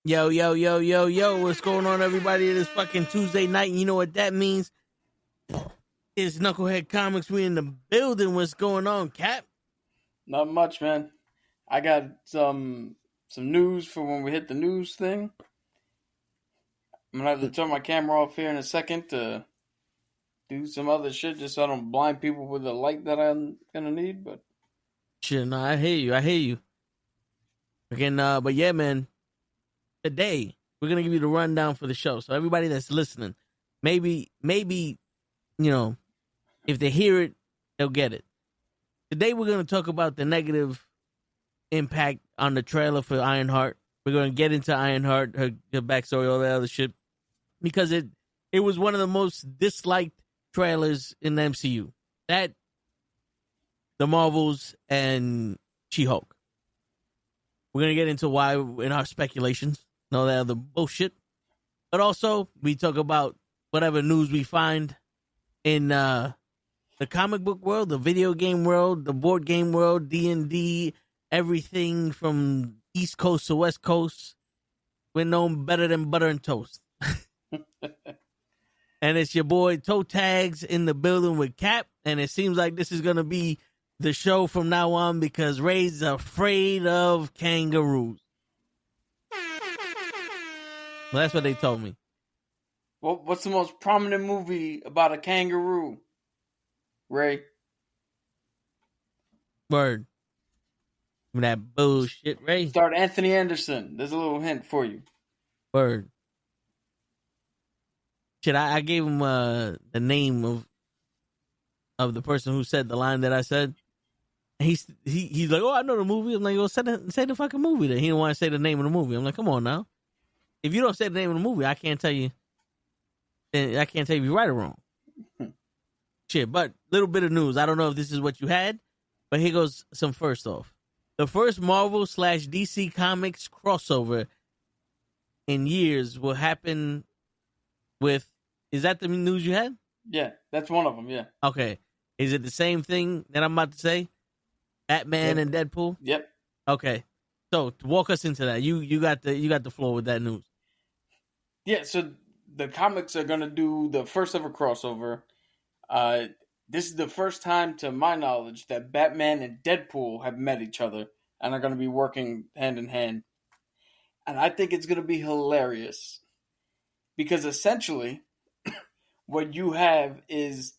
Yo, yo, yo, yo, yo, what's going on, everybody? It is fucking Tuesday night, and you know what that means? It's Nukkle HeDD Comics. We in the building. What's going on, Cap? Not much, man. I got some news for when we hit the news thing. I'm gonna have to turn my camera off here in a second to do some other shit just so I don't blind people with the light that I'm gonna need, but Shit, no, I hear you. Again, but yeah, man. Today we're gonna give you the rundown for the show. So everybody that's listening, maybe, you know, if they hear it, they'll get it. Today we're gonna talk about the negative impact on the trailer for Ironheart. We're gonna get into Ironheart, her backstory, all that other shit, because it was one of the most disliked trailers in the MCU. That, the Marvels, and She-Hulk. We're going to get into why in our speculations and all that other bullshit. But also, we talk about whatever news we find in the comic book world, the video game world, the board game world, D&D, everything from East Coast to West Coast. We're known better than butter and toast. And it's your boy ToeTagz in the building with Cap. And it seems like this is going to be the show from now on because Ray's afraid of kangaroos. Well, that's what they told me. well, what's the most prominent movie about a kangaroo? Ray? Word. That bullshit, Ray. Start Anthony Anderson. There's a little hint for you. Word. Shit, I gave him the name of the person who said the line that I said. He's like, oh, I know the movie. I'm like, well, say the fucking movie then. He didn't want to say the name of the movie. I'm like, come on now. If you don't say the name of the movie, I can't tell you. I can't tell you if you're right or wrong. Shit, but little bit of news. I don't know if this is what you had, but here goes some first off. The first Marvel/DC Comics crossover in years will happen with. Is that the news you had? Yeah, that's one of them. Yeah. Okay. Is it the same thing that I'm about to say? Batman Yep. and Deadpool? Yep. Okay. So walk us into that. You got the floor with that news. Yeah, so the comics are going to do the first ever crossover. This is the first time, to my knowledge, that Batman and Deadpool have met each other and are going to be working hand in hand. And I think it's going to be hilarious. Because essentially, what you have is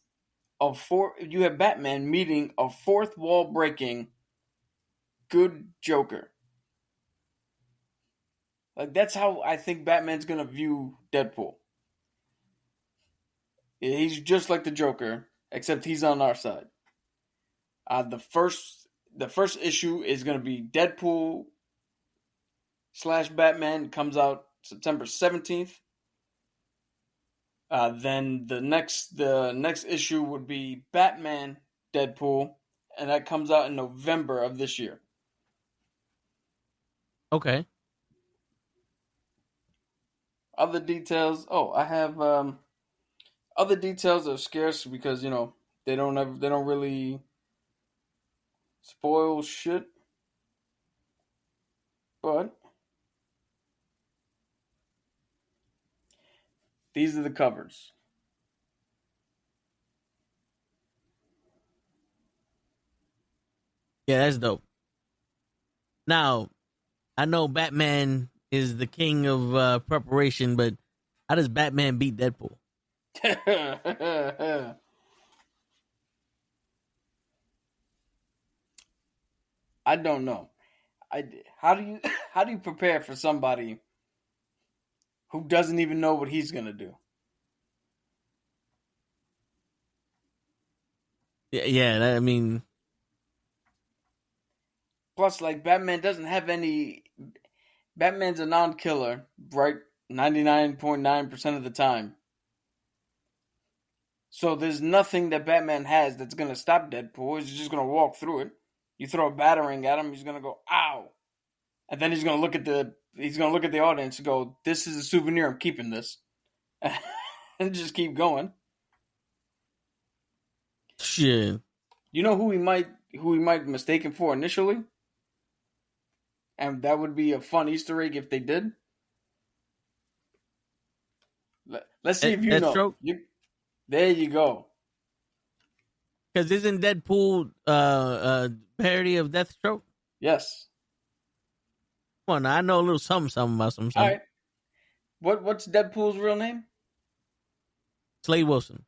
you have Batman meeting a fourth wall breaking good Joker. Like, that's how I think Batman's gonna view Deadpool. He's just like the Joker, except he's on our side. The first issue is gonna be Deadpool / Batman. Comes out September 17th. Then the next issue would be Batman Deadpool, and that comes out in November of this year. Okay. Other details. Oh, I have other details are scarce because they don't really spoil shit. But these are the covers. Yeah, that's dope. Now, I know Batman is the king of preparation, but how does Batman beat Deadpool? I don't know. How do you prepare for somebody who doesn't even know what he's gonna do? Yeah. I mean, plus, like, Batman doesn't have any. Batman's a non-killer, right? 99.9% of the time. So there's nothing that Batman has that's gonna stop Deadpool. He's just gonna walk through it. You throw a batarang at him, he's gonna go, ow, and then he's gonna look at the audience and go, "This is a souvenir. I'm keeping this," and just keep going. shit. You know who he might mistake him for initially, and that would be a fun Easter egg if they did. Let's see if you know. Deathstroke? There you go. Because isn't Deadpool parody of Deathstroke? Yes. Come on, I know a little something about something. All right. What's Deadpool's real name? Slade Wilson.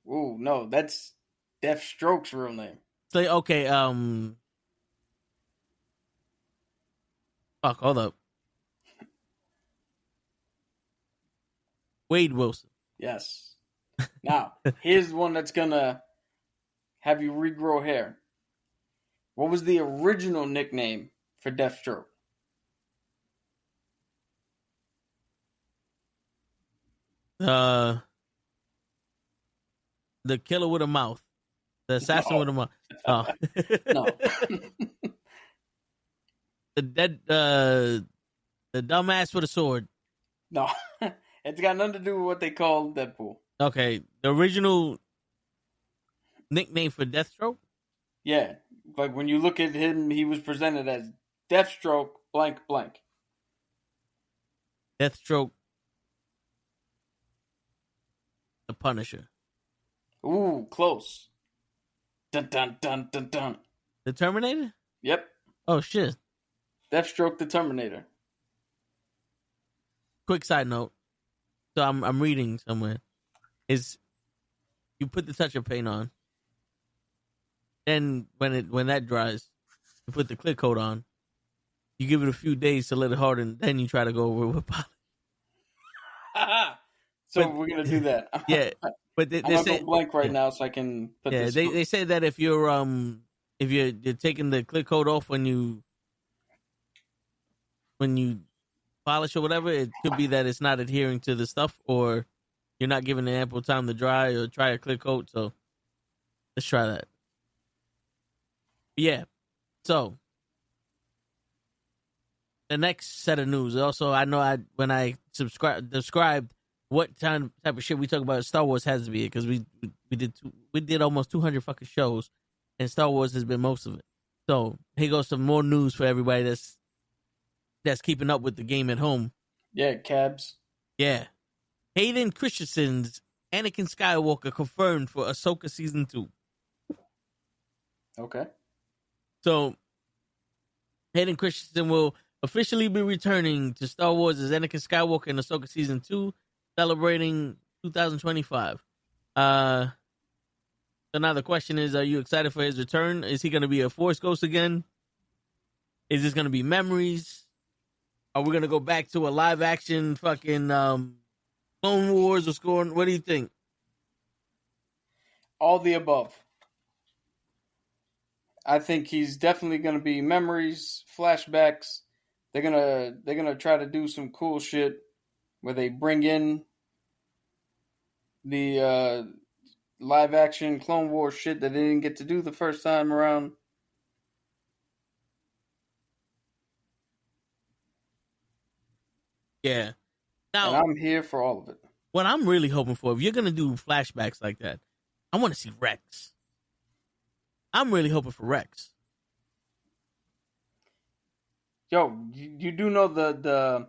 Ooh, no, that's Deathstroke's real name. Slade. Okay. Fuck. Hold up. Wade Wilson. Yes. Now, here's one that's gonna have you regrow hair. What was the original nickname for Deathstroke? The killer with a mouth. The assassin with a mouth. Oh. No. The dumbass with a sword. No. It's got nothing to do with what they call Deadpool. Okay. The original nickname for Deathstroke? Yeah. Like when you look at him, he was presented as Deathstroke blank blank. Deathstroke. The Punisher. Ooh, close. Dun dun dun dun dun. The Terminator? Yep. Oh shit. Deathstroke the Terminator. Quick side note. So I'm reading somewhere. Is you put the touch of paint on. Then when that dries, you put the clear coat on. You give it a few days to let it harden. Then you try to go over with polish. So we're gonna do that. Yeah, but they I'm gonna say go blank right now so I can put yeah. this. They say that if you're taking the clear coat off when you polish or whatever, it could be that it's not adhering to the stuff, or you're not giving it ample time to dry, or try a clear coat. So let's try that. Yeah. So the next set of news. Also, I know when I described what type of shit we talk about, Star Wars has to be it, because we did almost 200 fucking shows, and Star Wars has been most of it. So here goes some more news for everybody that's keeping up with the game at home. Yeah, cabs. Yeah. Hayden Christensen's Anakin Skywalker confirmed for Ahsoka Season 2. Okay. So, Hayden Christensen will officially be returning to Star Wars as Anakin Skywalker in Ahsoka Season 2, celebrating 2025. So now the question is, are you excited for his return? Is he going to be a Force Ghost again? Is this going to be memories? Are we going to go back to a live-action fucking Clone Wars or scoring? What do you think? All the above. I think he's definitely going to be memories, flashbacks. They're gonna try to do some cool shit where they bring in the live action Clone Wars shit that they didn't get to do the first time around. Yeah. Now, and I'm here for all of it. What I'm really hoping for, if you're gonna do flashbacks like that, I want to see Rex. I'm really hoping for Rex. Yo, you do know the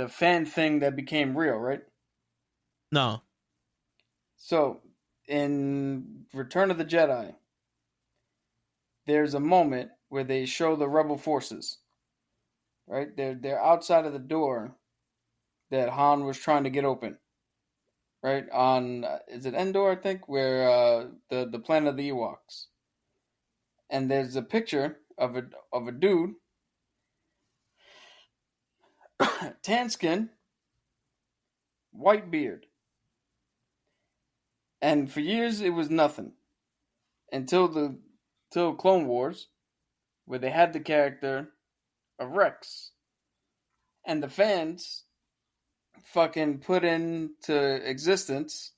fan thing that became real, right? No. So, in Return of the Jedi, there's a moment where they show the rebel forces. Right? They're outside of the door that Han was trying to get open. Right? On is it Endor, I think, where the planet of the Ewoks. And there's a picture of a dude, tan skin, white beard. And for years it was nothing. Till Clone Wars, where they had the character of Rex. And the fans fucking put into existence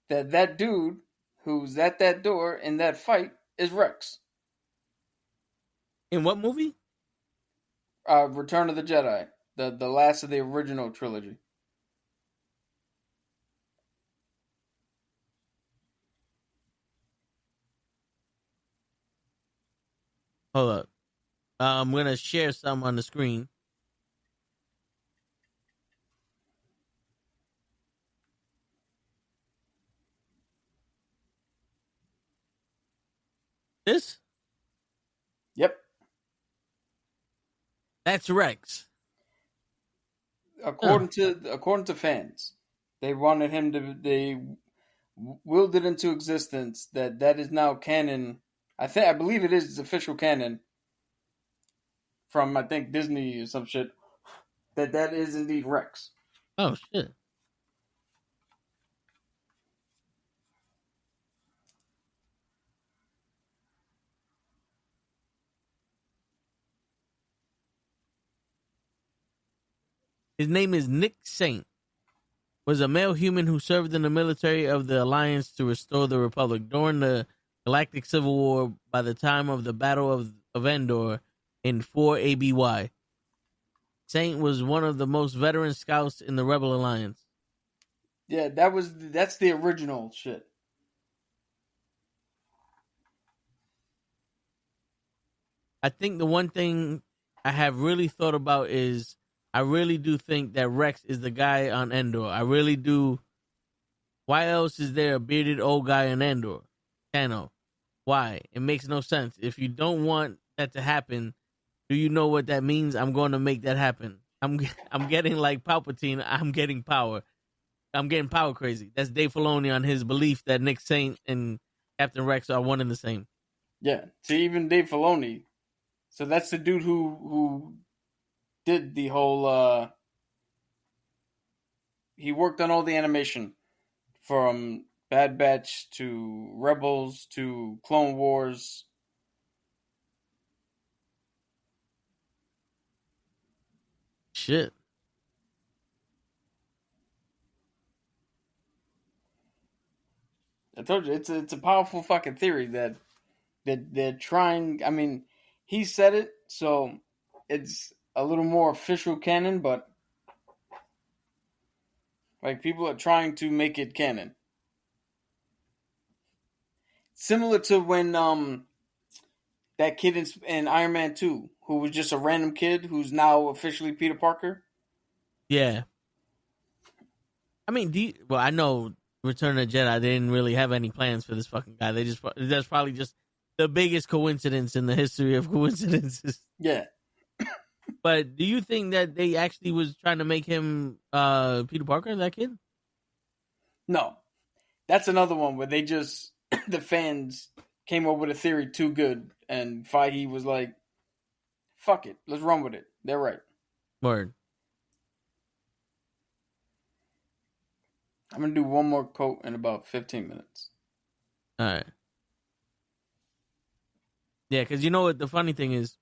that dude who's at that door in that fight is Rex. In what movie? Return of the Jedi. The last of the original trilogy. Hold up. I'm going to share some on the screen. This? Yep. That's Rex. According to fans, they wanted him to. They willed it into existence that is now canon. I believe it is official canon from I think Disney or some shit. That is indeed Rex. Oh shit. His name is Nick Saint. Was a male human who served in the military of the Alliance to restore the Republic during the Galactic Civil War by the time of the Battle of Endor in 4 ABY. Saint was one of the most veteran scouts in the Rebel Alliance. Yeah, that's the original shit. I think the one thing I have really thought about is I really do think that Rex is the guy on Endor. I really do. Why else is there a bearded old guy on Endor? Tano. Why? It makes no sense. If you don't want that to happen, do you know what that means? I'm going to make that happen. I'm getting like Palpatine. I'm getting power. I'm getting power crazy. That's Dave Filoni on his belief that Nick Saint and Captain Rex are one and the same. Yeah. See, even Dave Filoni. So that's the dude who did the whole. He worked on all the animation from Bad Batch to Rebels to Clone Wars. Shit. I told you it's a powerful fucking theory that they're trying. I mean, he said it, so it's a little more official canon, but like people are trying to make it canon. Similar to when that kid in Iron Man 2, who was just a random kid who's now officially Peter Parker. Yeah. I mean, well, I know Return of the Jedi, they didn't really have any plans for this fucking guy. That's probably just the biggest coincidence in the history of coincidences. Yeah. But do you think that they actually was trying to make him Peter Parker, that kid? No. That's another one where they just, the fans came up with a theory too good, and Feige was like, fuck it, let's run with it. They're right. Word. I'm going to do one more quote in about 15 minutes. All right. Yeah, because you know what the funny thing is?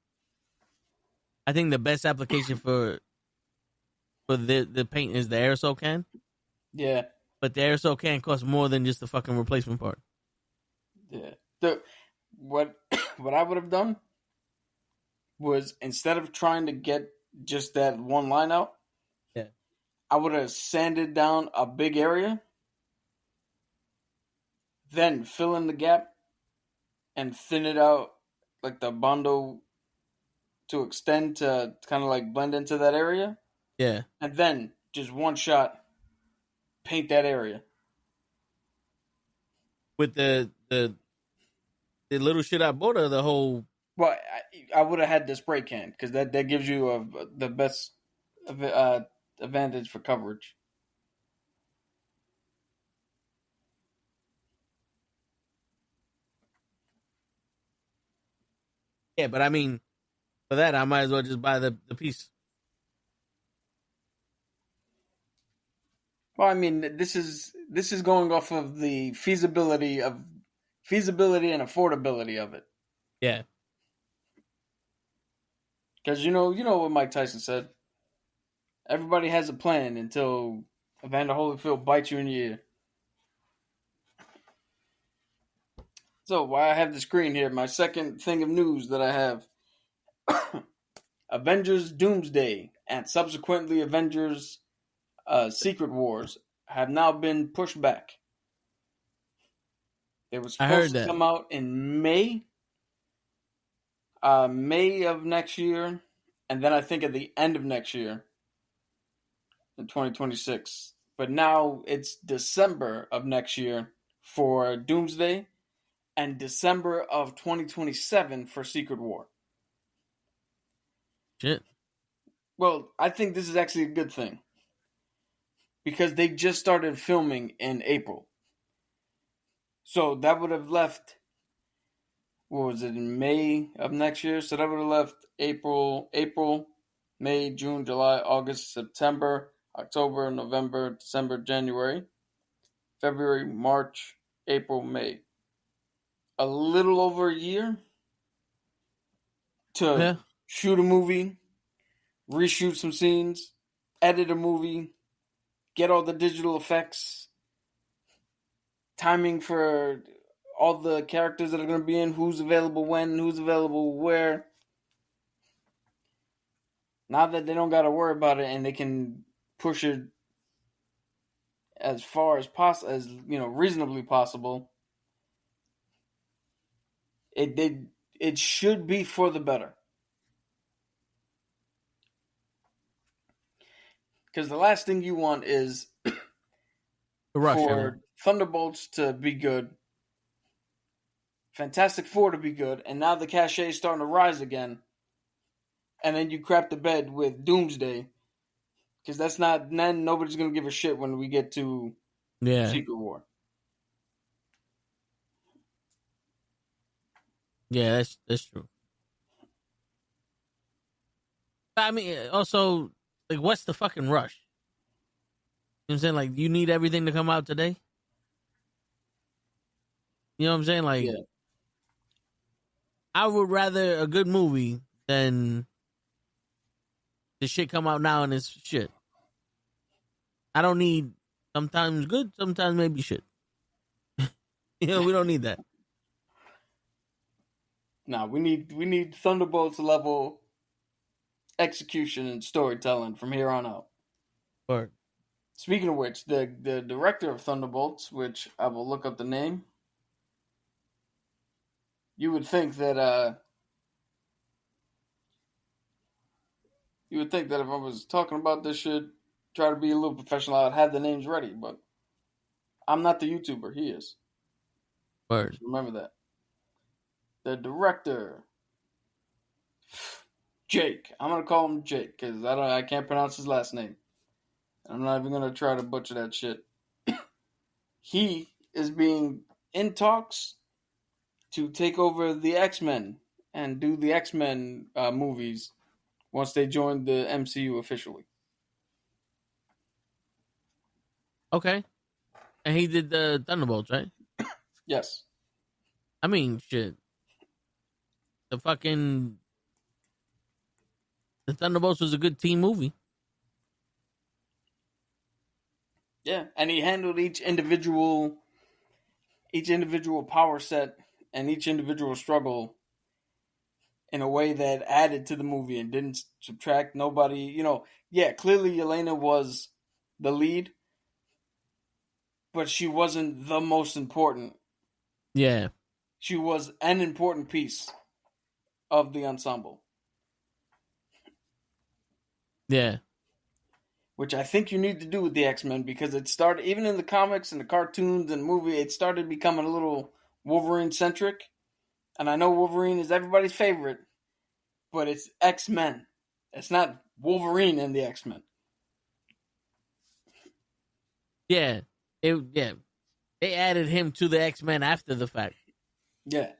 I think the best application for the paint is the aerosol can. Yeah. But the aerosol can costs more than just the fucking replacement part. Yeah. What I would have done was, instead of trying to get just that one line out, yeah, I would have sanded down a big area, then fill in the gap and thin it out like the bondo to extend to kind of like blend into that area. Yeah. And then just one shot, paint that area. With the little shit I bought, or the whole... Well, I would have had the spray can, because that gives you the best advantage for coverage. Yeah, but I mean, for that, I might as well just buy the piece. Well, I mean, this is going off of the feasibility and affordability of it. Yeah. Because you know what Mike Tyson said. Everybody has a plan until Evander Holyfield bites you in your ear. So, while I have the screen here, my second thing of news that I have: Avengers Doomsday and subsequently Avengers Secret Wars have now been pushed back. They were supposed to come out in May of next year, and then I think at the end of next year, in 2026. But now it's December of next year for Doomsday, and December of 2027 for Secret War. Shit. Well, I think this is actually a good thing because they just started filming in April. So that would have left, what was it, in May of next year? So that would have left April, May, June, July, August, September, October, November, December, January, February, March, April, May. A little over a year to shoot a movie, reshoot some scenes, edit a movie, get all the digital effects, timing for all the characters that are going to be in, who's available when, who's available where. Now that they don't got to worry about it and they can push it as far as possible, as reasonably possible, it should be for the better. Because the last thing you want is for Thunderbolts to be good, Fantastic Four to be good, and now the cachet is starting to rise again, and then you crap the bed with Doomsday, because then nobody's going to give a shit when we get to Secret War. Yeah, that's true. I mean, also, like, what's the fucking rush? You know what I'm saying? Like, you need everything to come out today? You know what I'm saying? Like, yeah. I would rather a good movie than the shit come out now and it's shit. I don't need sometimes good, sometimes maybe shit. We don't need that. No, we need Thunderbolts level execution and storytelling from here on out. Right. Speaking of which, the director of Thunderbolts, which I will look up the name, you would think that if I was talking about this shit, try to be a little professional, I'd have the names ready, but I'm not the YouTuber, he is. Word. Remember that. The director, Jake. I'm gonna call him Jake because I can't pronounce his last name. I'm not even gonna try to butcher that shit. He is being in talks to take over the X-Men and do the X-Men movies once they join the MCU officially. Okay. And he did the Thunderbolts, right? Yes. I mean, shit. The Thunderbolts was a good team movie. Yeah, and he handled each individual power set and each individual struggle in a way that added to the movie and didn't subtract nobody. Clearly Yelena was the lead, but she wasn't the most important. Yeah. She was an important piece of the ensemble. Yeah. Which I think you need to do with the X-Men because it started, even in the comics and the cartoons and the movie, it started becoming a little Wolverine-centric. And I know Wolverine is everybody's favorite, but it's X-Men. It's not Wolverine and the X-Men. Yeah. They added him to the X-Men after the fact. Yeah.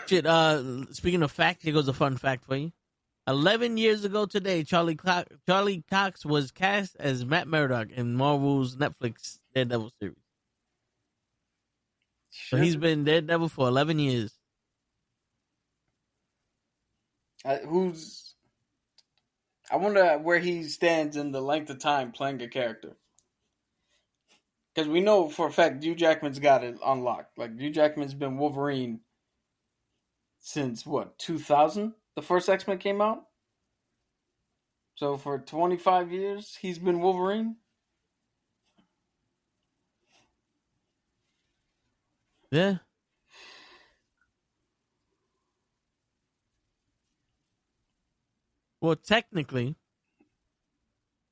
Shit, speaking of fact, here goes a fun fact for you. 11 years ago today, Charlie Cox was cast as Matt Murdock in Marvel's Netflix Daredevil series. So he's been Daredevil for 11 years. I wonder where he stands in the length of time playing a character. Because we know for a fact Hugh Jackman's got it unlocked. Like, Hugh Jackman's been Wolverine since, 2000? The first X-Men came out? So for 25 years, he's been Wolverine? Yeah. Well, technically,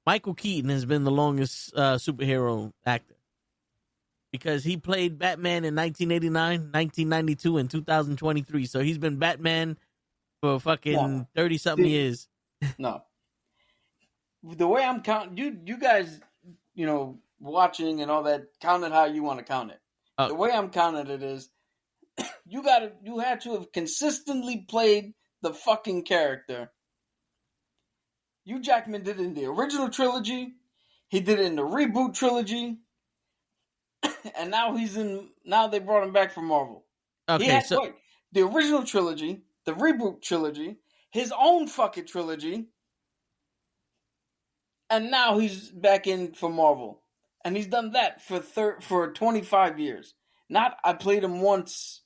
Michael Keaton has been the longest superhero actor. because he played Batman in 1989, 1992, and 2023. So he's been Batman for fucking 30-something years. No. The way I'm counting, you guys, watching and all that, count it how you want to count it. The way I'm counting it is, you had to have consistently played the fucking character. Hugh Jackman did it in the original trilogy. He did it in the reboot trilogy. And now they brought him back from Marvel. Okay, the original trilogy, the reboot trilogy, his own fucking trilogy, and now he's back in for Marvel. And he's done that for 25 years. Not, I played him once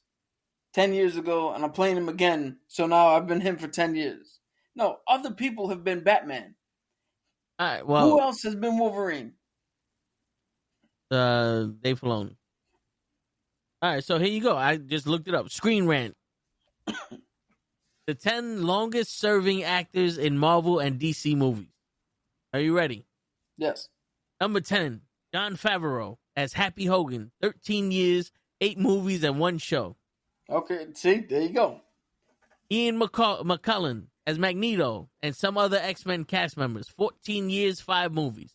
10 years ago, and I'm playing him again, so now I've been him for 10 years. No, other people have been Batman. All right, well, who else has been Wolverine? Dave Filoni. All right, so here you go. I just looked it up. Screen Rant. The 10 longest serving actors in Marvel and DC movies. Are you ready? Yes. Number 10, Jon Favreau as Happy Hogan. 13 years, 8 movies, and 1 show. Okay, see, there you go. Ian McKellen as Magneto and some other X-Men cast members. 14 years, 5 movies.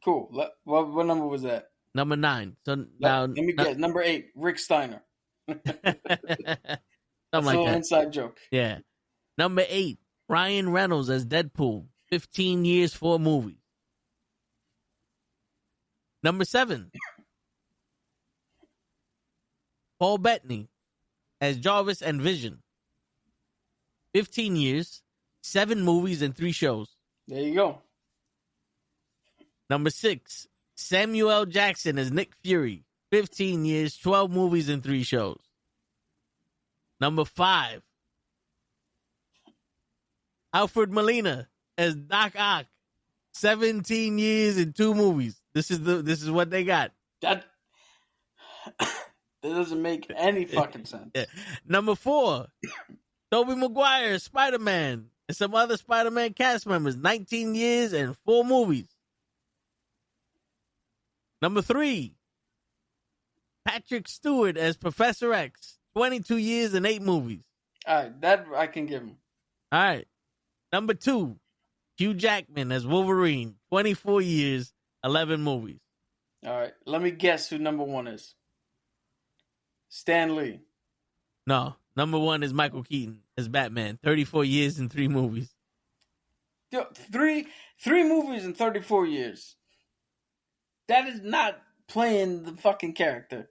Cool. What number was that? Number 9. So let me guess. Number 8, Rick Steiner. Something That's like that. Inside joke. Yeah. Number 8, Ryan Reynolds as Deadpool. 15 years, 4 movies. Number 7, Paul Bettany as Jarvis and Vision. 15 years, 7 movies, and 3 shows. There you go. Number 6, Samuel L. Jackson as Nick Fury. 15 years, 12 movies, and 3 shows. Number 5, Alfred Molina as Doc Ock. 17 years and 2 movies. This is what they got. That doesn't make any fucking sense. Yeah. Number 4, Tobey Maguire, Spider-Man, and some other Spider-Man cast members. 19 years and 4 movies. Number 3, Patrick Stewart as Professor X. 22 years and 8 movies. All right, that I can give him. All right. Number 2, Hugh Jackman as Wolverine. 24 years, 11 movies. All right, let me guess who number 1 is. Stan Lee. No, number 1 is Michael Keaton as Batman. 34 years and 3 movies. Yo, three movies in 34 years. That is not playing the fucking character.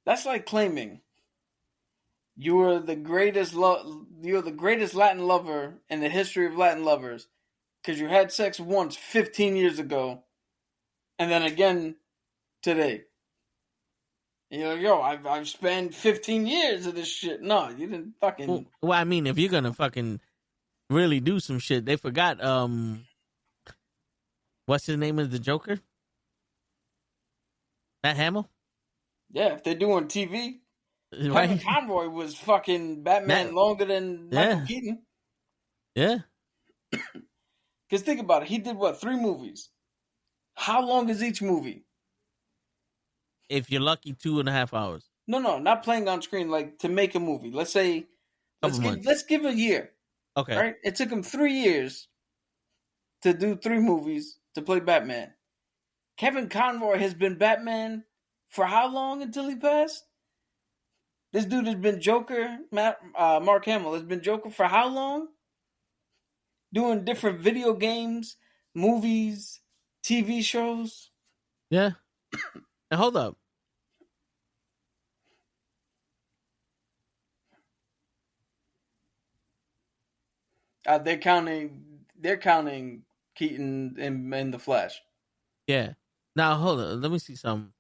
That's like claiming you're the greatest Latin lover in the history of Latin lovers because you had sex once 15 years ago and then again today. And you're like, yo, I've spent 15 years of this shit. No, you didn't fucking... Well, I mean, if you're going to fucking really do some shit, they forgot, what's his name is the Joker? Matt Hamill? Yeah, if they're doing TV, right? Kevin Conroy was fucking Batman longer than Michael Keaton. Yeah. Because think about it, he did 3 movies? How long is each movie? If you're lucky, 2.5 hours. No, not playing on screen. Like to make a movie. Let's say, let's give a year. Okay. Right? It took him 3 years to do 3 movies to play Batman. Kevin Conroy has been Batman for how long until he passed? This dude has been Joker. Mark Hamill has been Joker for how long? Doing different video games, movies, TV shows. Yeah. And hold up. They're counting Keaton in the Flash. Yeah. Now hold on. Let me see something.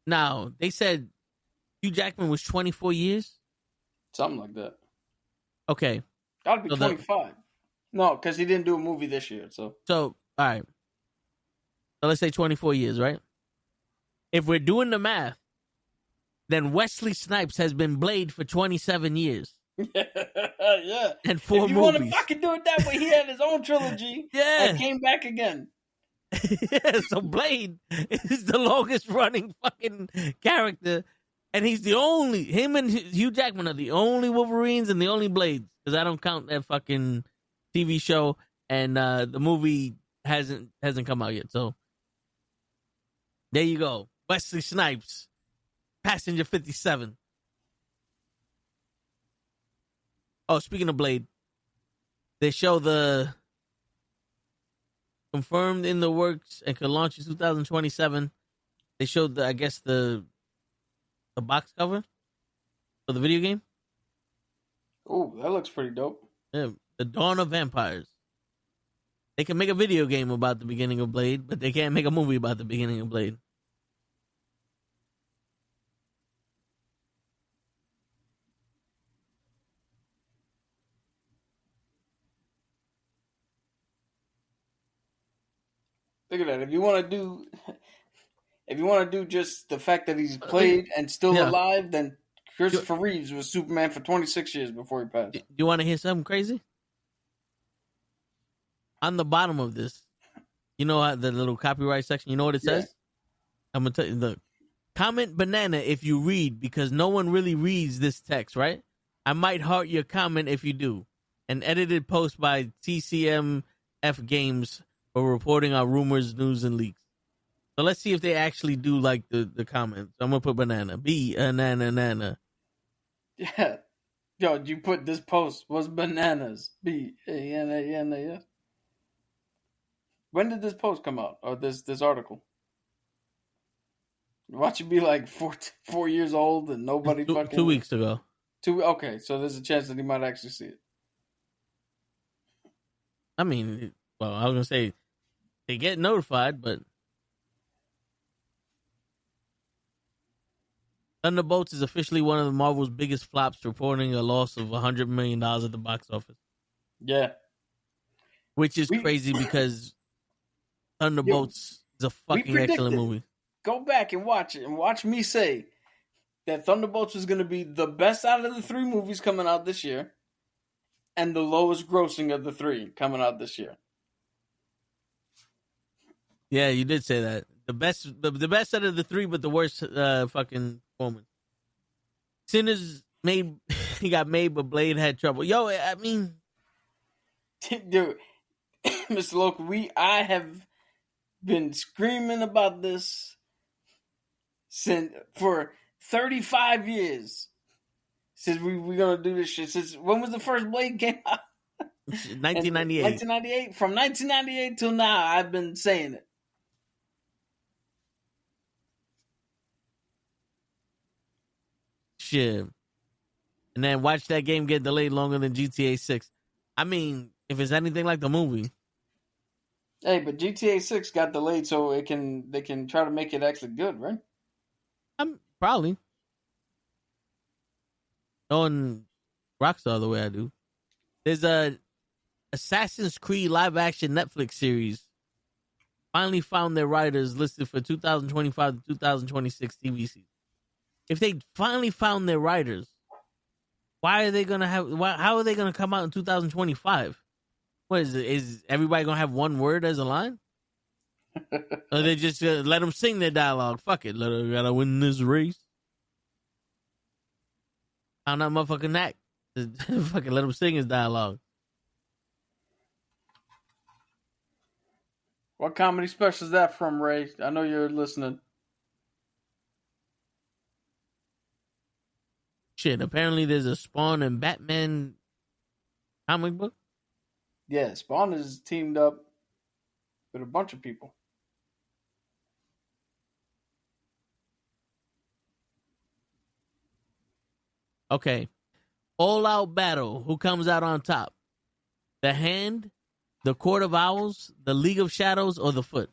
Now they said Hugh Jackman was 24 years. Something like that. Okay. Gotta be 25. No, because he didn't do a movie this year. So all right. So let's say 24 years, right? If we're doing the math, then Wesley Snipes has been Blade for 27 years. Yeah. And 4 if you movies. want to fucking do it that way, he had his own trilogy. Yeah. And came back again. Yeah, so Blade is the longest running fucking character. And he's the only, him and Hugh Jackman are the only Wolverines and the only Blades. Because I don't count that fucking TV show. And the movie hasn't come out yet. So there you go. Wesley Snipes. Passenger 57. Oh, speaking of Blade, they show the confirmed in the works and could launch in 2027. They showed the, I guess the box cover for the video game. Oh, that looks pretty dope. Yeah, The Dawn of Vampires. They can make a video game about the beginning of Blade, but they can't make a movie about the beginning of Blade. Look at that. If you want to do just the fact that he's played and still alive, then Christopher Reeves was Superman for 26 years before he passed. Do you want to hear something crazy? On the bottom of this, you know the little copyright section, you know what it says? I'm going to tell you, look. Comment banana if you read, because no one really reads this text, right? I might heart your comment if you do. An edited post by TCMF Games for reporting on rumors, news, and leaks. So let's see if they actually do like the comments. I'm going to put banana. Banana. Yeah. Yo, you put this post was bananas. B-A-N-A-N-A-S. When did this post come out? Or this article? Watch it be like 4 years old and nobody fucking... 2 weeks ago. Okay, so there's a chance that he might actually see it. I mean, well, I was going to say, they get notified, but... Thunderbolts is officially one of the Marvel's biggest flops, reporting a loss of $100 million at the box office. Yeah. Which is crazy because Thunderbolts is a fucking excellent movie. Go back and watch it and watch me say that Thunderbolts was going to be the best out of the 3 movies coming out this year and the lowest grossing of the 3 coming out this year. Yeah, you did say that. The best out of the 3, but the worst fucking performance. Sinners he got made, but Blade had trouble. Yo, I mean, dude, Mr. Local, I have been screaming about this for 35 years. Since we're gonna do this shit. Since when was the first Blade came out? 1998. 1998. From 1998 till now, I've been saying it. Shit. And then watch that game get delayed longer than GTA 6. I mean, if it's anything like the movie. Hey, but GTA 6 got delayed so they can try to make it actually good, right? Probably. Knowing Rockstar the way I do. There's a Assassin's Creed live action Netflix series finally found their writers listed for 2025 to 2026 TV season. If they finally found their writers, how are they gonna come out in 2025? What is it? Is everybody gonna have one word as a line? Or they just let them sing their dialogue? Fuck it, gotta win this race. Found out motherfucking knack. Fucking let him sing his dialogue. What comedy special is that from, Ray? I know you're listening. Shit, apparently there's a Spawn and Batman comic book. Yeah, Spawn is teamed up with a bunch of people. Okay. All out battle. Who comes out on top? The Hand, the Court of Owls, the League of Shadows, or the Foot?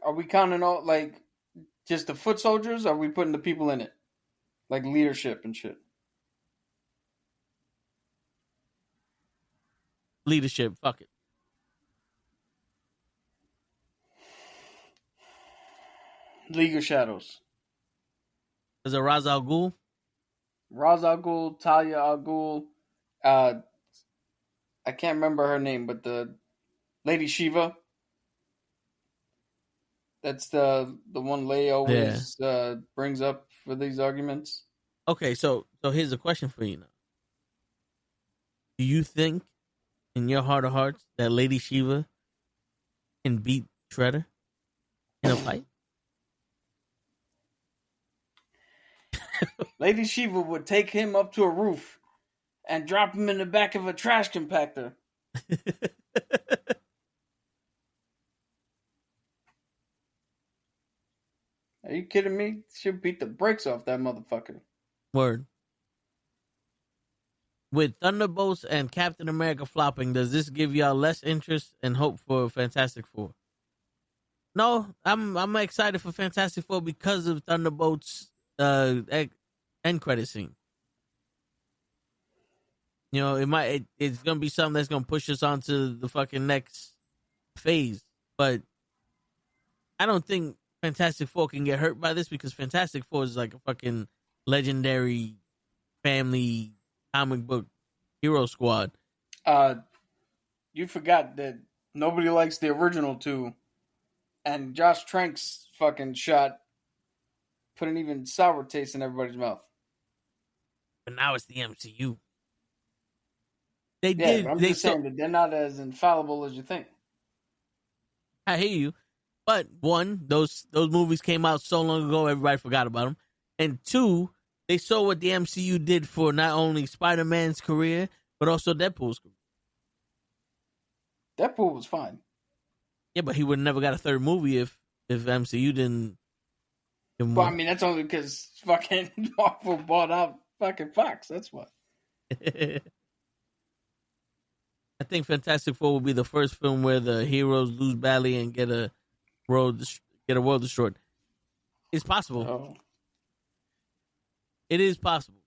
Are we counting all, like, just the foot soldiers? Or are we putting the people in it? Like leadership and shit? leadership. Fuck it. League of Shadows. Is it Ra's al Ghul? Ra's al Ghul, Talia al Ghul. I can't remember her name, but the Lady Shiva. That's the one Leia always brings up for these arguments. Okay, so here's a question for you now. Do you think, in your heart of hearts, that Lady Shiva can beat Shredder in a fight? Lady Shiva would take him up to a roof and drop him in the back of a trash compactor. Are you kidding me? She'll beat the brakes off that motherfucker. Word. With Thunderbolts and Captain America flopping, does this give y'all less interest and hope for Fantastic Four? No, I'm excited for Fantastic Four because of Thunderbolts' end credit scene. You know, it's gonna be something that's gonna push us on to the fucking next phase. But I don't think Fantastic Four can get hurt by this because Fantastic Four is like a fucking legendary family comic book hero squad. You forgot that nobody likes the original two, and Josh Trank's fucking shot put an even sour taste in everybody's mouth. But now it's the MCU. But I'm just saying that they're not as infallible as you think. I hear you, but one, those movies came out so long ago, everybody forgot about them, and two, they saw what the MCU did for not only Spider-Man's career but also Deadpool's career. Deadpool was fine. Yeah, but he would have never got a third movie if MCU didn't. Well, I mean, that's only because fucking Marvel bought out fucking Fox. That's what. I think Fantastic Four will be the first film where the heroes lose badly and get a world destroyed. It's possible. Oh. It is possible.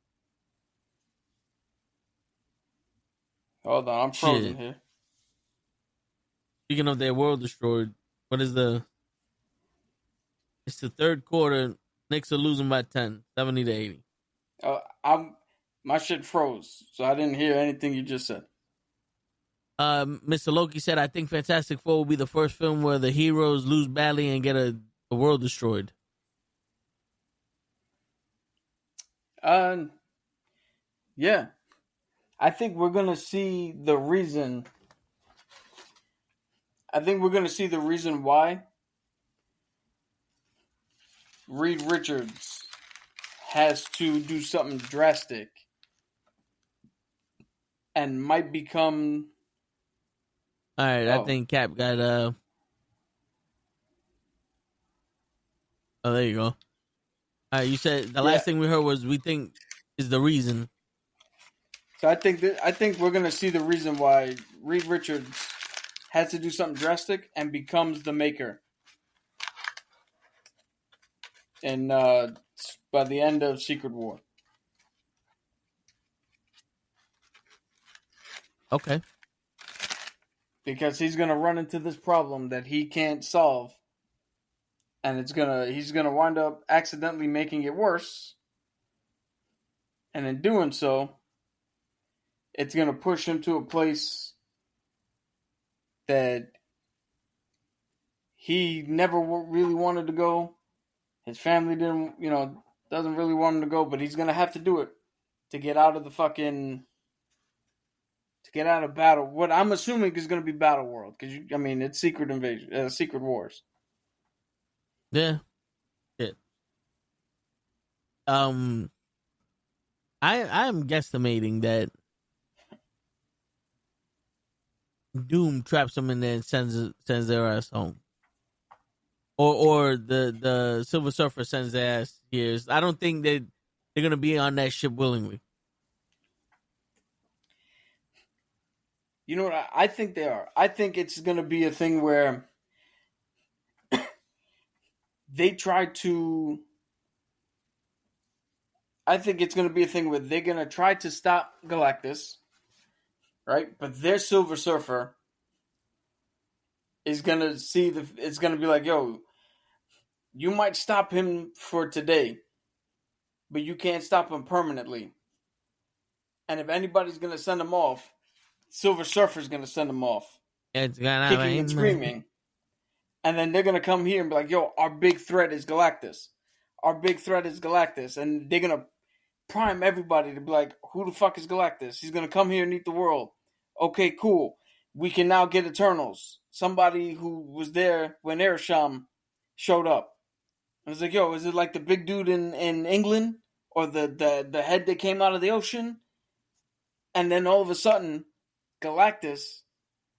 Hold on, I'm frozen here. Speaking of their world destroyed, what is it's the third quarter. Knicks are losing by 10, 70 to 80. My shit froze, so I didn't hear anything you just said. Mr. Loki said, I think Fantastic Four will be the first film where the heroes lose badly and get a world destroyed. Yeah. I think we're going to see the reason. I think we're going to see the reason why Reed Richards has to do something drastic and might become... All right, I think Cap got Oh, there you go. All right, you said the last thing we heard was we think is the reason. So I think we're gonna see the reason why Reed Richards has to do something drastic and becomes the Maker. And by the end of Secret War. Okay. Because he's gonna run into this problem that he can't solve, and he's gonna wind up accidentally making it worse, and in doing so, it's gonna push him to a place that he never really wanted to go. His family doesn't really want him to go, but he's gonna have to do it to get out of the fucking. To get out of battle, what I'm assuming is going to be Battle World, because it's Secret Invasion, Secret Wars. Yeah. I am guesstimating that Doom traps them in there and sends their ass home, or the Silver Surfer sends their ass here. I don't think that they're going to be on that ship willingly. You know what? I think they are. I think it's going to be a thing where they try to... I think it's going to be a thing where they're going to try to stop Galactus, right? But their Silver Surfer is gonna it's gonna be like, yo, you might stop him for today, but you can't stop him permanently. And if anybody's gonna send him off, Silver Surfer's gonna send him off, It's gonna kicking be and screaming. And then they're gonna come here and be like, yo, our big threat is Galactus. Our big threat is Galactus. And they're gonna prime everybody to be like, who the fuck is Galactus? He's gonna come here and eat the world. Okay, cool. We can now get Eternals. Somebody who was there when Ereshkigal showed up. I was like, yo, is it like the big dude in England? Or the head that came out of the ocean? And then all of a sudden, Galactus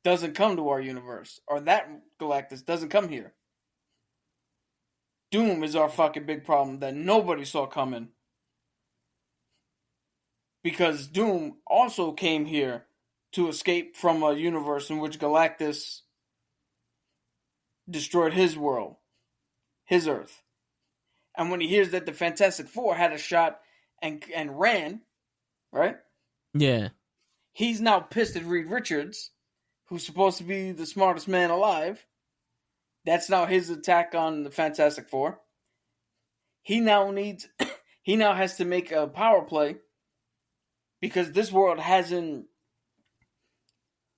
doesn't come to our universe. Or that Galactus doesn't come here. Doom is our fucking big problem that nobody saw coming. Because Doom also came here to escape from a universe in which Galactus destroyed his world, his Earth. And when he hears that the Fantastic Four had a shot and ran, right? Yeah. He's now pissed at Reed Richards, who's supposed to be the smartest man alive. That's now his attack on the Fantastic Four. He now has to make a power play because this world hasn't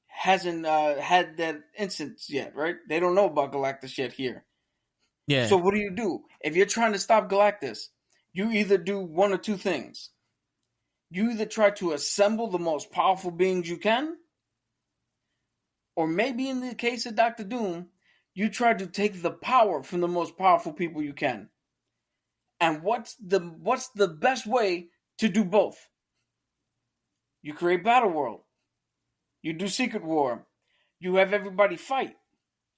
had that instance yet, right? They don't know about Galactus yet here. Yeah. So what do? If you're trying to stop Galactus, you either do one or two things. You either try to assemble the most powerful beings you can, or maybe in the case of Doctor Doom, you try to take the power from the most powerful people you can. And what's the best way to do both? You create Battle World. You do Secret War. You have everybody fight.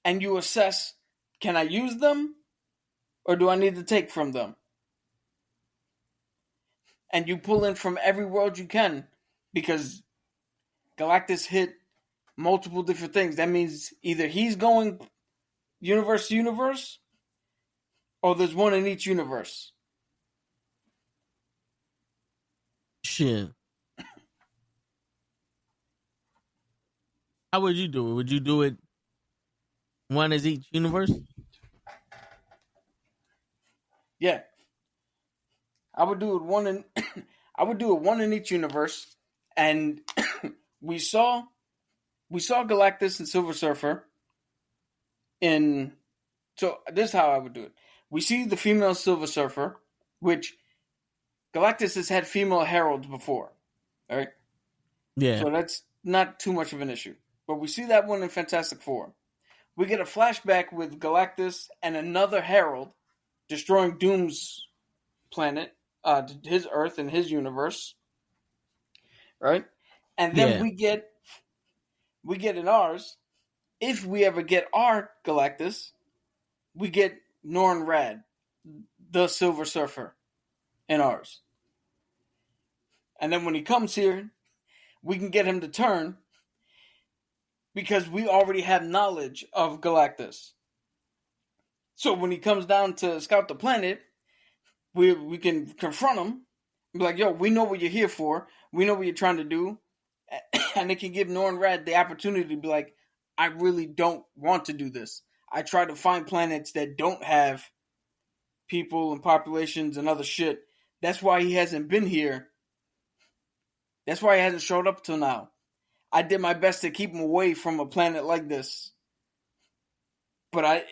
And you assess, can I use them? Or do I need to take from them? And you pull in from every world you can. Because Galactus hit multiple different things. That means either he's going universe to universe, or there's one in each universe. Shit. How would you do it? Would you do it one as each universe? Yeah. I would do it one in each universe. And we saw Galactus and Silver Surfer so this is how I would do it. We see the female Silver Surfer, which Galactus has had female heralds before. All right? Yeah. So that's not too much of an issue. But we see that one in Fantastic Four. We get a flashback with Galactus and another herald destroying Doom's planet, his Earth and his universe. Right? And then we get in ours, if we ever get our Galactus, we get Norrin Radd, the Silver Surfer, in ours. And then when he comes here, we can get him to turn because we already have knowledge of Galactus. So when he comes down to scout the planet, we can confront him and be like, yo, we know what you're here for. We know what you're trying to do. And it can give Norrin Radd the opportunity to be like, I really don't want to do this. I try to find planets that don't have people and populations and other shit. That's why he hasn't been here. That's why he hasn't showed up till now. I did my best to keep him away from a planet like this. But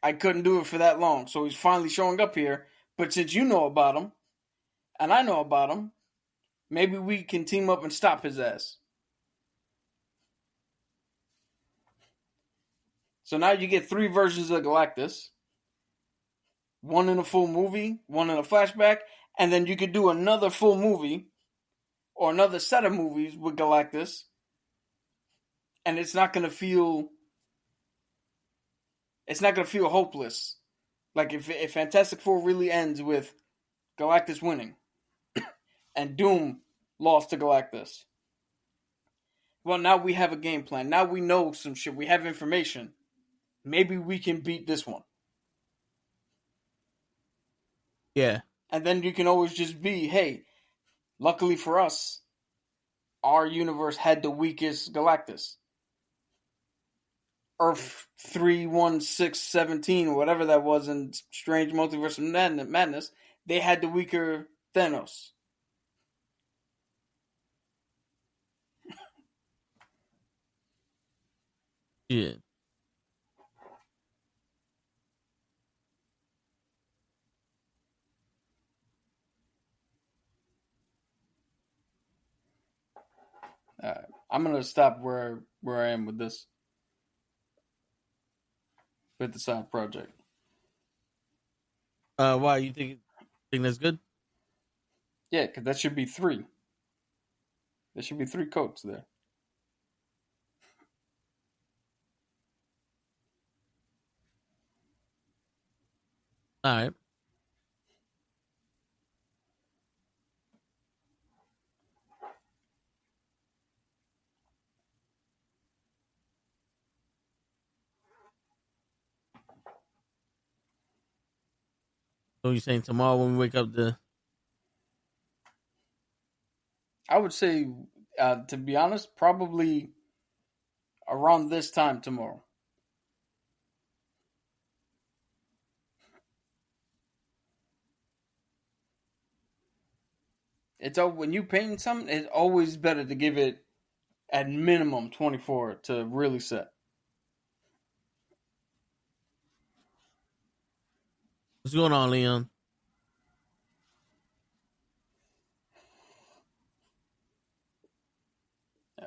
I couldn't do it for that long. So he's finally showing up here. But since you know about him, and I know about him, maybe we can team up and stop his ass. So now you get 3 versions of Galactus. One in a full movie, one in a flashback, and then you could do another full movie or another set of movies with Galactus. And it's not going to feel hopeless. Like if Fantastic Four really ends with Galactus winning and Doom lost to Galactus. Well, now we have a game plan. Now we know some shit. We have information. Maybe we can beat this one. Yeah. And then you can always just be, hey, luckily for us, our universe had the weakest Galactus. Earth 31617, whatever that was in Strange Multiverse of Madness, they had the weaker Thanos. Yeah. I'm gonna stop where I am with this, with the side project. Why you think that's good? Yeah, because that should be 3. There should be 3 coats there. All right. So you saying tomorrow when we wake up I would say, to be honest, probably around this time tomorrow. It's when you paint something, it's always better to give it at minimum 24 to really set. what's going on, Leon?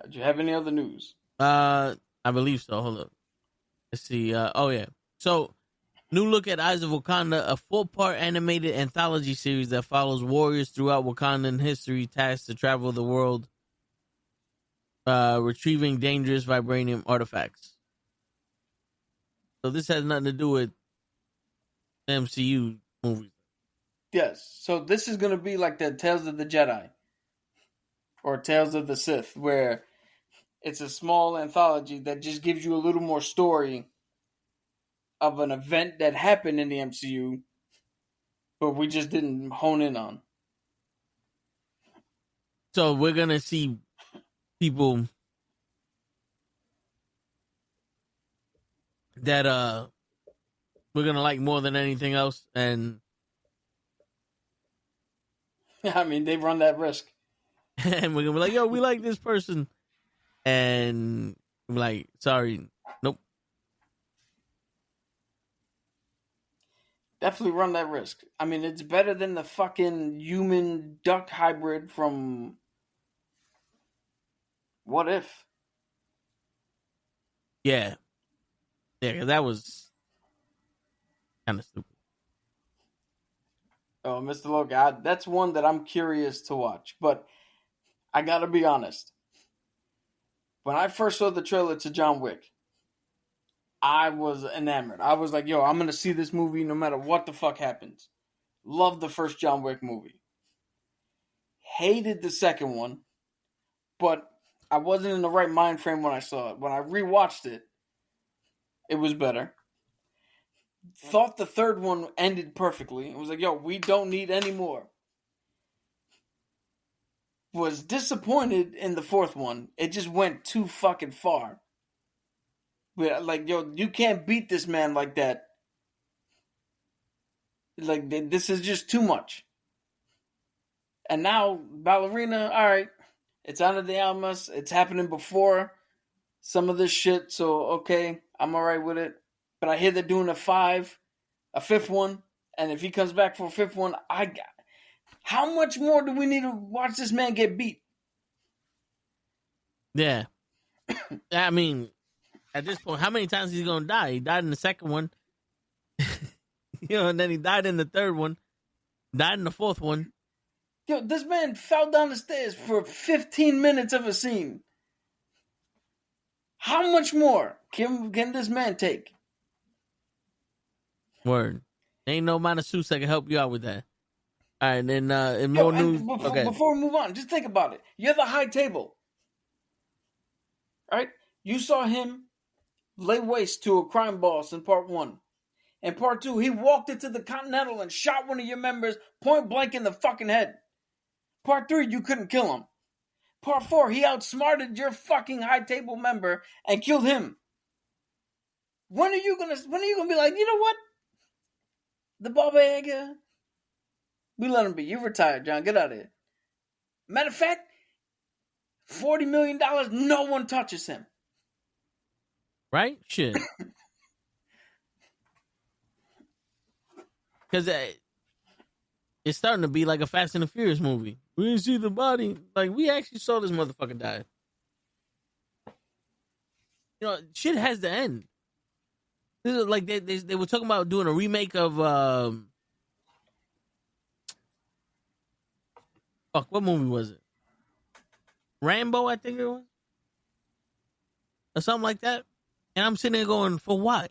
Do you have any other news? I believe so. Hold up. Let's see. Oh yeah. So, new look at Eyes of Wakanda, a 4-part animated anthology series that follows warriors throughout Wakandan history, tasked to travel the world, retrieving dangerous vibranium artifacts. So this has nothing to do with MCU movies. Yes. So this is going to be like the Tales of the Jedi or Tales of the Sith, where it's a small anthology that just gives you a little more story of an event that happened in the MCU, but we just didn't hone in on. So we're going to see people that we're going to like more than anything else, and I mean, they run that risk. and we're going to be like, yo, we like this person. And I'm like, sorry, nope. Definitely run that risk. I mean, it's better than the fucking human duck hybrid from What If? Yeah. Yeah, because that was kind of stupid. Oh, Mr. Logan, that's one that I'm curious to watch. But I gotta be honest. When I first saw the trailer to John Wick, I was enamored. I was like, yo, I'm gonna see this movie no matter what the fuck happens. Loved the first John Wick movie. Hated the second one, but I wasn't in the right mind frame when I saw it. When I rewatched it, it was better. Thought the third one ended perfectly. It was like, yo, we don't need any more. Was disappointed in the fourth one. It just went too fucking far. But like, yo, you can't beat this man like that. Like, this is just too much. And now, Ballerina, all right, it's Ana de Almas. It's happening before some of this shit, so okay, I'm all right with it. But I hear they're doing a fifth one, and if he comes back for a fifth one, how much more do we need to watch this man get beat? Yeah. I mean, at this point, how many times he's going to die? He died in the second one. And then he died in the third one. Died in the fourth one. Yo, this man fell down the stairs for 15 minutes of a scene. How much more can this man take? Word. Ain't no amount of suits that can help you out with that. All right, then in more news. Before we move on, just think about it. You're the high table. Right? You saw him lay waste to a crime boss in part 1. In part 2, he walked into the Continental and shot one of your members point blank in the fucking head. Part 3, you couldn't kill him. Part 4, he outsmarted your fucking high table member and killed him. When are you gonna be like, you know what? The Baba Yaga, we let him be. You retired, John. Get out of here. Matter of fact, $40 million, no one touches him. Right? Shit. Because it's starting to be like a Fast and the Furious movie. We didn't see the body. Like, we actually saw this motherfucker die. You know, shit has to end. This is like they were talking about doing a remake of fuck, what movie was it? Rambo, I think it was, or something like that. And I'm sitting there going, for why?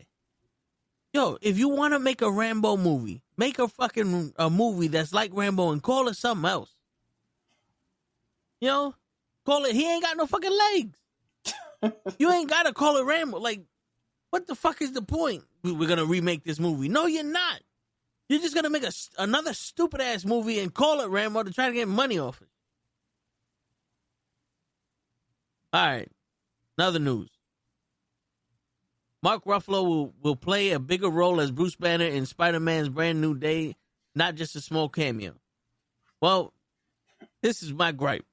Yo, if you want to make a Rambo movie, make a fucking a movie that's like Rambo and call it something else. You know, call it. He ain't got no fucking legs. You ain't gotta call it Rambo. Like, what the fuck is the point? We're gonna remake this movie. No, you're not. You're just gonna make another stupid ass movie and call it Rambo to try to get money off it. All right, another news. Mark Ruffalo will play a bigger role as Bruce Banner in Spider-Man's Brand New Day, not just a small cameo. Well, this is my gripe.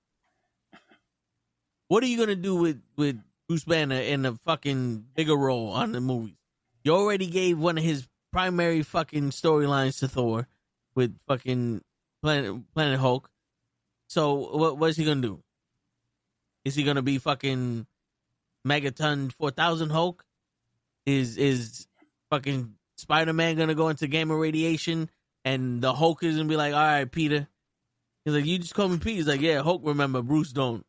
What are you gonna do with Bruce Banner in a fucking bigger role on the movies? You already gave one of his primary fucking storylines to Thor with fucking Planet Hulk. So what is he gonna do? Is he gonna be fucking Megaton 4000 Hulk? Is fucking Spider-Man gonna go into gamma radiation and the Hulk is gonna be like, all right, Peter. He's like, you just call me Peter. He's like, yeah, Hulk remember, Bruce don't.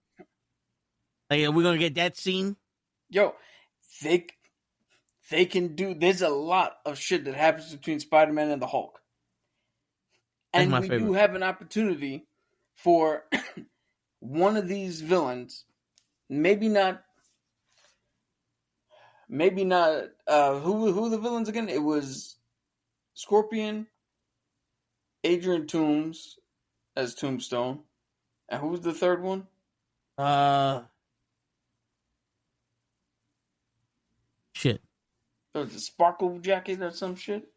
Like, are we gonna get that scene? Yo, they can do. There's a lot of shit that happens between Spider-Man and the Hulk, and we do have an opportunity for one of these villains. Maybe not. Who the villains again? It was Scorpion, Adrian Toomes as Tombstone, and who was the third one? Shit. There was a Sparkle Jacket or some shit.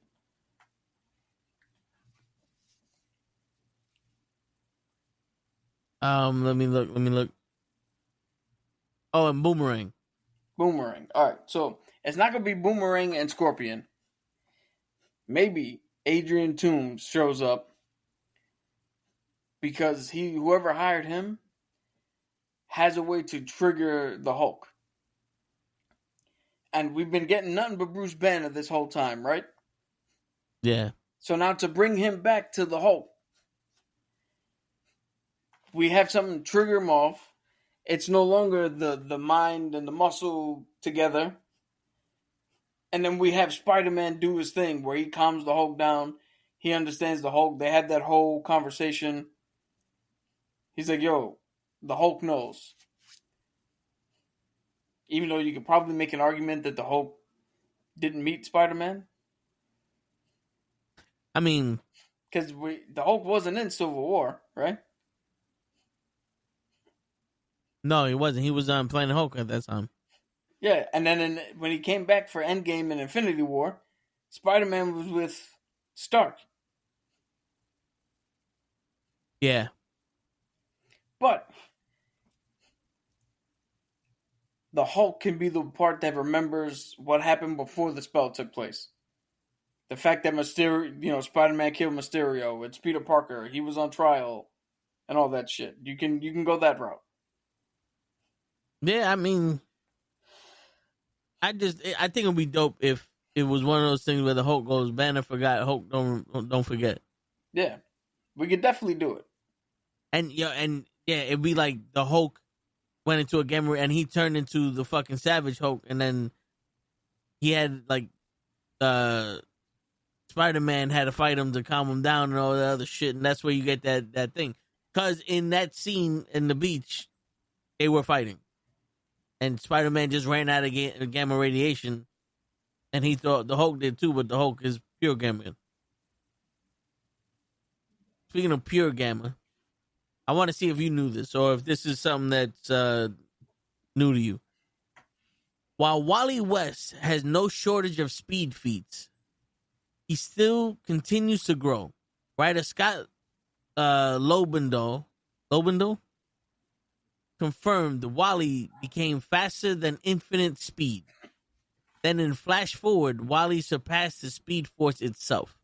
Let me look. Oh, and Boomerang. Boomerang. All right, so it's not gonna be Boomerang and Scorpion. Maybe Adrian Toomes shows up because whoever hired him has a way to trigger the Hulk. And we've been getting nothing but Bruce Banner this whole time, right? Yeah. So now to bring him back to the Hulk, we have something to trigger him off. It's no longer the mind and the muscle together. And then we have Spider-Man do his thing where he calms the Hulk down. He understands the Hulk. They had that whole conversation. He's like, yo, the Hulk knows. Even though you could probably make an argument that the Hulk didn't meet Spider-Man. I mean, because the Hulk wasn't in Civil War, right? No, he wasn't. He was playing Hulk at that time. Yeah, and then when he came back for Endgame and Infinity War, Spider-Man was with Stark. Yeah. But the Hulk can be the part that remembers what happened before the spell took place. The fact that Spider-Man killed Mysterio, it's Peter Parker, he was on trial, and all that shit. You can go that route. Yeah, I mean, I think it'd be dope if it was one of those things where the Hulk goes, Banner forgot, Hulk don't forget. Yeah, we could definitely do it. And it'd be like the Hulk went into a gamma and he turned into the fucking Savage Hulk, and then he had like Spider-Man had to fight him to calm him down and all that other shit, and that's where you get that thing. Because in that scene in the beach, they were fighting. And Spider-Man just ran out of gamma radiation, and he thought the Hulk did too, but the Hulk is pure gamma. Speaking of pure gamma, I want to see if you knew this or if this is something that's new to you. While Wally West has no shortage of speed feats, he still continues to grow. Writer Scott Lobendal confirmed Wally became faster than infinite speed. Then in Flash Forward, Wally surpassed the Speed Force itself.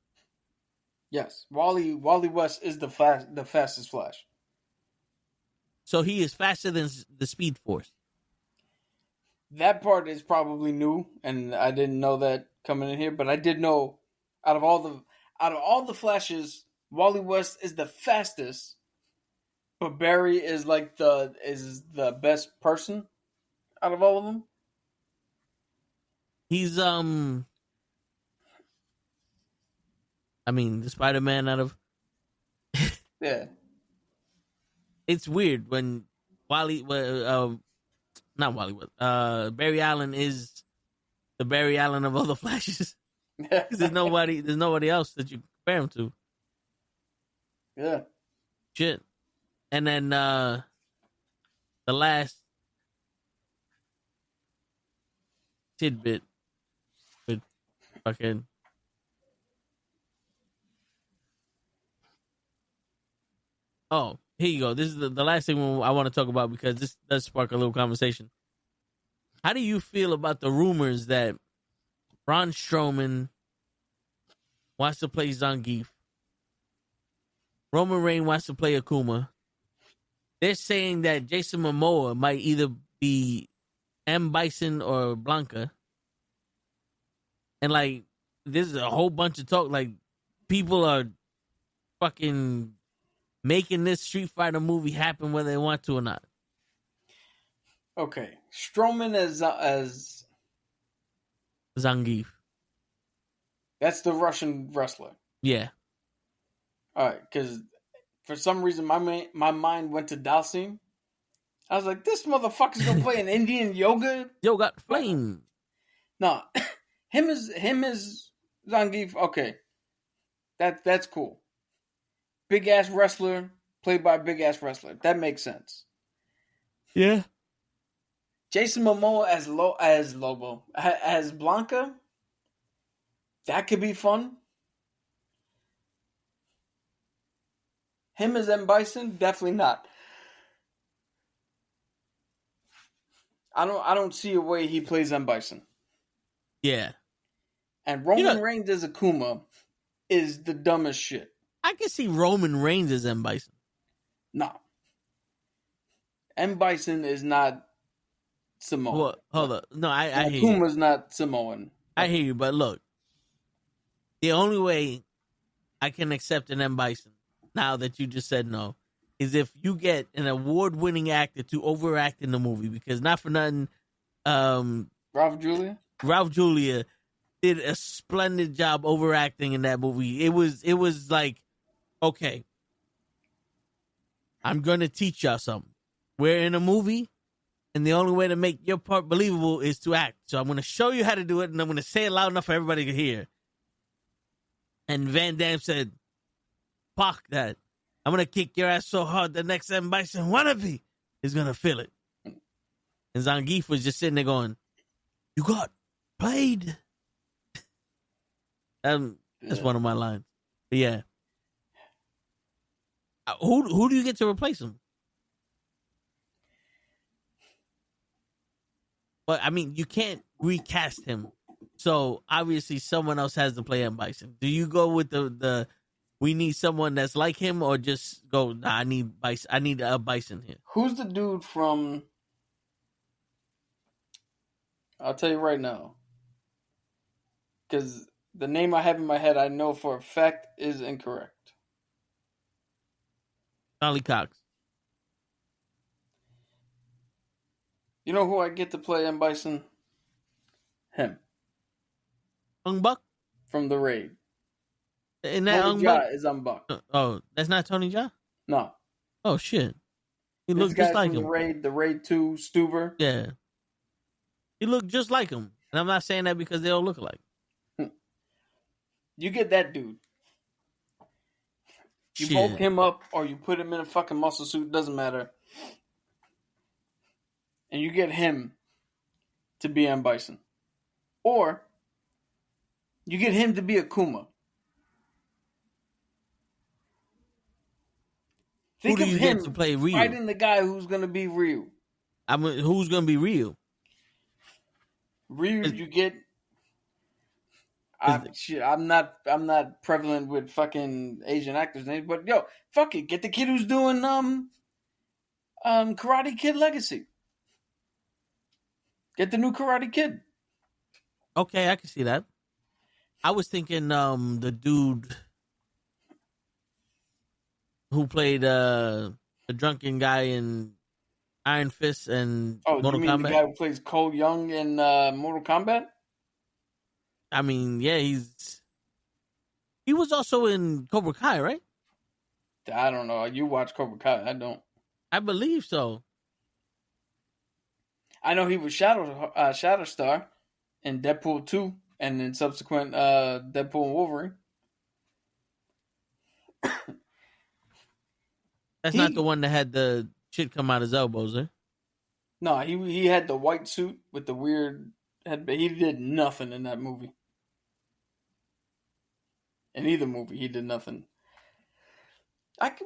Yes, Wally West is the fastest Flash. So he is faster than the Speed Force. That part is probably new, and I didn't know that coming in here, but I did know out of all the Flashes, Wally West is the fastest, but Barry is like the best person out of all of them. He's I mean, the Spider-Man out of Yeah. It's weird when Barry Allen is the Barry Allen of all the Flashes. There's nobody else that you compare him to. Yeah. Shit. And then the last tidbit with fucking oh, here you go. This is the last thing I want to talk about because this does spark a little conversation. How do you feel about the rumors that Braun Strowman wants to play Zangief? Roman Reigns wants to play Akuma. They're saying that Jason Momoa might either be M. Bison or Blanca. And, like, there's a whole bunch of talk. Like, people are fucking making this Street Fighter movie happen whether they want to or not. Okay. Strowman as Zangief. That's the Russian wrestler. Yeah. All right, because for some reason my mind went to Dalsim. I was like, this motherfucker's gonna play an Indian yoga flame. No, him is Zangief. Okay, that's cool. Big ass wrestler played by a big ass wrestler. That makes sense. Yeah. Jason Momoa as Blanca. That could be fun. Him as M. Bison, definitely not. I don't see a way he plays M. Bison. Yeah. And Roman Reigns as Akuma is the dumbest shit. I can see Roman Reigns as M. Bison. No. M. Bison is not Samoan. Well, hold up. No, I hear you. Akuma's not Samoan. I hear you, but look. The only way I can accept an M. Bison, now that you just said no, is if you get an award-winning actor to overact in the movie. Because not for nothing, Ralph Julia did a splendid job overacting in that movie. It was like, okay, I'm going to teach y'all something. We're in a movie, and the only way to make your part believable is to act. So I'm going to show you how to do it, and I'm going to say it loud enough for everybody to hear. And Van Damme said, fuck that. I'm going to kick your ass so hard the next M. Bison wannabe is going to feel it. And Zangief was just sitting there going, you got played. That's one of my lines. But yeah. Who do you get to replace him? But, I mean, you can't recast him. So, obviously, someone else has to play M. Bison. Do you go with the we need someone that's like him, or just go, nah, I need Bison. I need a Bison here. Who's the dude from... I'll tell you right now. Because the name I have in my head, I know for a fact is incorrect. Charlie Cox. You know who I get to play M. Bison? Him. Ung Buck? From The Raid. And that Tony Jaa is Buck. Oh, that's not Tony Jaa? No. Oh, shit. He looked just like him. The Raid 2, Stuber. Yeah. He looked just like him. And I'm not saying that because they all look alike. You get that dude. You Shit. bulk him up or you put him in a fucking muscle suit, doesn't matter. And you get him to be M. Bison. Or you get him to be a Kuma. Think Who of do you him get to play Ryu? fighting the guy who's going to be Ryu. I mean, who's gonna be Ryu? Ryu, you get. I'm not prevalent with fucking Asian actors' names, but yo, fuck it, get the kid who's doing Karate Kid Legacy. Get the new Karate Kid. Okay, I can see that. I was thinking the dude who played the drunken guy in Iron Fist and Mortal you mean Kombat. The guy who plays Cole Young in Mortal Kombat? I mean, yeah, he was also in Cobra Kai, right? I don't know. You watch Cobra Kai? I don't. I believe so. I know he was Shatterstar in Deadpool 2 and in subsequent Deadpool and Wolverine. That's not the one that had the shit come out his elbows, eh? No, he had the white suit with the weird head. He did nothing in that movie. In either movie, he did nothing. But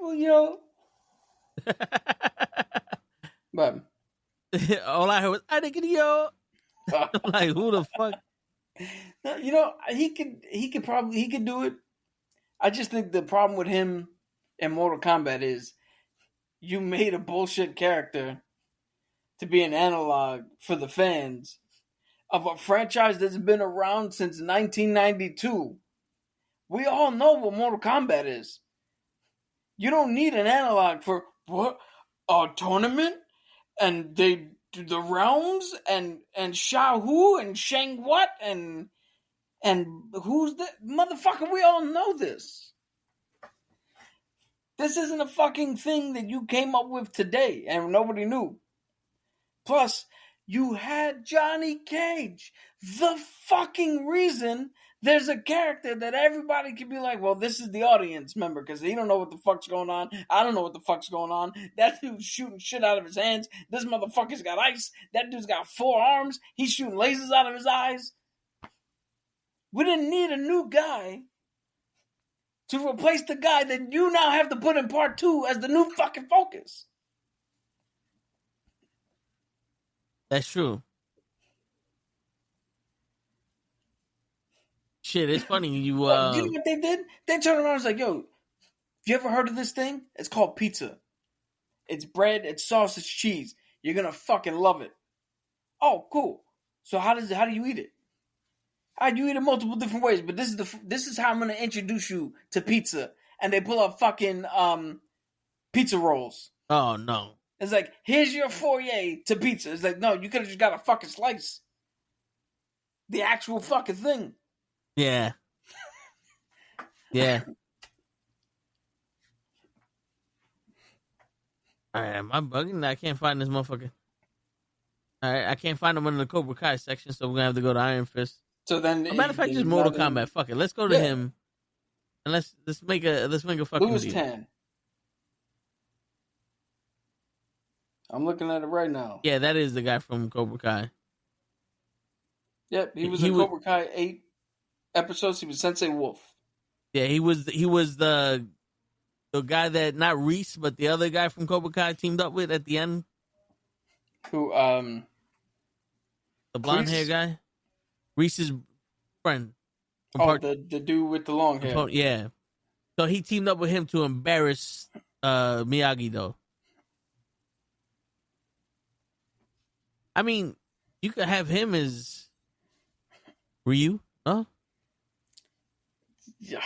all I heard was "I think yo." I'm like, who the fuck? He could do it. I just think the problem with him in Mortal Kombat is you made a bullshit character to be an analog for the fans of a franchise that's been around since 1992. We all know what Mortal Kombat is. You don't need an analog for what? A tournament? And they do the realms and Shao Hu and Shang what and who's the motherfucker? We all know this. This isn't a fucking thing that you came up with today and nobody knew. Plus, you had Johnny Cage. The fucking reason there's a character that everybody can be like, well, this is the audience member because he don't know what the fuck's going on. I don't know what the fuck's going on. That dude's shooting shit out of his hands. This motherfucker's got ice. That dude's got 4 arms. He's shooting lasers out of his eyes. We didn't need a new guy to replace the guy that you now have to put in part 2 as the new fucking focus. That's true. Shit, it's funny. You know what they did? They turned around and was like, yo, you ever heard of this thing? It's called pizza. It's bread, it's sausage, cheese. You're going to fucking love it. Oh, cool. So how do you eat it? You eat it multiple different ways, but this is how I'm going to introduce you to pizza. And they pull up fucking pizza rolls. Oh, no. It's like, here's your foyer to pizza. It's like, no, you could have just got a fucking slice. The actual fucking thing. Yeah. Yeah. Alright, am I bugging? I can't find this motherfucker. Alright, I can't find him in the Cobra Kai section, so we're gonna have to go to Iron Fist. So then, matter of fact, just Mortal Kombat. Fuck it, let's go to him, and let's make a fucking Louis deal. 10. I'm looking at it right now. Yeah, that is the guy from Cobra Kai. Yep, he was in Cobra Kai 8 episodes. He was Sensei Wolf. Yeah, he was the guy that, not Reese, but the other guy from Cobra Kai teamed up with at the end. Who the blonde hair guy? Reese's friend. The dude with the long hair. Yeah. So he teamed up with him to embarrass Miyagi, though. I mean, you could have him as Ryu, huh? Yeah.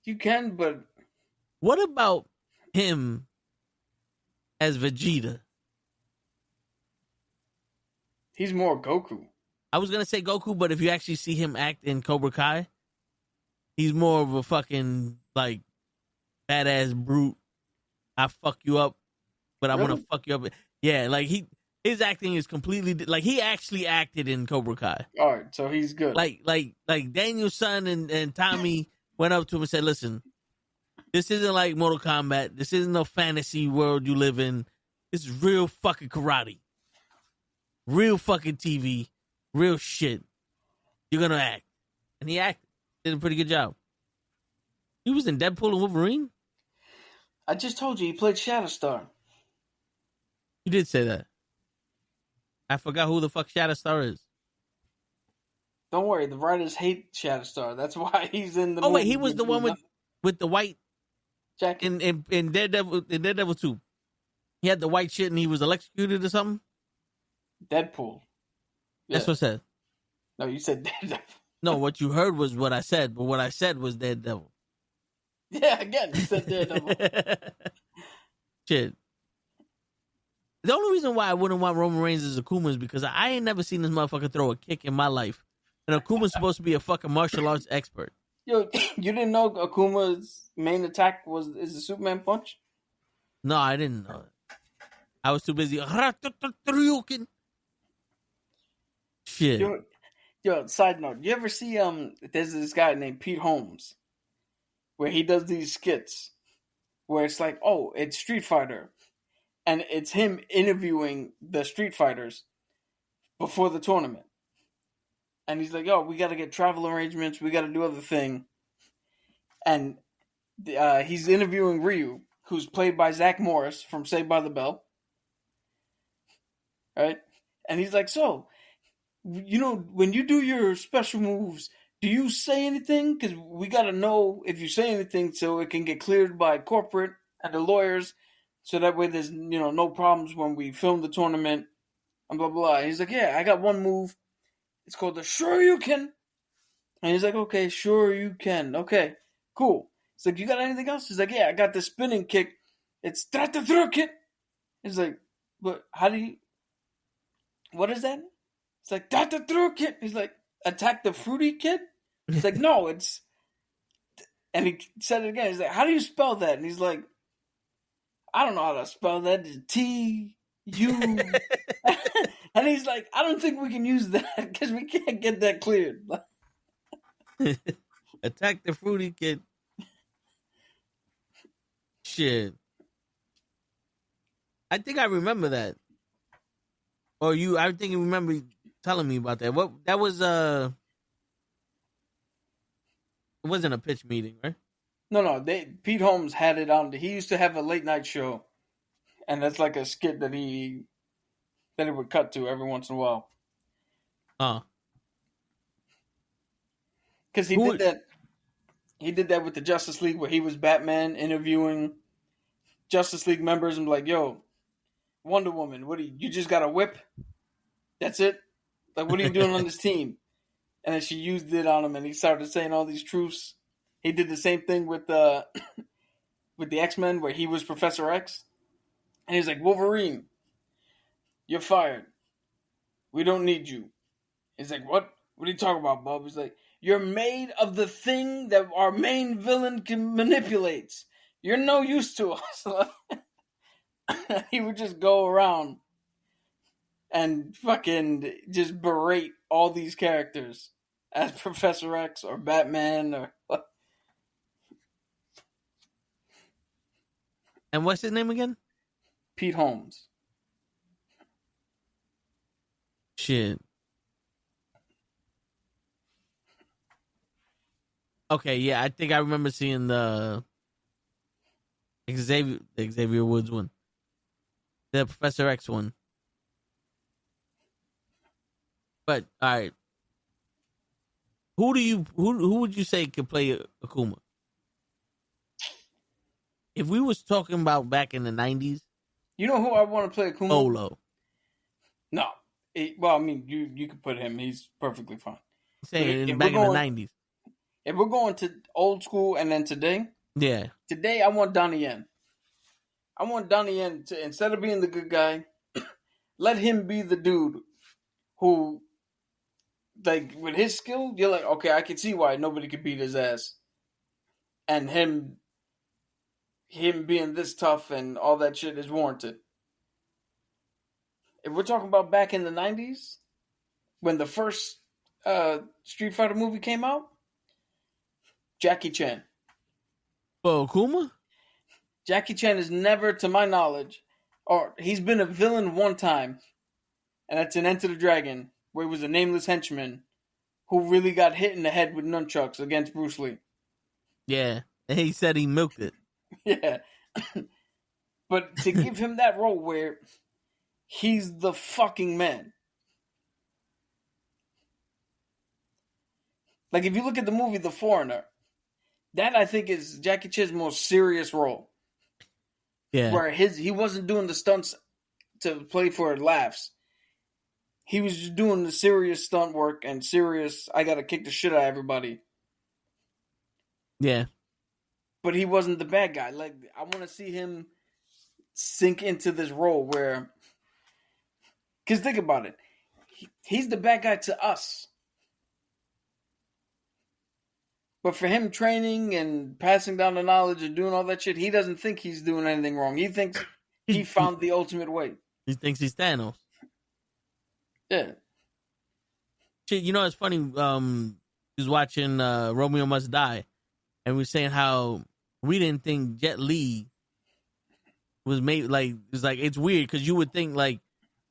You can, but what about him as Vegeta? He's more Goku. I was gonna say Goku, but if you actually see him act in Cobra Kai, he's more of a fucking like badass brute. I fuck you up, but I'm gonna fuck you up. Yeah, like his acting is completely like he actually acted in Cobra Kai. All right, so he's good. Like Daniel's son and Tommy went up to him and said, "Listen, this isn't like Mortal Kombat. This isn't no fantasy world you live in. This is real fucking karate. Real fucking TV. Real shit. You're gonna act." And he acted. Did a pretty good job. He was in Deadpool and Wolverine? I just told you he played Shatterstar. You did say that. I forgot who the fuck Shatterstar is. Don't worry, the writers hate Shatterstar. That's why he's in the Oh, movie. wait, he was the one with the white jacket in Daredevil 2. He had the white shit and he was electrocuted or something? Deadpool. Yeah. That's what I said. No, you said Daredevil. No, what you heard was what I said, but what I said was Daredevil. Yeah, again, you said Daredevil. Shit. The only reason why I wouldn't want Roman Reigns as Akuma is because I ain't never seen this motherfucker throw a kick in my life. And Akuma's supposed to be a fucking martial arts expert. Yo, you didn't know Akuma's main attack is the Superman punch? No, I didn't know that. I was too busy. Shit. Yo, side note, you ever see there's this guy named Pete Holmes where he does these skits where it's like, oh, it's Street Fighter. And it's him interviewing the Street Fighters before the tournament. And he's like, yo, we got to get travel arrangements. We got to do other thing. And he's interviewing Ryu, who's played by Zach Morris from Saved by the Bell. Right? And he's like, so, you know, when you do your special moves, do you say anything? Because we got to know if you say anything so it can get cleared by corporate and the lawyers. So that way there's, you know, no problems when we film the tournament and blah, blah, blah. He's like, yeah, I got one move. It's called the Sure You Can. And he's like, okay, sure you can. Okay, cool. He's like, you got anything else? He's like, yeah, I got the spinning kick. It's Dratadrukit. He's like, but how do you, what is that? It's like, Dratadrukit. He's like, attack the fruity kid? He's like, no, it's, and he said it again. He's like, how do you spell that? And he's like, I don't know how to spell that. It's T-U. And he's like, I don't think we can use that because we can't get that cleared. Attack the fruity kid. Shit. I think I remember that. Or I think you remember telling me about that. What that was it wasn't a pitch meeting, right? No. Pete Holmes had it on. He used to have a late night show, and that's like a skit that it would cut to every once in a while. Because he did that. He did that with the Justice League, where he was Batman interviewing Justice League members and like, "Yo, Wonder Woman, what you just got a whip? That's it? Like, what are you doing on this team?" And then she used it on him, and he started saying all these truths. He did the same thing with the X-Men, where he was Professor X. And he's like, Wolverine, you're fired. We don't need you. He's like, what? What are you talking about, Bob? He's like, you're made of the thing that our main villain manipulates. You're no use to us. He would just go around and fucking just berate all these characters as Professor X or Batman or... And what's his name again? Pete Holmes. Shit. Okay, yeah, I think I remember seeing the Xavier Woods one. The Professor X one. But, alright. Who would you say could play Akuma? If we was talking about back in the 90s, you know who I want to play Akuma? Olo. No. Well, I mean, you could put him. He's perfectly fine. Saying back in the 90s. If we're going to old school and then today, yeah. Today, I want Donnie Yen. I want Donnie Yen to, instead of being the good guy, let him be the dude who, like, with his skill, you're like, okay, I can see why nobody could beat his ass. And him being this tough and all that shit is warranted. If we're talking about back in the 90s, when the first Street Fighter movie came out, Jackie Chan. Oh, Kuma? Jackie Chan is never, to my knowledge, or he's been a villain one time, and that's in Enter the Dragon, where he was a nameless henchman who really got hit in the head with nunchucks against Bruce Lee. Yeah. And he said he milked it. Yeah. But to give him that role where he's the fucking man. Like, if you look at the movie The Foreigner, that I think is Jackie Chan's most serious role. Yeah. Where he wasn't doing the stunts to play for laughs. He was just doing the serious stunt work and serious, I gotta kick the shit out of everybody. Yeah. But he wasn't the bad guy. Like, I want to see him sink into this role where... Because think about it. He's the bad guy to us. But for him training and passing down the knowledge and doing all that shit, he doesn't think he's doing anything wrong. He thinks he found the ultimate way. He thinks he's Thanos. Yeah. Shit, you know, it's funny. He was watching Romeo Must Die, and we were saying how we didn't think Jet Li was made, like, it's weird because you would think, like,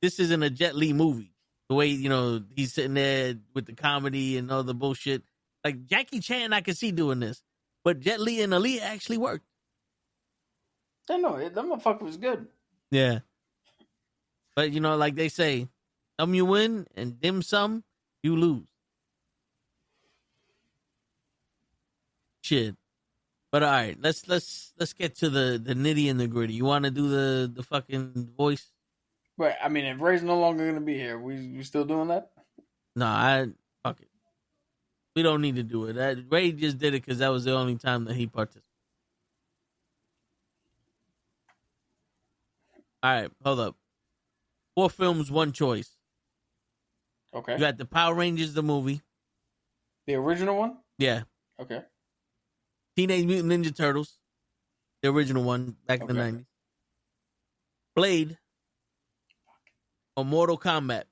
this isn't a Jet Li movie. The way, you know, he's sitting there with the comedy and all the bullshit. Like, Jackie Chan, I could see doing this. But Jet Li and Ali actually worked. I know, that motherfucker was good. Yeah. But, you know, like they say, some you win and dim sum you lose. Shit. But all right, let's get to the nitty and the gritty. You want to do the fucking voice? Right. I mean, if Ray's no longer gonna be here, we still doing that? No, fuck it. We don't need to do it. Ray just did it because that was the only time that he participated. All right, hold up. 4 films, 1 choice. Okay. You got the Power Rangers, the movie. The original one? Yeah. Okay. Teenage Mutant Ninja Turtles, the original one back in the 90s. Blade or Mortal Kombat.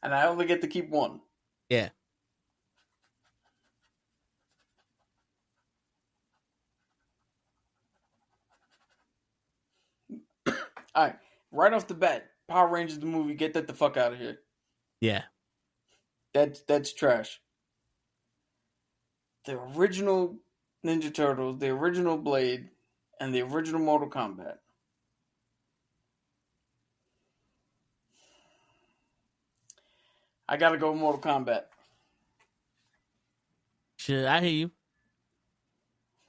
And I only get to keep one. Yeah. All right. Right off the bat, Power Rangers the movie, get that the fuck out of here. Yeah. That's trash. The original Ninja Turtles, the original Blade, and the original Mortal Kombat. I gotta go with Mortal Kombat. Shit, I hear you.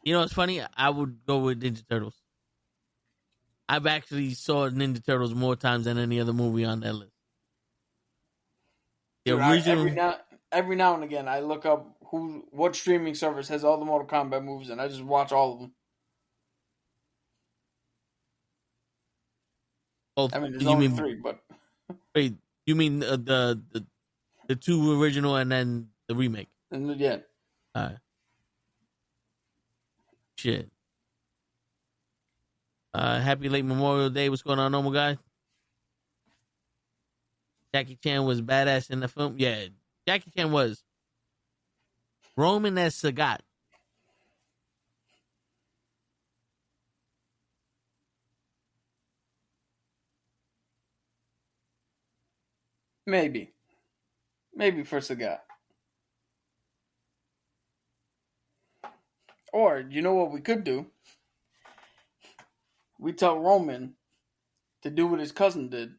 You know what's funny? I would go with Ninja Turtles. I've actually saw Ninja Turtles more times than any other movie on that list. The Dude, original... every now and again, I look up what streaming service has all the Mortal Kombat movies, and I just watch all of them. Oh, I mean, there's only 3, but... Wait, you mean the 2 original and then the remake? Yeah. All right. Shit. Happy late Memorial Day. What's going on, normal guy? Jackie Chan was badass in the film. Yeah, Jackie Chan was. Roman as Sagat. Maybe for Sagat. Or, you know what we could do? We tell Roman to do what his cousin did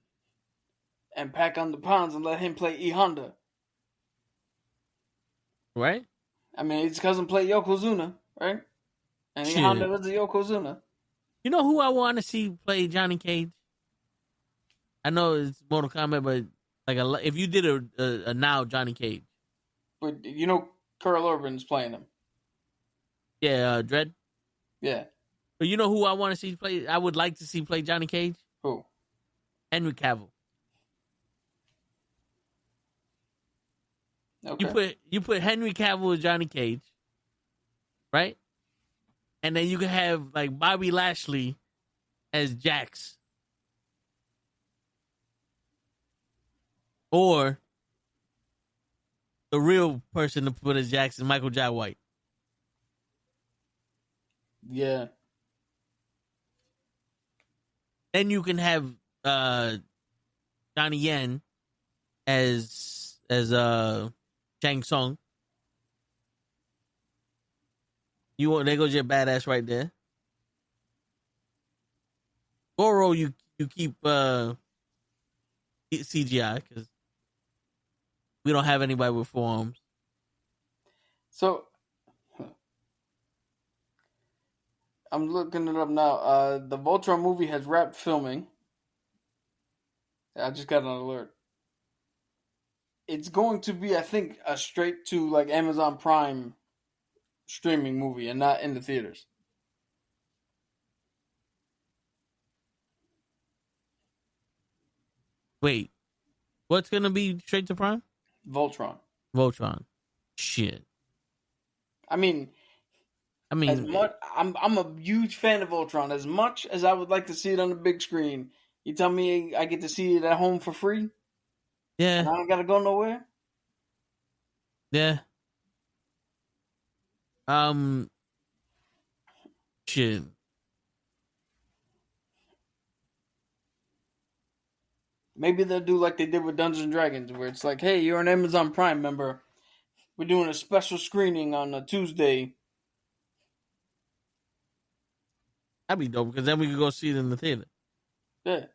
and pack on the pounds and let him play E Honda. Right? I mean, his cousin played Yokozuna, right? And E Honda was the Yokozuna. You know who I want to see play Johnny Cage? I know it's Mortal Kombat, but like if you did a now Johnny Cage. But you know Carl Urban's playing him. Yeah, Dredd. Yeah. But you know who I want to see play? I would like to see play Johnny Cage. Who? Henry Cavill. Okay. You put Henry Cavill as Johnny Cage, right? And then you can have like Bobby Lashley as Jax, or the real person to put as Jackson, Michael Jai White. Yeah. Then you can have Johnny Yen as Shang Tsung. There goes your badass right there. Goro, you keep CGI because we don't have anybody with forearms. So I'm looking it up now. The Voltron movie has wrapped filming. I just got an alert. It's going to be, I think, a straight to like Amazon Prime streaming movie and not in the theaters. Wait, what's gonna be straight to Prime? Voltron. Shit. I mean, as much I'm a huge fan of Voltron. As much as I would like to see it on the big screen, you tell me I get to see it at home for free? Yeah. And I don't gotta go nowhere? Yeah. Shit. Maybe they'll do like they did with Dungeons and Dragons, where it's like, hey, you're an Amazon Prime member. We're doing a special screening on a Tuesday. That'd be dope because then we could go see it in the theater. Yeah.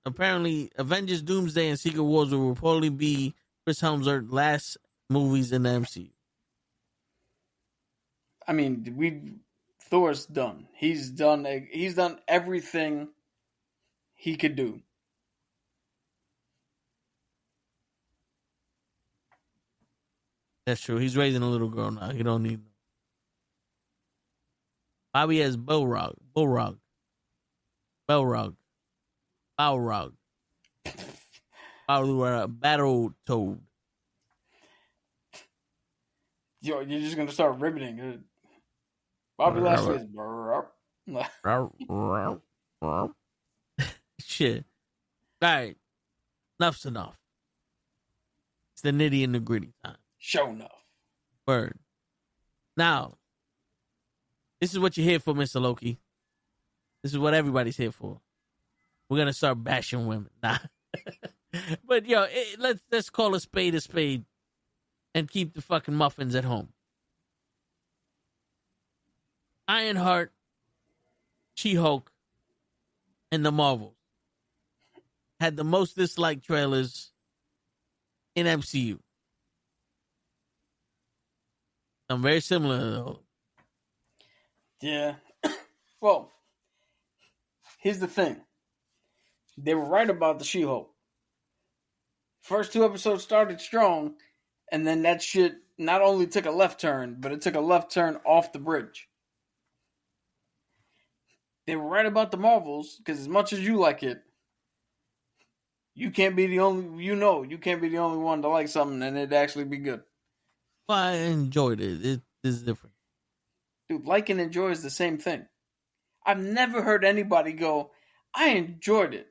Apparently, Avengers: Doomsday and Secret Wars will reportedly be Chris Hemsworth's last movies in the MCU. I mean, Thor's done. He's done everything he could do. That's true. He's raising a little girl now. He don't need. Bobby has Balrog. Battle Toad. You're just gonna start riveting. Bobby Lashley is. Shit. All right. Enough's enough. It's the nitty and the gritty time. Show enough. Word. Now, this is what you're here for, Mr. Loki. This is what everybody's here for. We're gonna start bashing women. Nah. But yo, let's call a spade and keep the fucking muffins at home. Ironheart, She-Hulk, and the Marvels had the most disliked trailers in MCU. I'm very similar though. Yeah. Well, here's the thing. They were right about the She-Hulk. First 2 episodes started strong, and then that shit not only took a left turn, but it took a left turn off the bridge. They were right about the Marvels, because as much as you like it, you can't be the only one to like something and it actually be good. Well, I enjoyed it. It is different. Dude, like and enjoy is the same thing. I've never heard anybody go, I enjoyed it.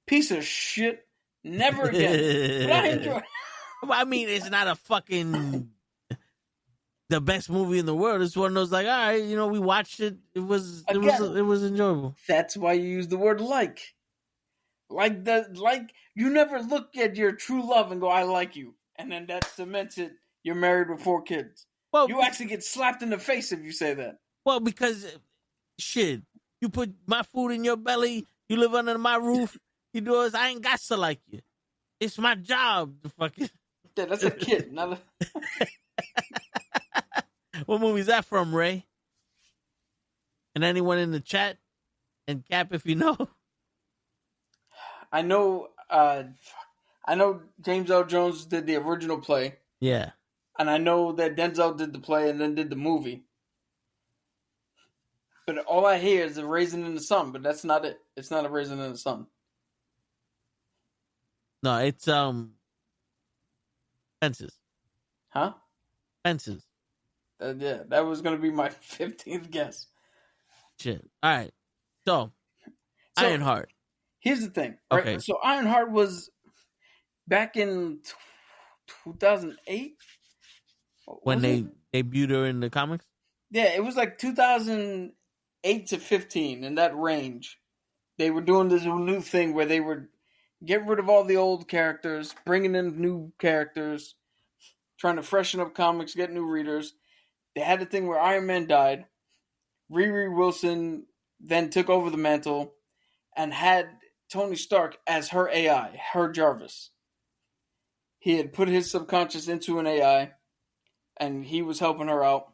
Piece of shit. Never again. But I enjoyed it. I mean, it's not a fucking the best movie in the world. It's one of those like, all right, we watched it. It was enjoyable. That's why you use the word like. Like you never look at your true love and go, I like you. And then that cements it. You're married with 4 kids. Well, you actually get slapped in the face if you say that. Well, because shit, you put my food in your belly, you live under my roof, you do this, I ain't got to like you. It's my job to fucking. Yeah, that's a kid, not a. What movie is that from, Ray? And anyone in the chat? And Cap, if you know. I know James L. Jones did the original play. Yeah. And I know that Denzel did the play and then did the movie. But all I hear is a Raisin in the Sun, but that's not it. It's not a Raisin in the Sun. No, it's Fences. Huh? Fences. Yeah, that was going to be my 15th guess. Shit. All right. So Ironheart. Here's the thing. Right? Okay. So Ironheart was back in 2008. When they debuted her in the comics? Yeah, it was like 2008 to 15, in that range. They were doing this new thing where they were getting rid of all the old characters, bringing in new characters, trying to freshen up comics, get new readers. They had a thing where Iron Man died. Riri Wilson then took over the mantle and had Tony Stark as her AI, her Jarvis. He had put his subconscious into an AI, and he was helping her out.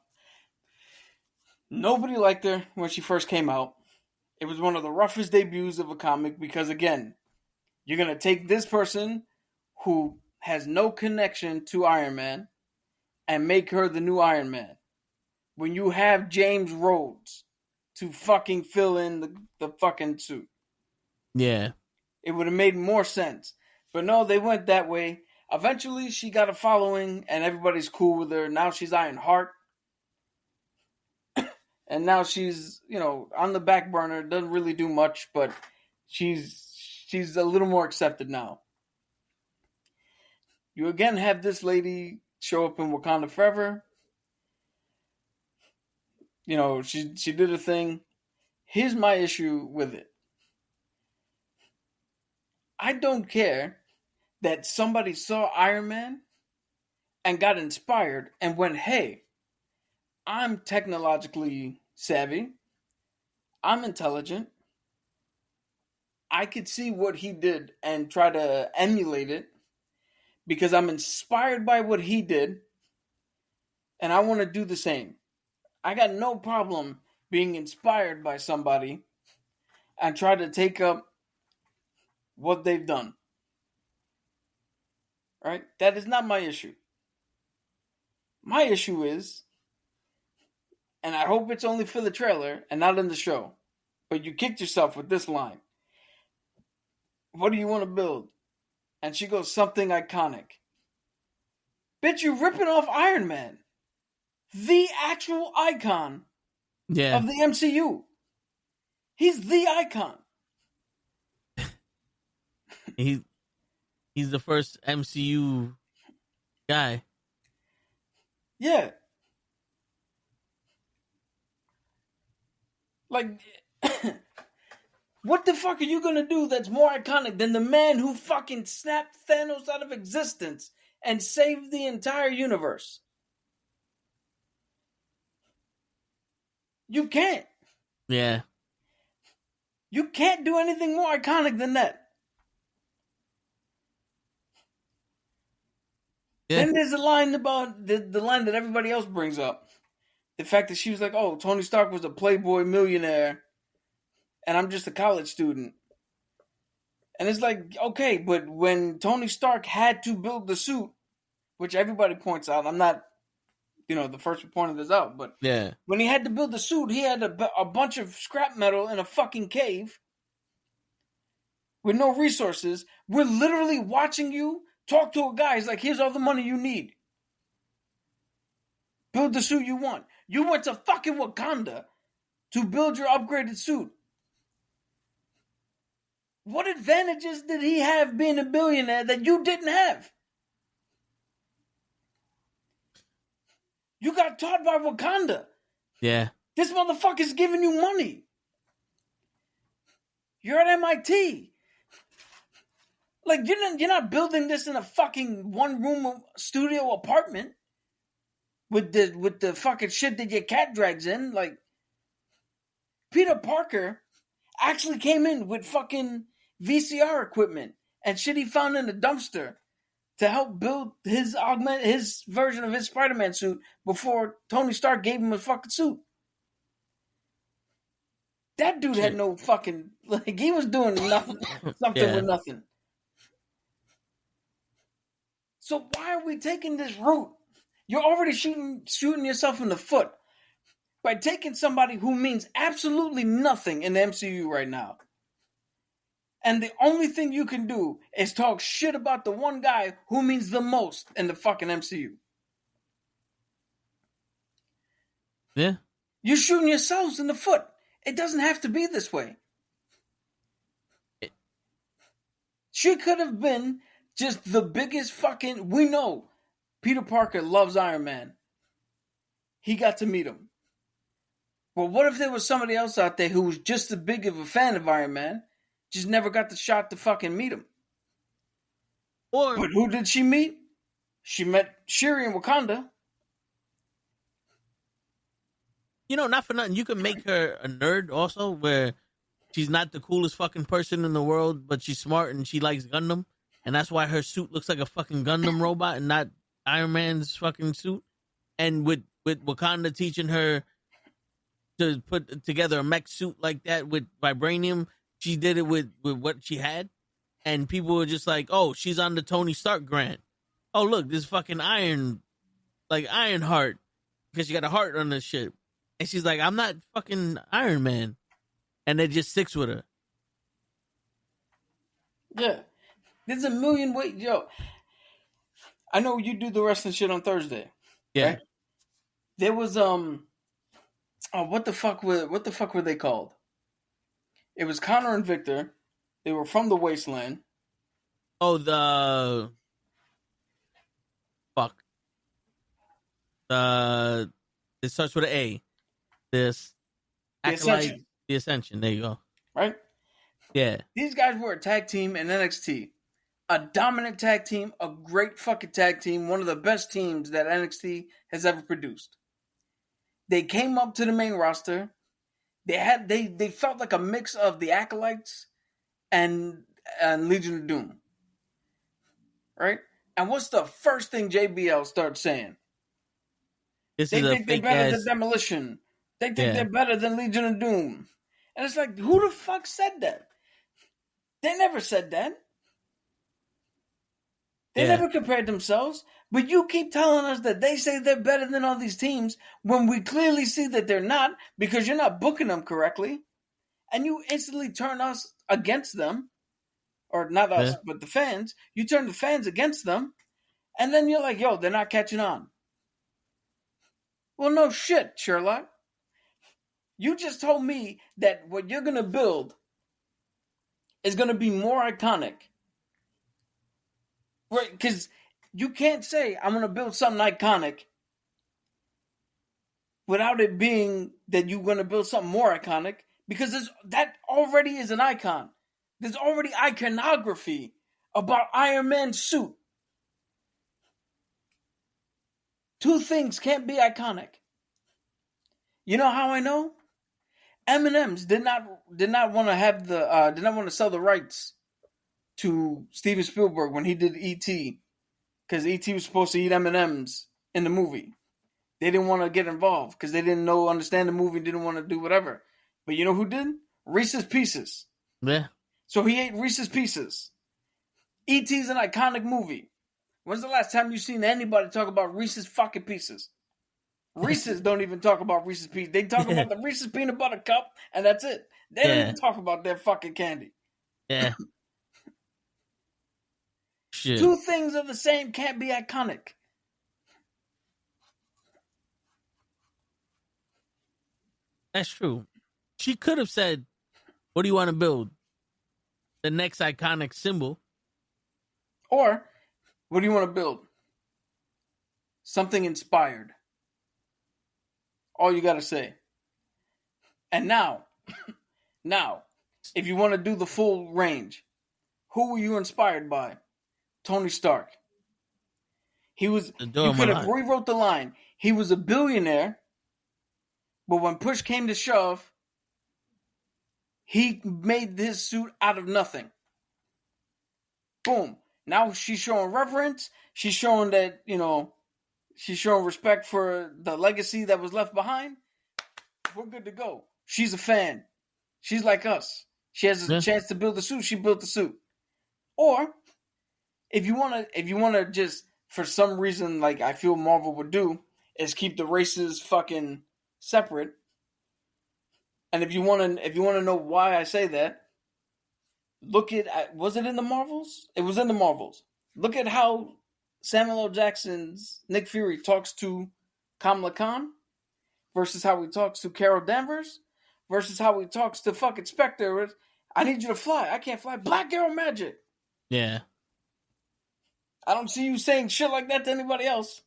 Nobody liked her when she first came out. It was one of the roughest debuts of a comic because, again, you're going to take this person who has no connection to Iron Man and make her the new Iron Man. When you have James Rhodes to fucking fill in the fucking suit. Yeah. It would have made more sense. But no, they went that way. Eventually, she got a following and everybody's cool with her. Now she's Ironheart. And now she's, on the back burner. Doesn't really do much, but she's a little more accepted now. You again have this lady show up in Wakanda Forever. She did a thing. Here's my issue with it. I don't care that somebody saw Iron Man and got inspired and went, hey, I'm technologically savvy. I'm intelligent. I could see what he did and try to emulate it because I'm inspired by what he did and I want to do the same. I got no problem being inspired by somebody and try to take up what they've done. Right? That is not my issue. My issue is, and I hope it's only for the trailer and not in the show, but you kicked yourself with this line. What do you want to build? And she goes, something iconic. Bitch, you ripping off Iron Man. The actual icon of the MCU. He's the icon. He's the first MCU guy. Yeah. Like, what the fuck are you gonna do that's more iconic than the man who fucking snapped Thanos out of existence and saved the entire universe? You can't. Yeah. You can't do anything more iconic than that. Yeah. Then there's the line about the line that everybody else brings up. The fact that she was like, oh, Tony Stark was a playboy millionaire and I'm just a college student. And it's like, okay, but when Tony Stark had to build the suit, which everybody points out, I'm not, the first to point this out, but yeah, when he had to build the suit, he had a bunch of scrap metal in a fucking cave with no resources. We're literally watching you talk to a guy. He's like, here's all the money you need. Build the suit you want. You went to fucking Wakanda to build your upgraded suit. What advantages did he have being a billionaire that you didn't have? You got taught by Wakanda. Yeah. This motherfucker's giving you money. You're at MIT. Like, you're not building this in a fucking one-room studio apartment with the fucking shit that your cat drags in. Like, Peter Parker actually came in with fucking VCR equipment and shit he found in a dumpster to help build his version of his Spider-Man suit before Tony Stark gave him a fucking suit. That dude had no fucking, like, he was doing nothing, something with nothing. So why are we taking this route? You're already shooting yourself in the foot by taking somebody who means absolutely nothing in the MCU right now. And the only thing you can do is talk shit about the one guy who means the most in the fucking MCU. Yeah. You're shooting yourselves in the foot. It doesn't have to be this way. She could have been Just the biggest fucking... We know Peter Parker loves Iron Man. He got to meet him. Well, what if there was somebody else out there who was just as big of a fan of Iron Man, just never got the shot to fucking meet him? But who did she meet? She met Shuri in Wakanda. You know, not for nothing, you can make her a nerd also, where she's not the coolest fucking person in the world, but she's smart and she likes Gundam, and that's why her suit looks like a fucking Gundam robot and not Iron Man's fucking suit. And with Wakanda teaching her to put together a mech suit like that with vibranium, she did it with what she had, and people were just like, "Oh, she's on the Tony Stark grant. Oh, look, this fucking Iron Heart, because she got a heart on this shit." And she's like, "I'm not fucking Iron Man," and it just sticks with her. Yeah, there's a million ways. Yo, I know you do the wrestling shit on Thursday. Yeah. Right? There was oh, what the fuck were they called? It was Connor and Victor. They were from the Wasteland. Oh, the fuck. It starts with an A. This Ascension. The Ascension. There you go. Right? Yeah. These guys were a tag team in NXT. A dominant tag team, a great fucking tag team, one of the best teams that NXT has ever produced. They came up to the main roster. They felt like a mix of the Acolytes and Legion of Doom. Right? And what's the first thing JBL starts saying? They think they're better than Demolition. They think they're better than Legion of Doom. And it's like, who the fuck said that? They never said that. They never compared themselves. But you keep telling us that they say they're better than all these teams when we clearly see that they're not, because you're not booking them correctly. And you instantly turn us against them. Or not us, but the fans. You turn the fans against them. And then you're like, yo, they're not catching on. Well, no shit, Sherlock. You just told me that what you're going to build is going to be more iconic. Right? Because you can't say, I'm going to build something iconic without it being that you're going to build something more iconic, because that already is an icon. There's already iconography about Iron Man's suit. Two things can't be iconic. You know how I know? M&M's did not want to have did not want to sell the rights to Steven Spielberg when he did E.T. because E.T. was supposed to eat M&M's in the movie. They didn't want to get involved because they didn't understand the movie, didn't want to do whatever. But you know who did? Reese's Pieces. Yeah. So he ate Reese's Pieces. E.T.'s an iconic movie. When's the last time you seen anybody talk about Reese's fucking Pieces? Reese's don't even talk about Reese's Pieces. They talk about the Reese's Peanut Butter Cup, and that's it. They don't even talk about their fucking candy. Yeah. Shit. Two things are the same can't be iconic. That's true. She could have said, what do you want to build? The next iconic symbol. Or, what do you want to build? Something inspired. All you got to say. And now, if you want to do the full range, who were you inspired by? Tony Stark. You could have rewrote the line. He was a billionaire, but when push came to shove, he made his suit out of nothing. Boom. Now she's showing reverence. She's showing that, she's showing respect for the legacy that was left behind. We're good to go. She's a fan. She's like us. She has a chance to build a suit. She built the suit. Or if you wanna just, for some reason, like I feel Marvel would do, is keep the races fucking separate. And if you wanna know why I say that, look at, was it in the Marvels? It was in the Marvels. Look at how Samuel L. Jackson's Nick Fury talks to Kamala Khan versus how he talks to Carol Danvers versus how he talks to fucking Spectre. I need you to fly. I can't fly. Black Arrow magic. Yeah. I don't see you saying shit like that to anybody else.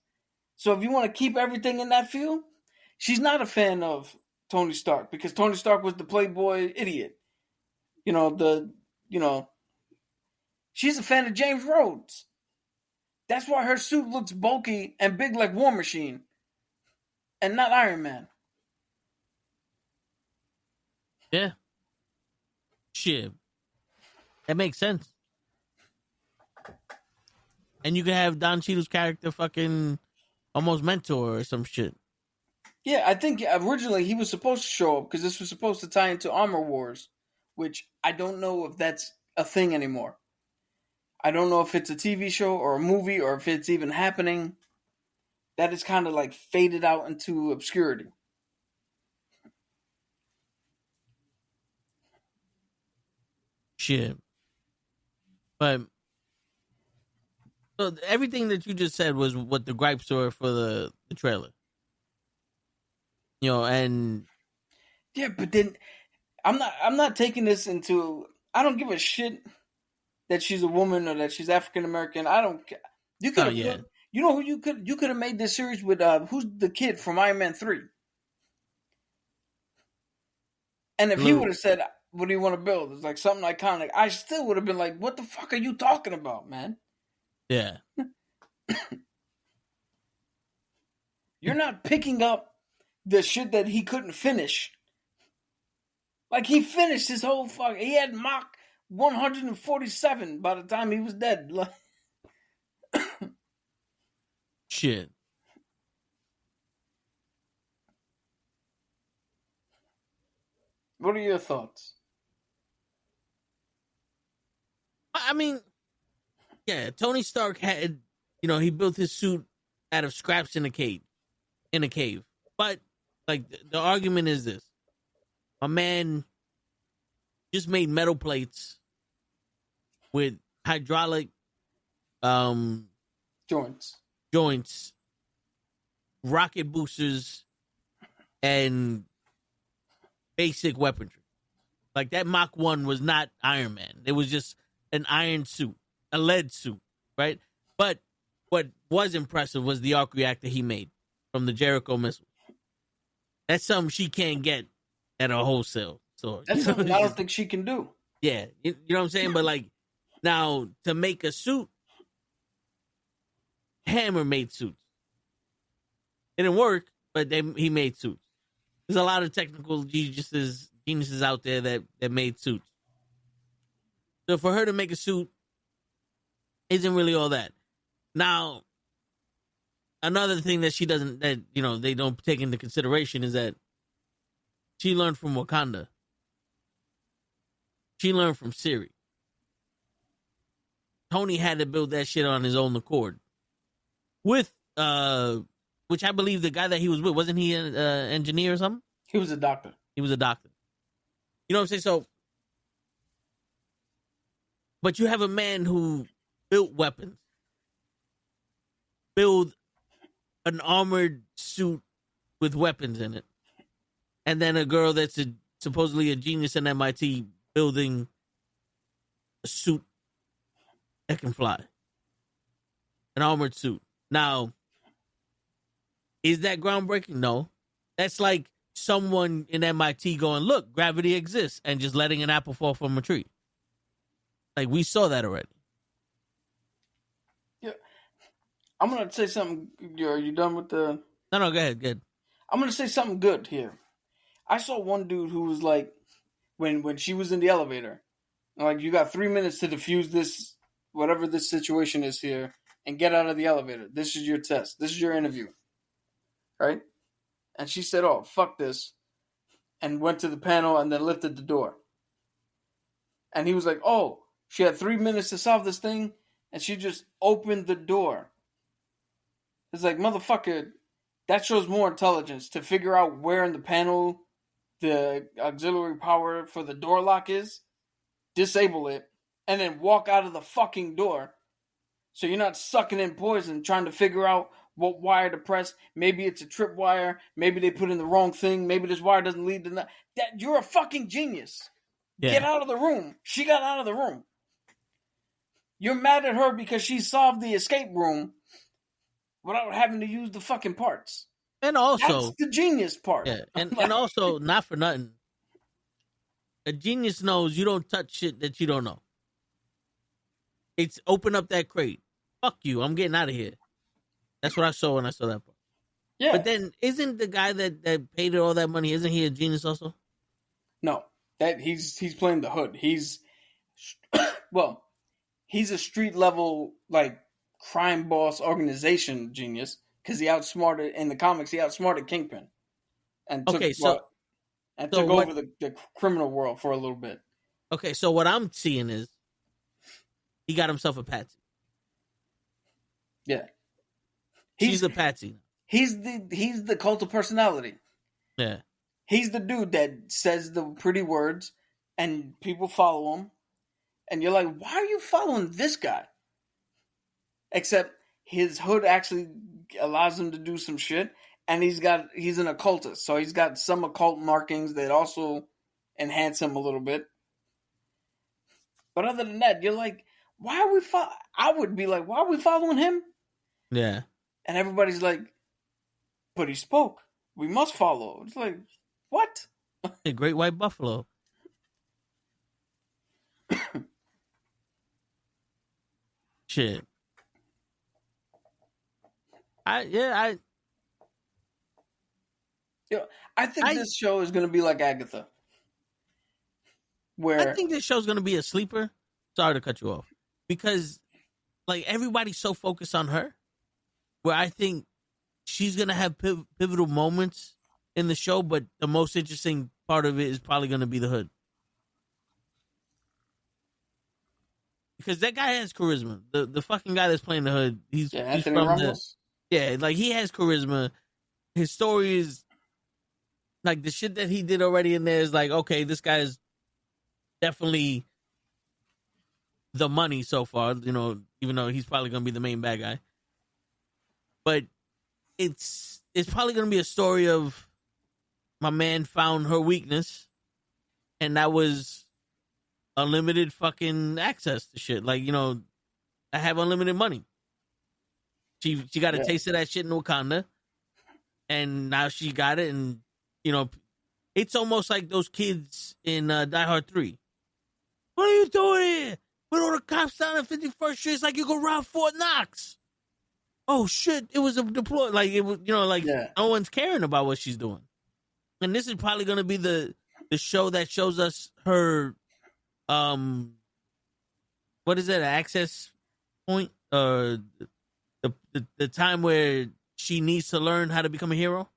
So if you want to keep everything in that field, she's not a fan of Tony Stark because Tony Stark was the playboy idiot. You know, she's a fan of James Rhodes. That's why her suit looks bulky and big like War Machine and not Iron Man. Yeah. Shit. That makes sense. And you could have Don Cheadle's character fucking almost mentor or some shit. Yeah, I think originally he was supposed to show up because this was supposed to tie into Armor Wars, which I don't know if that's a thing anymore. I don't know if it's a TV show or a movie or if it's even happening. That is kind of like faded out into obscurity. Shit. But so everything that you just said was what the gripes were for the trailer. You know, and yeah, but then I'm not taking this into. I don't give a shit that she's a woman or that she's African American. I don't care. You could have you know who you could have made this series with who's the kid from Iron Man 3? And if he would have said, what do you want to build? It's like something iconic. I still would have been like, what the fuck are you talking about, man? Yeah. You're not picking up the shit that he couldn't finish. Like, he finished his whole fuck. He had Mach 147 by the time he was dead. Shit. What are your thoughts? I mean, yeah, Tony Stark had, you know, he built his suit out of scraps in a cave. But, like, the argument is this. A man just made metal plates with hydraulic joints, rocket boosters, and basic weaponry. Like, that Mach 1 was not Iron Man. It was just an iron suit, a lead suit, right? But what was impressive was the arc reactor he made from the Jericho missile. That's something she can't get at a wholesale store. That's something I don't think she can do. Yeah, you know what I'm saying? But, like, now, to make a suit, Hammer made suits. It didn't work, but he made suits. There's a lot of technical geniuses out there that made suits. So for her to make a suit isn't really all that. Now, another thing that they don't take into consideration is that she learned from Wakanda. She learned from Siri. Tony had to build that shit on his own accord. With, which I believe the guy that he was with, wasn't he an engineer or something? He was a doctor. You know what I'm saying? So, but you have a man who built weapons, build an armored suit with weapons in it, and then a girl that's supposedly a genius in MIT building a suit that can fly, an armored suit. Now, is that groundbreaking? No. That's like someone in MIT going, look, gravity exists, and just letting an apple fall from a tree. Like, we saw that already. Yeah. I'm going to say something. Are you done with the... No, go ahead. I'm going to say something good here. I saw one dude who was like, when she was in the elevator, like, you got 3 minutes to defuse this, whatever this situation is here, and get out of the elevator. This is your test. This is your interview. Right? And she said, oh, fuck this. And went to the panel and then lifted the door. And he was like, oh, she had 3 minutes to solve this thing. And she just opened the door. It's like, motherfucker, that shows more intelligence to figure out where in the panel the auxiliary power for the door lock is. Disable it. And then walk out of the fucking door. So you're not sucking in poison trying to figure out what wire to press. Maybe it's a trip wire. Maybe they put in the wrong thing. Maybe this wire doesn't lead to that. You're a fucking genius. Yeah. Get out of the room. She got out of the room. You're mad at her because she solved the escape room without having to use the fucking parts. And That's also, the genius part. yeah, and also, not for nothing, a genius knows you don't touch shit that you don't know. It's open up that crate. Fuck you. I'm getting out of here. That's what I saw when I saw that part. Yeah. But then, isn't the guy that paid her all that money, isn't he a genius also? No, that he's playing the hood. He's he's a street level like crime boss organization genius because he outsmarted in the comics. He outsmarted Kingpin and took over the criminal world for a little bit. Okay, so what I'm seeing is he got himself a patsy. Yeah, He's a patsy. He's the cult of personality. Yeah. He's the dude that says the pretty words and people follow him. And you're like, why are you following this guy? Except his hood actually allows him to do some shit. And he's an occultist. So he's got some occult markings that also enhance him a little bit. But other than that, you're like, why are we I would be like, why are we following him? Yeah. And everybody's like, but he spoke. We must follow. It's like, what? A great white buffalo. Shit. I think this show is going to be like Agatha. I think this show's going to be a sleeper. Sorry to cut you off. Because, like, everybody's so focused on her, where I think she's going to have pivotal moments in the show, but the most interesting part of it is probably going to be the hood. Because that guy has charisma. The fucking guy that's playing the hood, he's Anthony from Ramos. like, he has charisma. His story is, like, the shit that he did already in there is like, okay, this guy is definitely the money so far, you know, even though he's probably going to be the main bad guy. But it's probably going to be a story of my man found her weakness, and that was unlimited fucking access to shit. Like, you know, I have unlimited money. She got a taste of that shit in Wakanda, and now she got it, and, you know, it's almost like those kids in Die Hard 3. What are you doing here? With all the cops down at 51st Street, it's like you go rob Fort Knox. Oh, shit, it was a deploy. Like, it was, you know, like, no one's caring about what she's doing. And this is probably going to be the show that shows us her, what is that, access point? The time where she needs to learn how to become a hero?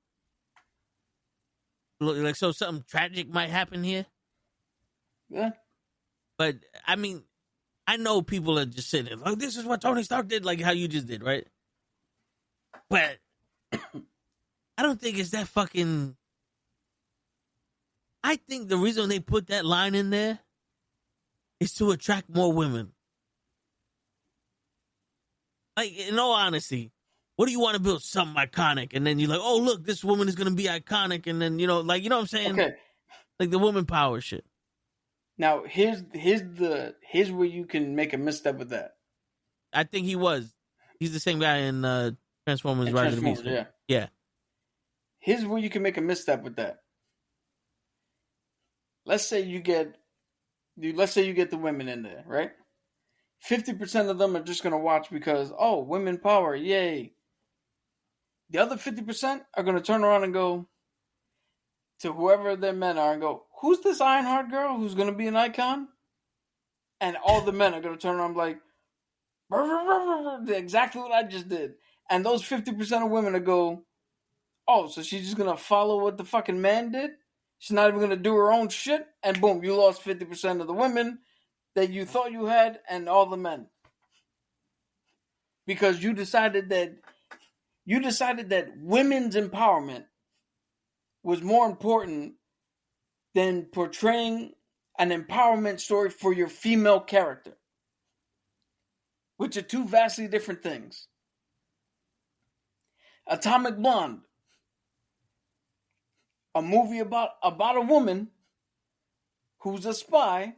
Like, so something tragic might happen here? Yeah. But, I mean, I know people are just sitting there, like, this is what Tony Stark did, like how you just did, right? But I don't think it's that fucking... I think the reason they put that line in there is to attract more women. Like, in all honesty, what do you want to build? Something iconic. And then you're like, oh, look, this woman is going to be iconic. And then, you know, like, you know what I'm saying? Okay. Like the woman power shit. Now, here's where you can make a misstep with that. I think he was. He's the same guy in Transformers Rise of the Beast. Yeah. Here's where you can make a misstep with that. Let's say you get the women in there, right? 50% of them are just going to watch because, oh, women power, yay. The other 50% are going to turn around and go to whoever their men are and go, who's this Ironheart girl who's going to be an icon? And all the men are going to turn around and be like, burr, burr, burr, burr, exactly what I just did. And those 50% of women are go, oh, so she's just going to follow what the fucking man did? She's not even going to do her own shit? And boom, you lost 50% of the women that you thought you had and all the men. Because you decided that women's empowerment was more important than portraying an empowerment story for your female character, which are two vastly different things. Atomic Blonde, a movie about a woman who's a spy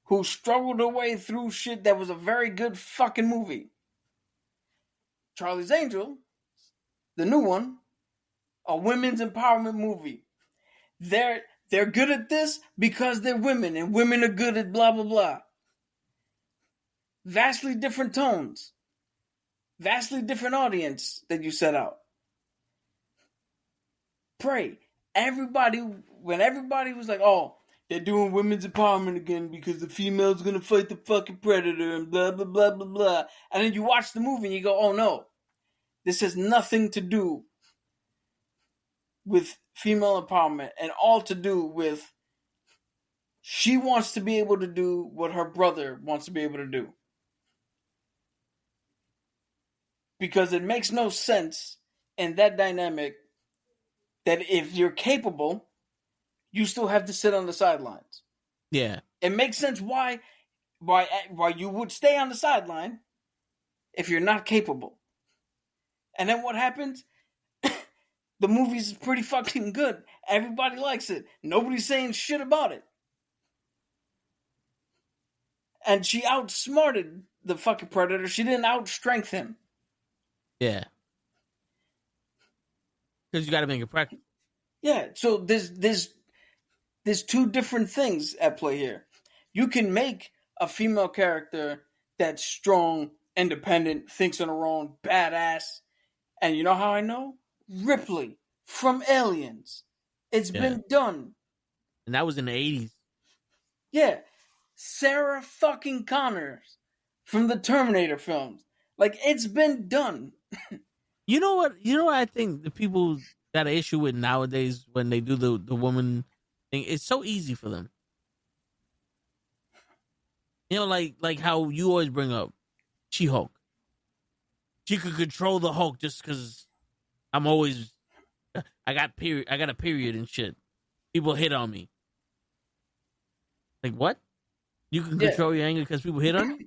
who struggled her way through shit that was a very good fucking movie. Charlie's Angels, the new one, a women's empowerment movie. They're good at this because they're women, and women are good at blah, blah, blah. Vastly different tones. Vastly different audience that you set out. Pray. When everybody was like, oh, they're doing women's empowerment again because the female's gonna fight the fucking predator and blah, blah, blah, blah, blah. And then you watch the movie and you go, oh no, this has nothing to do with female empowerment and all to do with she wants to be able to do what her brother wants to be able to do. Because it makes no sense in that dynamic that if you're capable, you still have to sit on the sidelines. Yeah. It makes sense why you would stay on the sideline if you're not capable. And then what happens? The movie's pretty fucking good. Everybody likes it. Nobody's saying shit about it. And she outsmarted the fucking predator. She didn't outstrength him. Yeah. Because you got to make it practical. Yeah, so there's two different things at play here. You can make a female character that's strong, independent, thinks on her own, badass. And you know how I know? Ripley from Aliens. It's been done. And that was in the 80s. Yeah. Sarah fucking Connors from the Terminator films. Like, it's been done. You know what? You know what I think the people got an issue with nowadays when they do the woman thing? It's so easy for them. You know, like how you always bring up She-Hulk. She could control the Hulk just because I got a period and shit. People hit on me. Like, what? You can control your anger because people hit on you?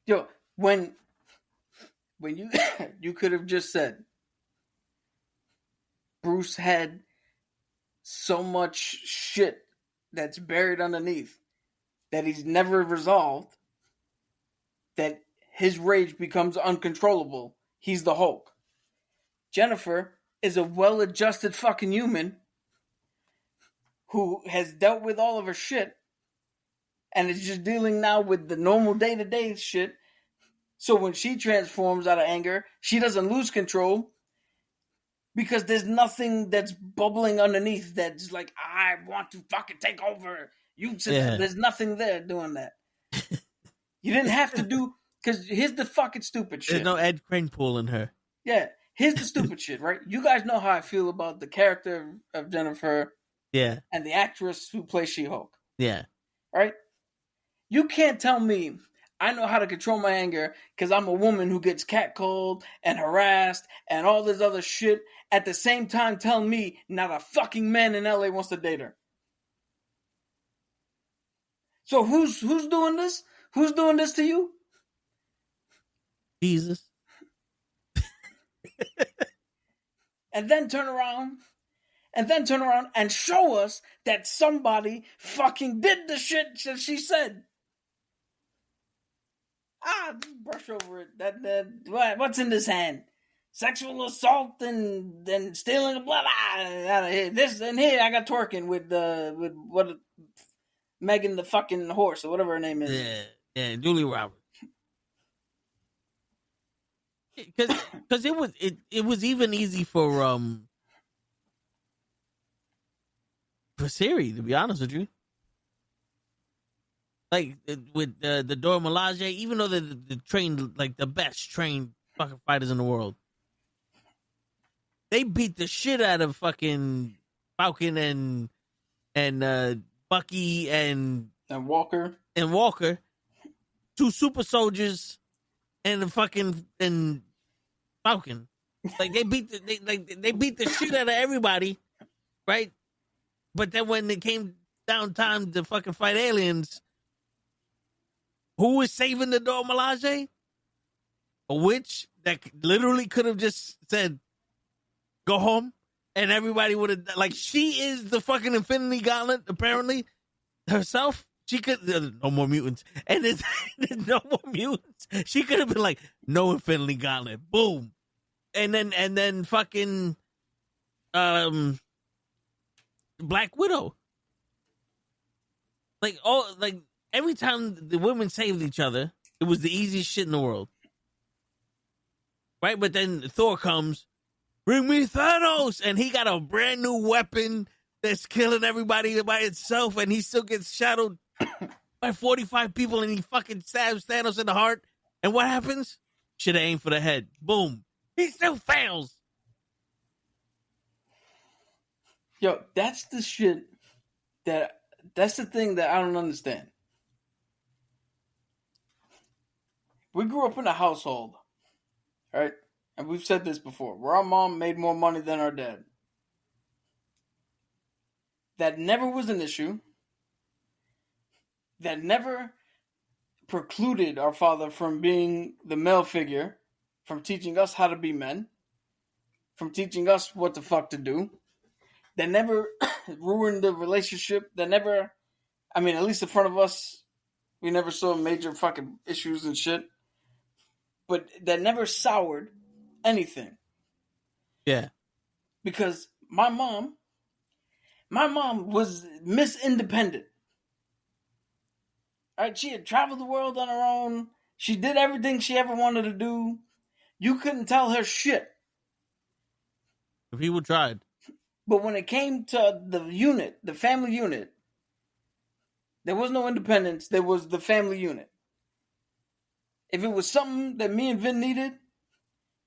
Yo, when you you could have just said Bruce had so much shit that's buried underneath that he's never resolved, that his rage becomes uncontrollable. He's the Hulk. Jennifer is a well-adjusted fucking human who has dealt with all of her shit and is just dealing now with the normal day-to-day shit. So when she transforms out of anger, she doesn't lose control because there's nothing that's bubbling underneath that's like, I want to fucking take over. There's nothing there doing that. You didn't have to do, because here's the fucking stupid shit. There's no Ed Kranepool in her. Yeah, here's the stupid shit, right? You guys know how I feel about the character of Jennifer. Yeah. And the actress who plays She-Hulk. Yeah. Right? You can't tell me I know how to control my anger because I'm a woman who gets catcalled and harassed and all this other shit, at the same time telling me not a fucking man in LA wants to date her. So who's doing this? Who's doing this to you? Jesus. And then turn around and show us that somebody fucking did the shit that she said. Just brush over it. What's in this hand? Sexual assault and stealing of blood. Out of here. This and here I got twerking with what Megan the fucking horse or whatever her name is. Yeah, Julie Roberts. Because it was even easy for Siri, to be honest with you. Like with the Dora Milaje, even though they're the trained, like the best trained fucking fighters in the world, they beat the shit out of fucking Falcon and Bucky and Walker, two super soldiers and the fucking and Falcon. Like they beat the shit out of everybody, right? But then when it came down time to fucking fight aliens, who was saving the Dora Milaje? A witch that literally could have just said, "Go home," and everybody would have, like, she is the fucking Infinity Gauntlet apparently herself. She could no more mutants, and there's no more mutants. She could have been like, no Infinity Gauntlet, boom, and then fucking Black Widow. Like every time the women saved each other, it was the easiest shit in the world, right? But then Thor comes, bring me Thanos, and he got a brand new weapon that's killing everybody by itself, and he still gets shadowed by 45 people, and he fucking stabs Thanos in the heart. And what happens? Should have aimed for the head. Boom. He still fails. Yo, that's the shit that's the thing that I don't understand. We grew up in a household, right? And we've said this before, where our mom made more money than our dad. That never was an issue. That never precluded our father from being the male figure, from teaching us how to be men, from teaching us what the fuck to do. That never ruined the relationship. That never, I mean, at least in front of us, we never saw major fucking issues and shit. But that never soured anything. Yeah. Because my mom was Miss Independent. Right? She had traveled the world on her own. She did everything she ever wanted to do. You couldn't tell her shit. People tried. But when it came to the unit, the family unit, there was no independence. There was the family unit. If it was something that me and Vin needed,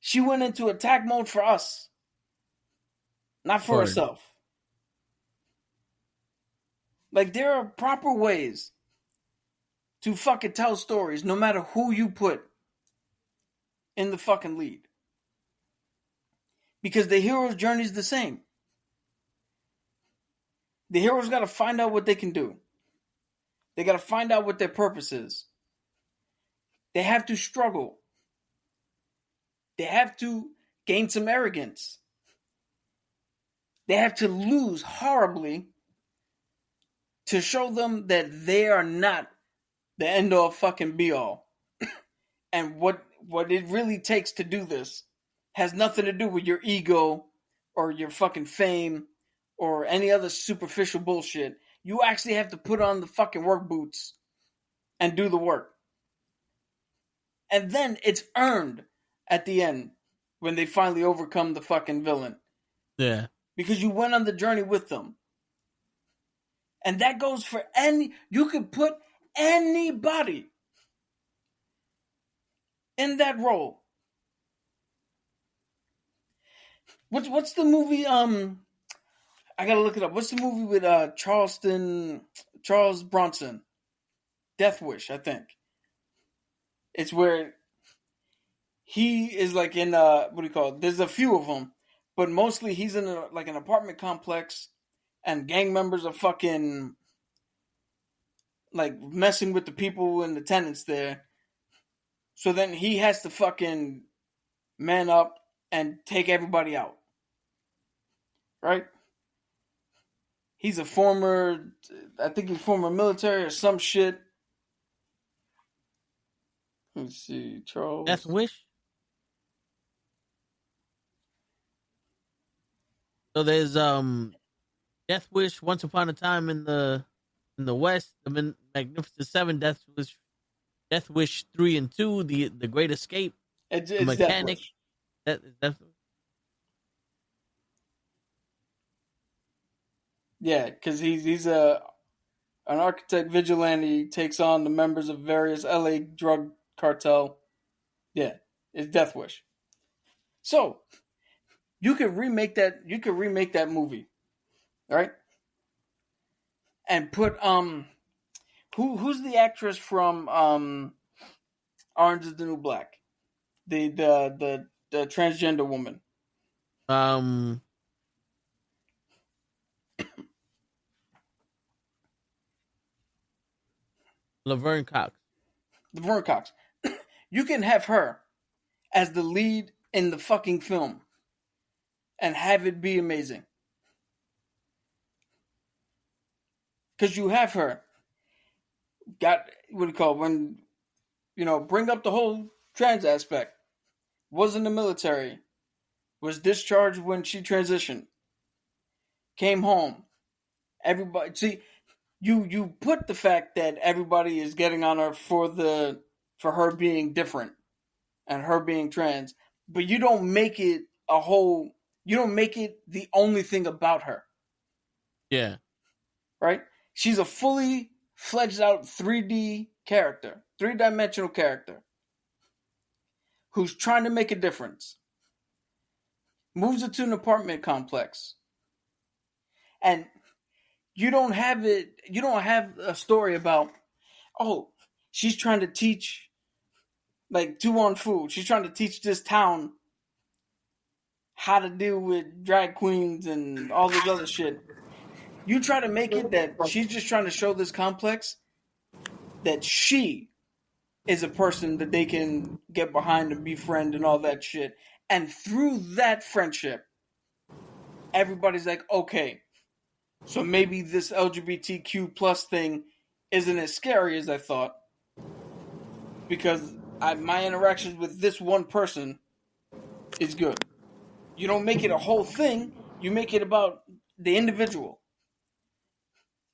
she went into attack mode for us. Not for herself. Like, there are proper ways to fucking tell stories no matter who you put in the fucking lead. Because the hero's journey is the same. The hero's got to find out what they can do. They got to find out what their purpose is. They have to struggle. They have to gain some arrogance. They have to lose horribly to show them that they are not the end all fucking be all. And what it really takes to do this has nothing to do with your ego or your fucking fame or any other superficial bullshit. You actually have to put on the fucking work boots and do the work. And then it's earned at the end when they finally overcome the fucking villain. Yeah. Because you went on the journey with them. And that goes for you could put anybody in that role. What's the movie? I gotta look it up. What's the movie with Charles Bronson? Death Wish, I think. It's where he is like in what do you call it? There's a few of them, but mostly he's in an apartment complex, and gang members are fucking like messing with the people and the tenants there. So then he has to fucking man up and take everybody out. Right? He's a former military or some shit. Let's see, Charles. Death Wish. So there's Death Wish, Once Upon a Time in the West, the Magnificent Seven, Death Wish 3 and 2, the Great Escape, it's the Mechanic. Yeah, because he's an architect vigilante, takes on the members of various LA drug cartel. Yeah, it's Death Wish. So you could remake that. You could remake that movie, right? And put who's the actress from Orange Is the New Black, the transgender woman. Laverne Cox. You can have her as the lead in the fucking film and have it be amazing. Because you have her got what do you call it, when bring up the whole trans aspect. Was in the military. Was discharged when she transitioned. Came home. Everybody see you put the fact that everybody is getting on her for her being different and her being trans, but you don't make it you don't make it the only thing about her. Yeah. Right? She's a fully fledged out 3D character, 3-dimensional character who's trying to make a difference. Moves into an apartment complex. And you don't have a story about, oh, she's trying to teach like Tu food. She's trying to teach this town how to deal with drag queens and all this other shit. You try to make it that she's just trying to show this complex that she is a person that they can get behind and befriend and all that shit. And through that friendship, everybody's like, okay, so maybe this LGBTQ plus thing isn't as scary as I thought. Because my interactions with this one person is good. You don't make it a whole thing. You make it about the individual.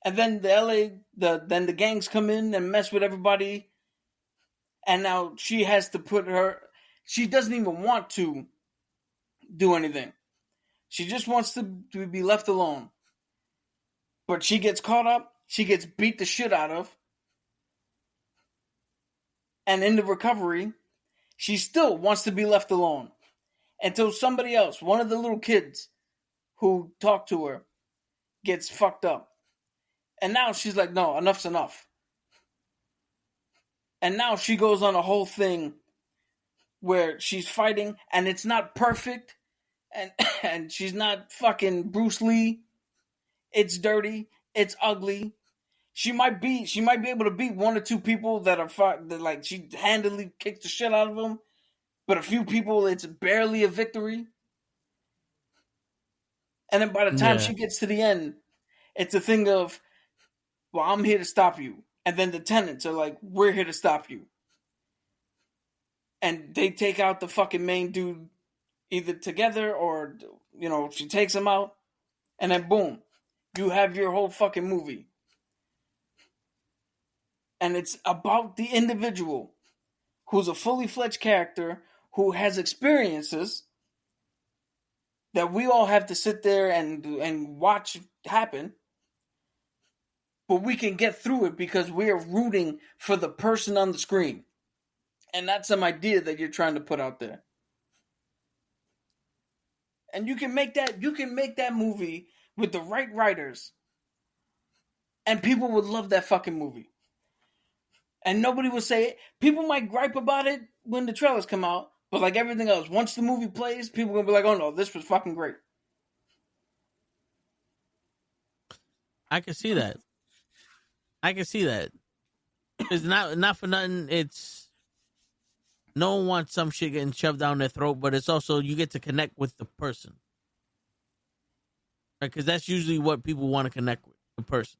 And then then the gangs come in and mess with everybody. And now she has to she doesn't even want to do anything. She just wants to be left alone. But she gets caught up. She gets beat the shit out of. And in the recovery, she still wants to be left alone. Until somebody else, one of the little kids who talked to her, gets fucked up. And now she's like, no, enough's enough. And now she goes on a whole thing where she's fighting, and it's not perfect, and she's not fucking Bruce Lee. It's dirty. It's ugly. She might be able to beat one or two people that like she handily kicks the shit out of them, but a few people it's barely a victory. And then by the time she gets to the end, it's a thing of, well, I'm here to stop you. And then the tenants are like, we're here to stop you. And they take out the fucking main dude either together or, she takes him out. And then boom, you have your whole fucking movie. And it's about the individual who's a fully fledged character who has experiences that we all have to sit there and watch happen. But we can get through it because we are rooting for the person on the screen. And that's some idea that you're trying to put out there. And you can make that movie with the right writers. And people would love that fucking movie. And nobody would say it. People might gripe about it when the trailers come out. But like everything else, once the movie plays, people are going to be like, oh no, this was fucking great. I can see that. It's not for nothing. It's no one wants some shit getting shoved down their throat, but it's also you get to connect with the person, right? Because that's usually what people want to connect with, the person.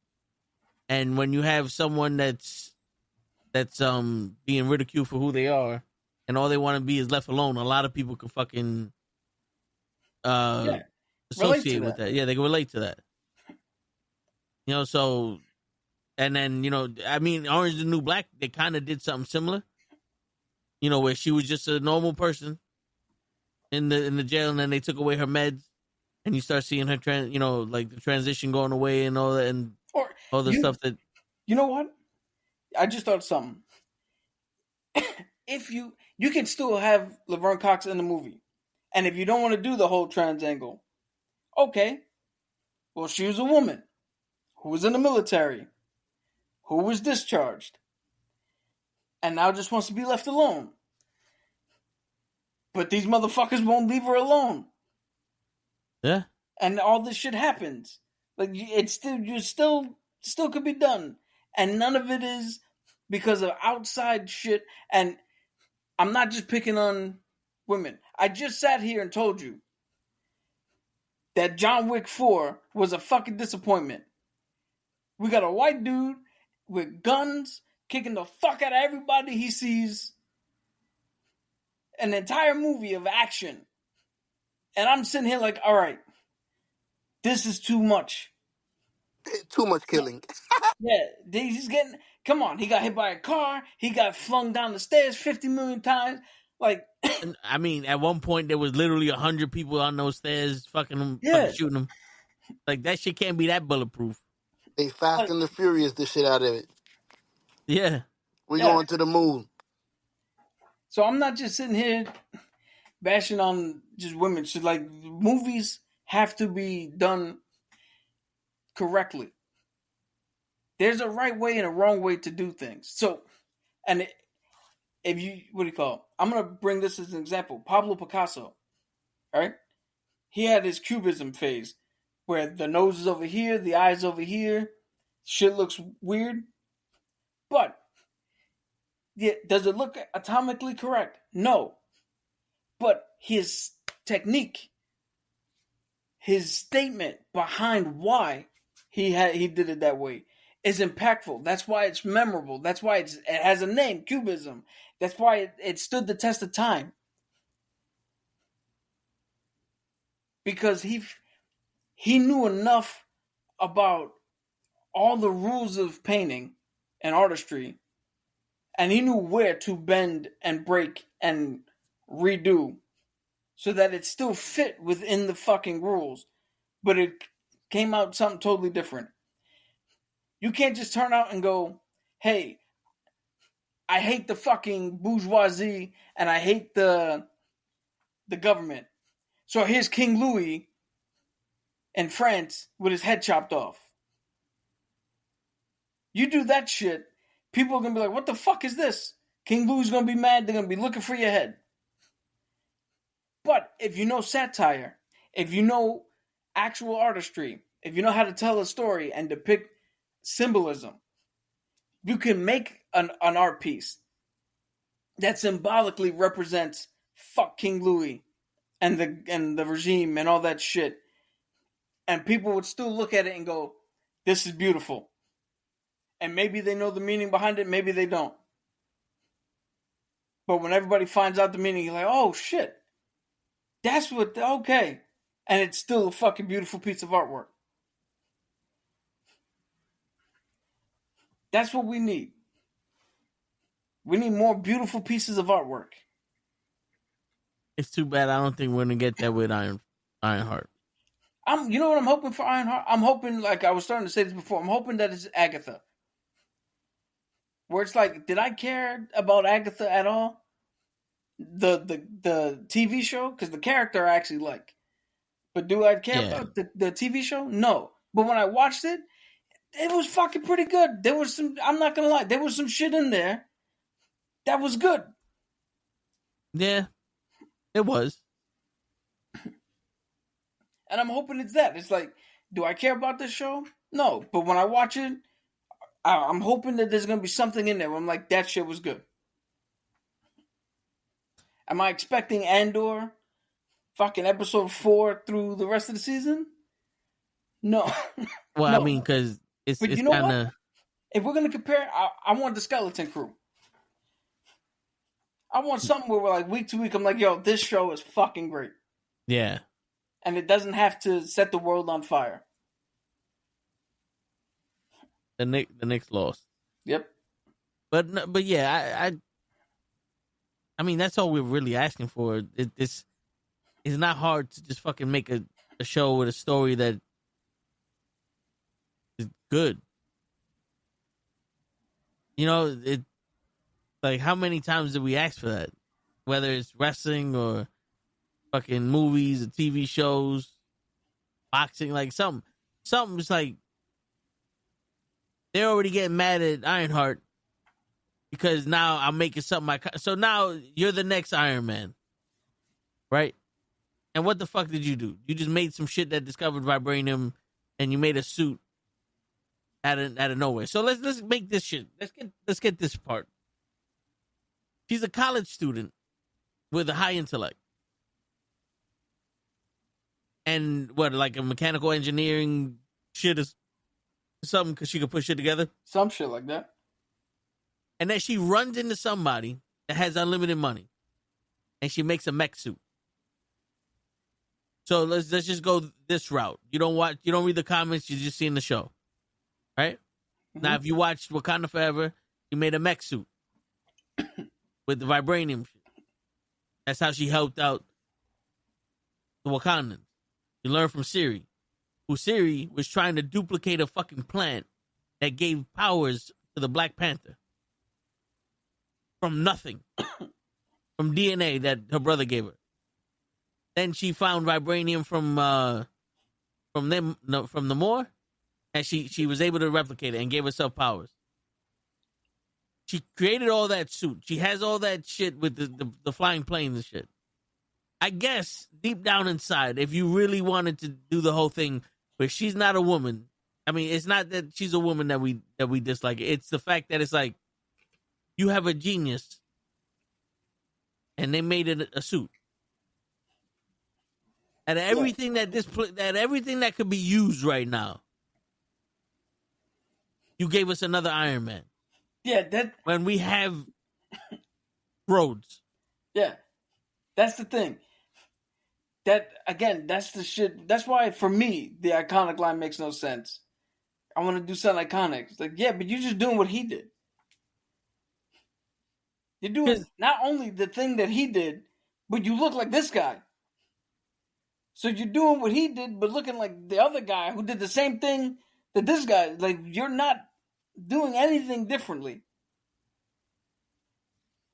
And when you have someone that's being ridiculed for who they are, and all they want to be is left alone, a lot of people can fucking associate with that. Yeah, they can relate to that. So. And then, I mean, Orange is the New Black, they kind of did something similar. Where she was just a normal person in the jail, and then they took away her meds, and you start seeing her, like the transition going away and all that, and all the stuff that. You know what? I just thought of something. If you can still have Laverne Cox in the movie, and if you don't want to do the whole trans angle, okay. Well, she was a woman who was in the military, who was discharged, and now just wants to be left alone. But these motherfuckers won't leave her alone. Yeah. And all this shit happens. Like, it's still could be done. And none of it is because of outside shit. And I'm not just picking on women. I just sat here and told you that John Wick 4 was a fucking disappointment. We got a white dude with guns, kicking the fuck out of everybody he sees. An entire movie of action. And I'm sitting here like, all right, this is too much. Too much killing. Yeah, he's getting. Come on, he got hit by a car. He got flung down the stairs 50 million times. Like, I mean, at one point there was literally 100 people on those stairs, fucking shooting him. Like that shit can't be that bulletproof. They Fast and the Furious the shit out of it. Yeah, We going to the moon. So I'm not just sitting here bashing on just women. So like, movies have to be done correctly. There's a right way and a wrong way to do things. So, and if you, what do you call it? I'm going to bring this as an example. Pablo Picasso, right? He had his cubism phase where the nose is over here, the eyes over here. Shit looks weird. But, yeah, does it look atomically correct? No. But his technique, his statement behind why he did it that way is impactful. That's why it's memorable. That's why it has a name, Cubism. That's why it stood the test of time. Because he knew enough about all the rules of painting and artistry, and he knew where to bend and break and redo so that it still fit within the fucking rules, but it came out something totally different. You can't just turn out and go, hey, I hate the fucking bourgeoisie and I hate the government. So here's King Louis in France with his head chopped off. You do that shit, people are going to be like, what the fuck is this? King Louis is going to be mad. They're going to be looking for your head. But if you know satire, if you know actual artistry, if you know how to tell a story and depict symbolism, you can make an art piece that symbolically represents fuck King Louis and the regime and all that shit. And people would still look at it and go, this is beautiful. And maybe they know the meaning behind it, maybe they don't. But when everybody finds out the meaning, you're like, oh shit. That's what, okay. And it's still a fucking beautiful piece of artwork. That's what we need. We need more beautiful pieces of artwork. it's too bad. I don't think we're gonna get that with Ironheart. You know what I'm hoping for Ironheart? I'm hoping, like I was starting to say this before, I'm hoping that it's Agatha. Where it's like, did I care about Agatha at all? The TV show? Because the character I actually like. But do I care about the TV show? No. But when I watched it, it was fucking pretty good. There was some, I'm not gonna lie, there was some shit in there that was good. Yeah, it was. And I'm hoping it's that. It's like, do I care about this show? No. But when I watch it, I'm hoping that there's going to be something in there where I'm like, that shit was good. Am I expecting Andor fucking episode 4 through the rest of the season? No. Well, No. I mean, because it's But you know kind of... what? If we're going to compare, I want the Skeleton Crew. I want something where we're like, week to week, I'm like, yo, this show is fucking great. Yeah. And it doesn't have to set the world on fire. The Knicks lost. Yep. But yeah, I mean, that's all we're really asking for. It's not hard to just fucking make a show with a story that is good. You know, it like, how many times did we ask for that? Whether it's wrestling or fucking movies or TV shows, boxing, like something's like, they're already getting mad at Ironheart because now I'm making something. So now you're the next Iron Man, right? And what the fuck did you do? You just made some shit that discovered vibranium, and you made a suit out of nowhere. So let's make this shit. Let's get this part. She's a college student with a high intellect. And what, like a mechanical engineering shit is something because she could put shit together. Some shit like that. And then she runs into somebody that has unlimited money, and she makes a mech suit. So let's just go this route. You don't read the comments, you're just seeing the show, right? Mm-hmm. Now, if you watched Wakanda Forever, you made a mech suit with the vibranium shit. That's how she helped out the Wakandans. You learn from Siri, who Siri was trying to duplicate a fucking plant that gave powers to the Black Panther from nothing, from DNA that her brother gave her. Then she found vibranium from the Moor, and she was able to replicate it and gave herself powers. She created all that suit. She has all that shit with the flying planes and shit. I guess deep down inside, if you really wanted to do the whole thing, where she's not a woman. I mean, it's not that she's a woman that we dislike. It's the fact that it's like you have a genius, and they made it a suit. And everything everything that could be used right now, you gave us another Iron Man. Yeah, when we have roads. Yeah, that's the thing. That again, that's the shit. That's why for me, the iconic line makes no sense. I want to do something iconic. It's like, yeah, but you're just doing what he did. You're doing not only the thing that he did, but you look like this guy. So you're doing what he did, but looking like the other guy who did the same thing that this guy. Like, you're not doing anything differently.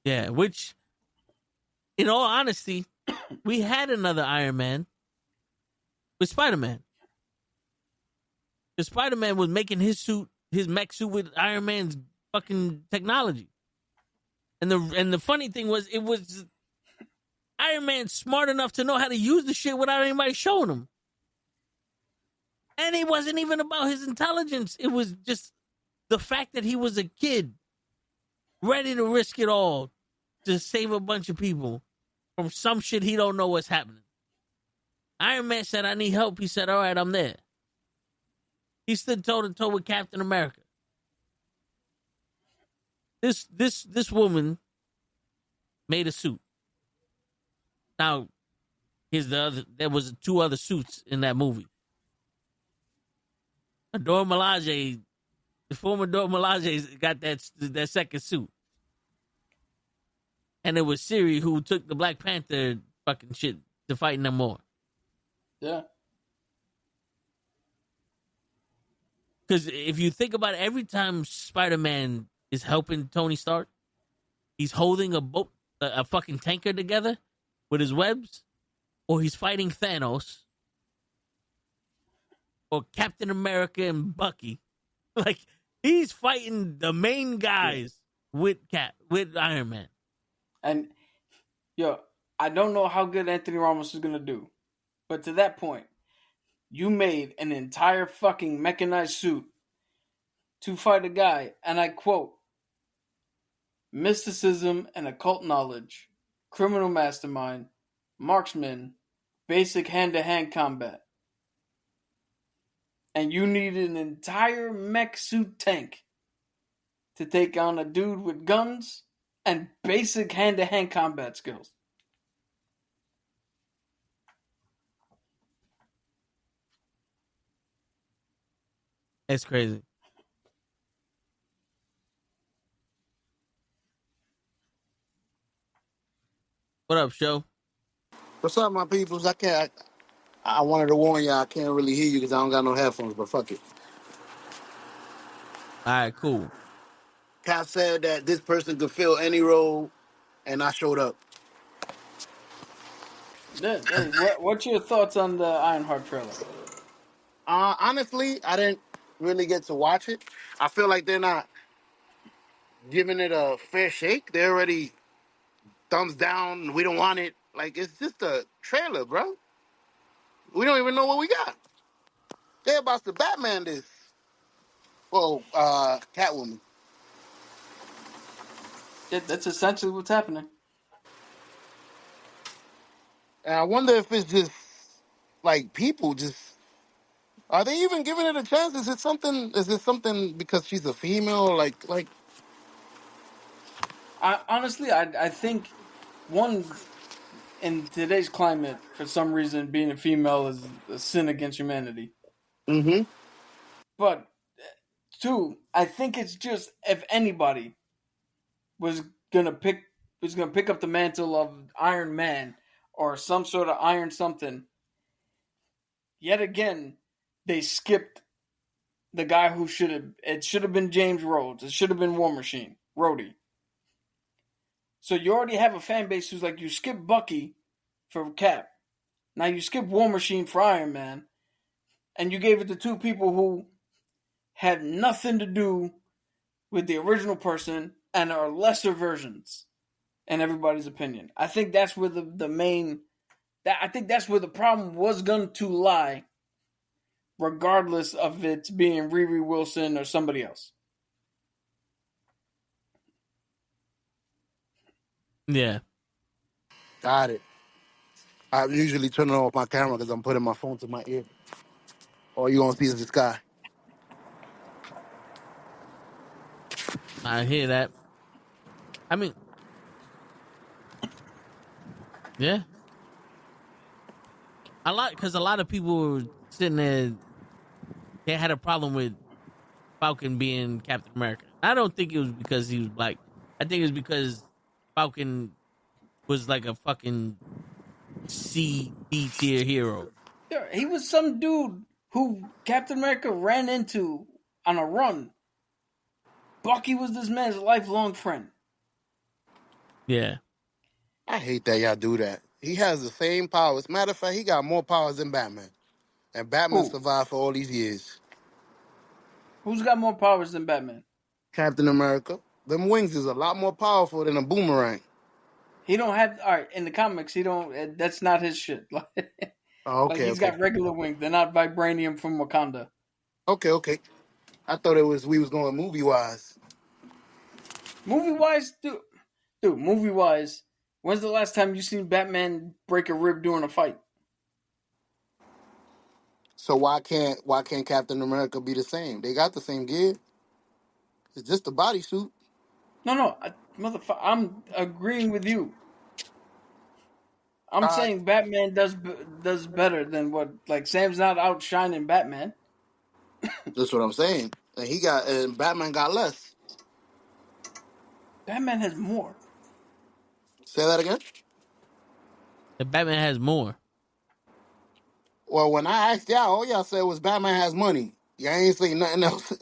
Yeah, which, in all honesty, we had another Iron Man with Spider-Man. Because Spider-Man was making his mech suit with Iron Man's fucking technology. And the funny thing was, it was Iron Man smart enough to know how to use the shit without anybody showing him. And it wasn't even about his intelligence. It was just the fact that he was a kid ready to risk it all to save a bunch of people from some shit he don't know what's happening. Iron Man said, I need help. He said, all right, I'm there. He stood toe to toe with Captain America. This woman made a suit. Now, there was 2 other suits in that movie. Dora Milaje, the former Dora Milaje, got that second suit. And it was Siri who took the Black Panther fucking shit to fight no more. Yeah. Because if you think about it, every time Spider-Man is helping Tony Stark, he's holding a boat, a fucking tanker together with his webs, or he's fighting Thanos, or Captain America and Bucky. Like, he's fighting the main guys with Iron Man. And, I don't know how good Anthony Ramos is going to do. But to that point, you made an entire fucking mechanized suit to fight a guy, and I quote, mysticism and occult knowledge, criminal mastermind, marksman, basic hand-to-hand combat. And you need an entire mech suit tank to take on a dude with guns and basic hand-to-hand combat skills. It's crazy. What up, show? What's up, my peoples? I wanted to warn y'all, I can't really hear you because I don't got no headphones, but fuck it. All right, cool. Cap said that this person could fill any role, and I showed up. Hey, what's your thoughts on the Ironheart trailer? Honestly, I didn't really get to watch it. I feel like they're not giving it a fair shake. They're already thumbs down. We don't want it. Like, it's just a trailer, bro. We don't even know what we got. They're about to Batman this. Well, Catwoman. Yeah, that's essentially what's happening. And I wonder if it's just like people just Are they even giving it a chance? Is it something? Is it something because she's a female? Like. I think one in today's climate, for some reason, being a female is a sin against humanity. Mm-hmm. But two, I think it's just if anybody was gonna pick up the mantle of Iron Man or some sort of Iron something. Yet again, they skipped the guy who should have. It should have been James Rhodes. It should have been War Machine, Rhodey. So you already have a fan base who's like, you skip Bucky for Cap. Now you skip War Machine for Iron Man, and you gave it to two people who had nothing to do with the original person and are lesser versions in everybody's opinion. I think that's where the main I think that's where the problem was going to lie, regardless of it being Riri Wilson or somebody else. Yeah. Got it. I usually turn off my camera because I'm putting my phone to my ear. All you gonna see is the sky. I hear that. I mean, yeah. Because a lot of people were sitting there, they had a problem with Falcon being Captain America. I don't think it was because he was black. I think it was because Falcon was like a fucking C, D tier hero. Yeah, he was some dude who Captain America ran into on a run. Bucky was this man's lifelong friend. Yeah. I hate that y'all do that. He has the same powers. Matter of fact, he got more powers than Batman. And Batman Who? survived for all these years. Who's got more powers than Batman? Captain America. Them wings is a lot more powerful than a boomerang. He don't have. All right, in the comics, he don't. That's not his shit. Oh, Like okay, he's okay. got regular wings. They're not vibranium from Wakanda. Okay. I thought we was going movie-wise. Movie wise, dude. Movie wise, when's the last time you seen Batman break a rib during a fight? So why can't Captain America be the same? They got the same gear. It's just a bodysuit. No, motherfucker. I'm agreeing with you. I'm Uh, saying Batman does better than what, like, Sam's not outshining Batman. that's what I'm saying. And Batman got less. Batman has more. Say that again. The Batman has more. Well, when I asked y'all, all y'all said was Batman has money. Y'all ain't say nothing else.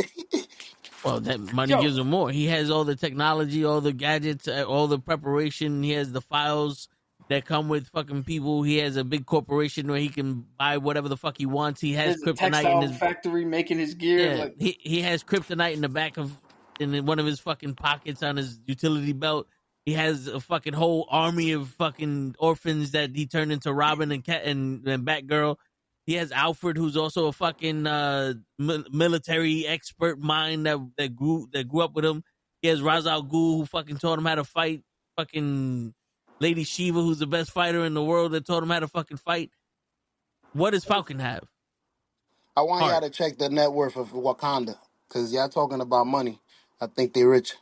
Well, that money Yo, gives him more. He has all the technology, all the gadgets, all the preparation. He has the files that come with fucking people. He has a big corporation where he can buy whatever the fuck he wants. He has there's a kryptonite in textile his factory making his gear. yeah. Like, He has kryptonite in the back of in one of his fucking pockets on his utility belt. He has a fucking whole army of fucking orphans that he turned into Robin and Cat and Batgirl. He has Alfred, who's also a fucking military expert mind that grew up with him. He has Ra's al Ghul, who fucking taught him how to fight. Fucking Lady Shiva, who's the best fighter in the world, that taught him how to fucking fight. What does Falcon have? I want Heart. y'all to check the net worth of Wakanda, because y'all talking about money. I think they rich.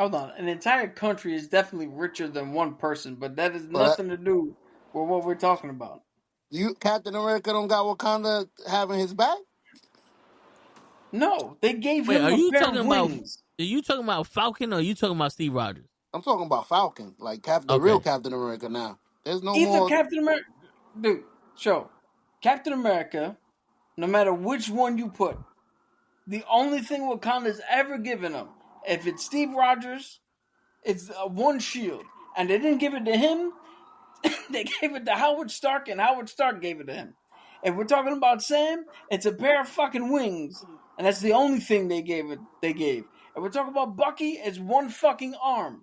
hold on, an entire country is definitely richer than one person, but that has But nothing to do with what we're talking about. Captain America don't got Wakanda having his back? No, they gave Wait, him are a you pair talking of about? wings. Are you talking about Falcon or are you talking about Steve Rogers? I'm talking about Falcon, like the real Okay. Captain America now. There's no Either more. Captain America, dude, show Captain America. No matter which one you put, the only thing Wakanda's ever given him, if it's Steve Rogers, it's one shield, and they didn't give it to him. They gave it to Howard Stark, and Howard Stark gave it to him. If we're talking about Sam, it's a pair of fucking wings, and that's the only thing they gave it. They gave. If we're talking about Bucky, it's one fucking arm.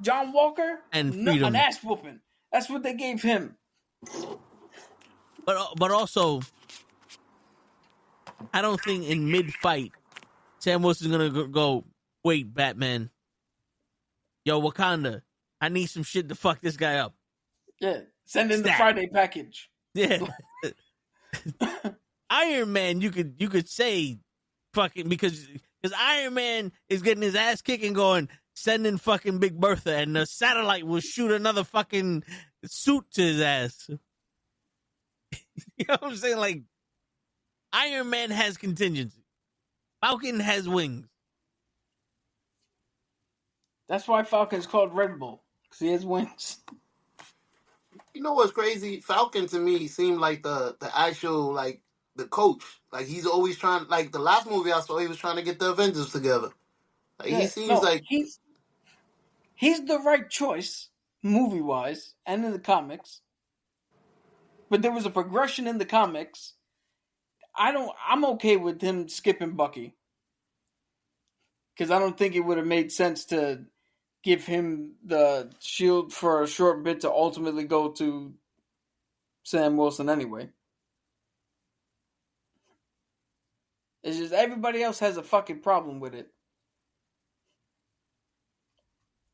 John Walker, And no, freedom. an ass whooping. That's what they gave him. But also, I don't think in mid fight, Sam Wilson's gonna go. Wait, Batman. Yo, Wakanda. I need some shit to fuck this guy up. Yeah, send in the Stat. Friday package. Yeah. Iron Man, you could say fucking because Iron Man is getting his ass kicking going, sending fucking Big Bertha, and the satellite will shoot another fucking suit to his ass. You know what I'm saying? Like, Iron Man has contingency. Falcon has wings. That's why Falcon's called Red Bull, because he has wings. You know what's crazy? Falcon to me seemed like the actual like the coach. Like he's always trying. Like the last movie I saw, he was trying to get the Avengers together. Like he seems like he's the right choice movie wise and in the comics. But there was a progression in the comics. I'm okay with him skipping Bucky. Because I don't think it would have made sense to give him the shield for a short bit to ultimately go to Sam Wilson anyway. It's just everybody else has a fucking problem with it.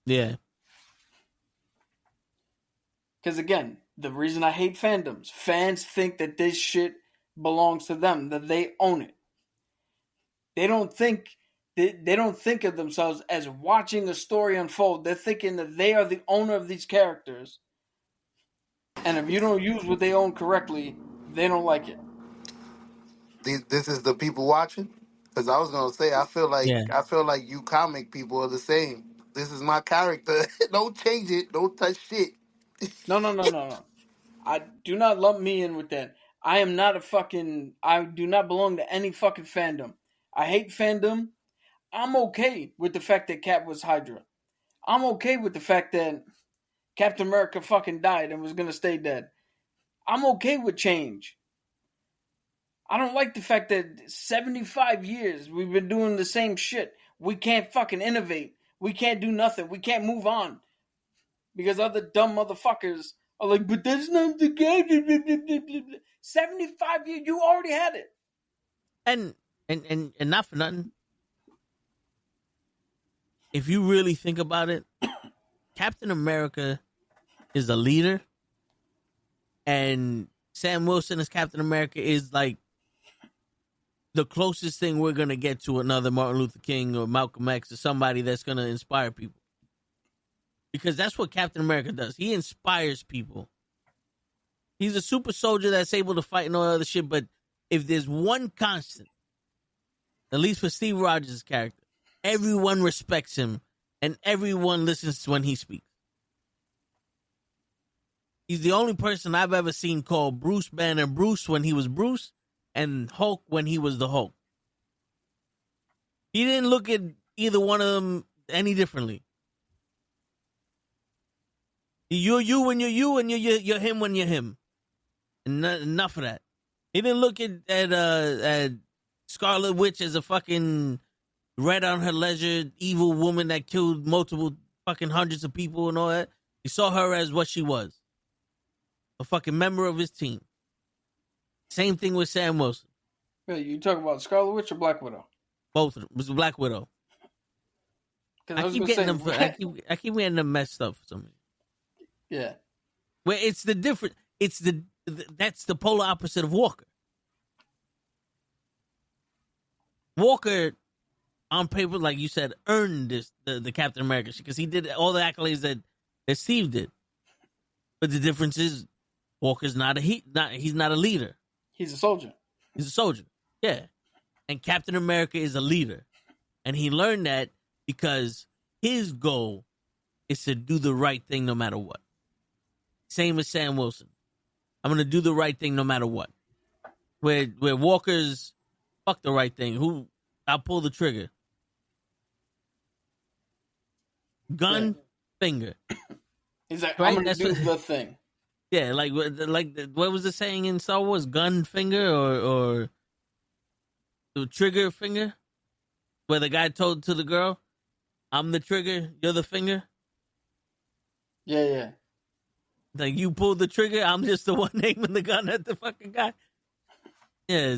Yeah. Because again, the reason I hate fandoms, fans think that this shit belongs to them, that they own it. They don't think of themselves as watching a story unfold. They're thinking that they are the owner of these characters. And if you don't use what they own correctly, they don't like it. this is the people watching. Because I was gonna say, I feel like you comic people are the same. This is my character. Don't change it. Don't touch shit. No. I do not lump me in with that. I do not belong to any fucking fandom. I hate fandom. I'm okay with the fact that Cap was Hydra. I'm okay with the fact that Captain America fucking died and was gonna stay dead. I'm okay with change. I don't like the fact that 75 years we've been doing the same shit. We can't fucking innovate. We can't do nothing. We can't move on. Because other dumb motherfuckers are like, but that's not the game. 75 years, you already had it. And not for nothing. If you really think about it, Captain America is a leader, and Sam Wilson as Captain America is like the closest thing we're gonna get to another Martin Luther King or Malcolm X or somebody that's gonna inspire people. Because that's what Captain America does. He inspires people. He's a super soldier that's able to fight and all other shit, but if there's one constant, at least for Steve Rogers' character, everyone respects him and everyone listens when he speaks. He's the only person I've ever seen call Bruce Banner Bruce when he was Bruce and Hulk when he was the Hulk. He didn't look at either one of them any differently. You're you when you're you, and you're him when you're him. And enough of that. He didn't look at Scarlet Witch as a fucking red on her leisure evil woman that killed multiple fucking hundreds of people and all that. He saw her as what she was. A fucking member of his team. Same thing with Sam Wilson. Wait, you talking about Scarlet Witch or Black Widow? Both of them. It was Black Widow. I keep getting them messed up for some reason. Yeah. Where it's the different. That's the polar opposite of Walker. Walker, on paper, like you said, earned the Captain America shit because he did all the accolades that Steve did. But the difference is, Walker's he's not a leader. He's a soldier. He's a soldier. Yeah. And Captain America is a leader. And he learned that because his goal is to do the right thing no matter what. Same as Sam Wilson. I'm going to do the right thing no matter what. Where Walker's fuck the right thing. I'll pull the trigger. Gun, finger. He's like, right? I'm going to do the thing. Yeah, like what was the saying in Star Wars? Gun finger or the trigger finger? Where the guy told to the girl, I'm the trigger, you're the finger. Yeah. Like, you pulled the trigger, I'm just the one aiming the gun at the fucking guy. Yeah,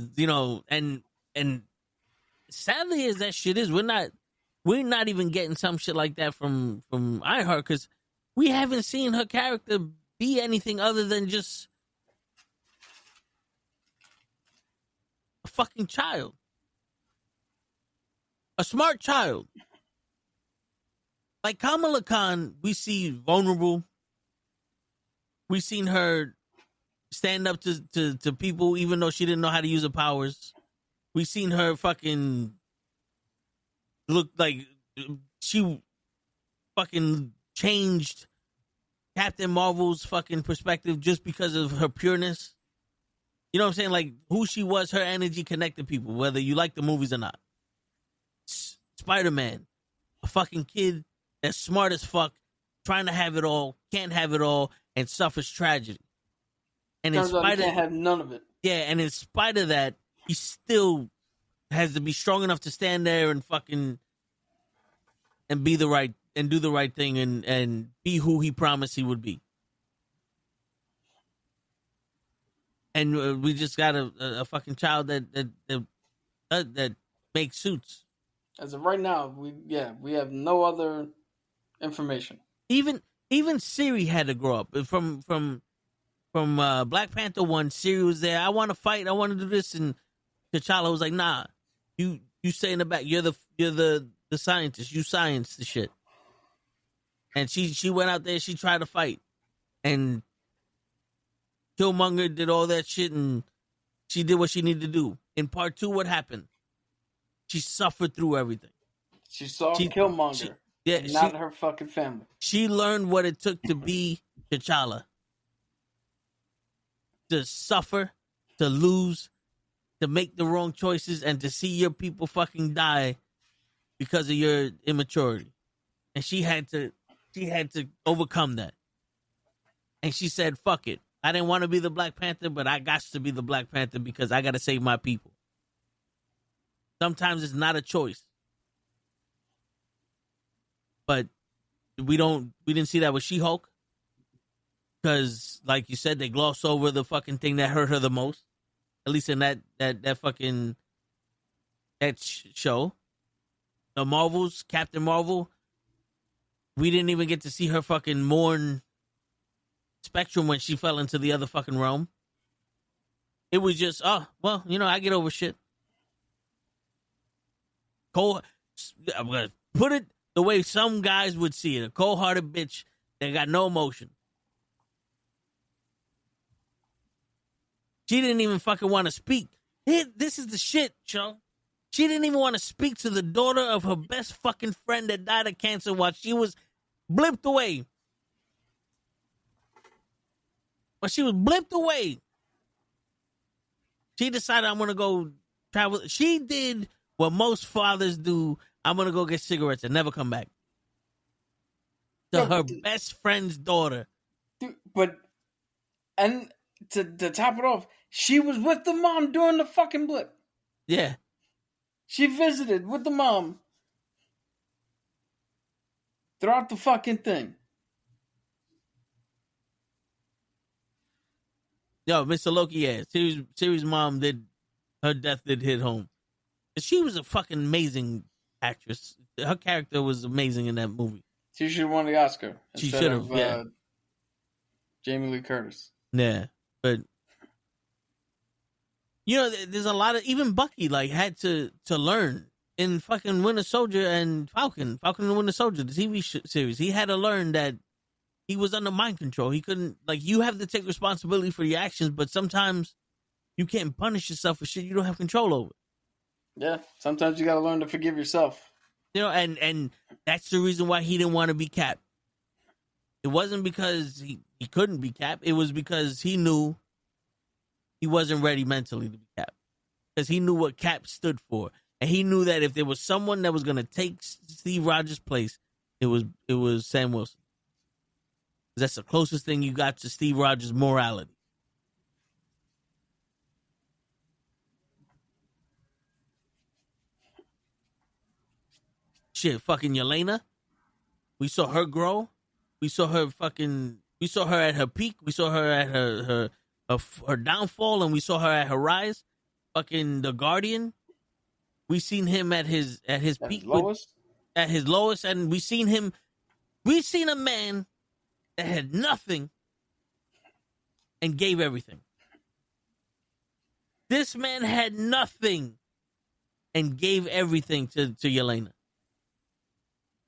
and sadly as that shit is, we're not even getting some shit like that from Ironheart because we haven't seen her character be anything other than just fucking child. A smart child. Like Kamala Khan, we see vulnerable. We seen her stand up to people even though she didn't know how to use her powers. We seen her fucking look like she fucking changed Captain Marvel's fucking perspective just because of her pureness. You know what I'm saying? Like, who she was, her energy connected people, whether you like the movies or not. Spider-Man, a fucking kid that's smart as fuck, trying to have it all, can't have it all, and suffers tragedy. And in spite can't have none of it. Yeah, and in spite of that, he still has to be strong enough to stand there and fucking and be the right and do the right thing and be who he promised he would be. And we just got a fucking child that makes suits. As of right now, we have no other information. Even Siri had to grow up from Black Panther 1. Siri was there. I want to fight. I want to do this, and T'Challa was like, "Nah, you stay in the back. You're the scientist. You science the shit." And she went out there. She tried to fight, and Killmonger did all that shit, and she did what she needed to do. In part 2, what happened? She suffered through everything. She saw Killmonger, not her fucking family. She learned what it took to be T'Challa. To suffer, to lose, to make the wrong choices, and to see your people fucking die because of your immaturity. And she had to overcome that. And she said, fuck it. I didn't want to be the Black Panther, but I got to be the Black Panther because I got to save my people. Sometimes it's not a choice. But we didn't see that with She-Hulk. Because, like you said, they glossed over the fucking thing that hurt her the most. At least in that fucking show. The Marvels, Captain Marvel, we didn't even get to see her fucking mourn Spectrum when she fell into the other fucking realm. It was just, oh, well, I get over shit. I'm going to put it the way some guys would see it. A cold-hearted bitch that got no emotion. She didn't even fucking want to speak. This is the shit, Joe. She didn't even want to speak to the daughter of her best fucking friend that died of cancer while she was blipped away. But she was blipped away. She decided, I'm going to go travel. She did what most fathers do. I'm going to go get cigarettes and never come back. To her best friend's daughter. But, and to top it off, she was with the mom during the fucking blip. Yeah. She visited with the mom throughout the fucking thing. Yo, Mr. Loki, yeah. Siri's mom her death did hit home. She was a fucking amazing actress. Her character was amazing in that movie. She should have won the Oscar. She should have, yeah. Jamie Lee Curtis. Yeah, but there's a lot of, even Bucky had to learn in fucking Winter Soldier and Falcon and the Winter Soldier, the TV series. He had to learn that he was under mind control. He couldn't, you have to take responsibility for your actions, but sometimes you can't punish yourself for shit you don't have control over. Yeah, sometimes you got to learn to forgive yourself. And that's the reason why he didn't want to be Cap. It wasn't because he couldn't be Cap. It was because he knew he wasn't ready mentally to be Cap. Because he knew what Cap stood for. And he knew that if there was someone that was going to take Steve Rogers' place, it was Sam Wilson. That's the closest thing you got to Steve Rogers' morality. Shit, fucking Yelena. We saw her grow. We saw her at her peak. We saw her at her downfall, and we saw her at her rise. Fucking the Guardian. We seen him at his peak, at his lowest, and we seen a man that had nothing and gave everything. This man had nothing and gave everything to Yelena.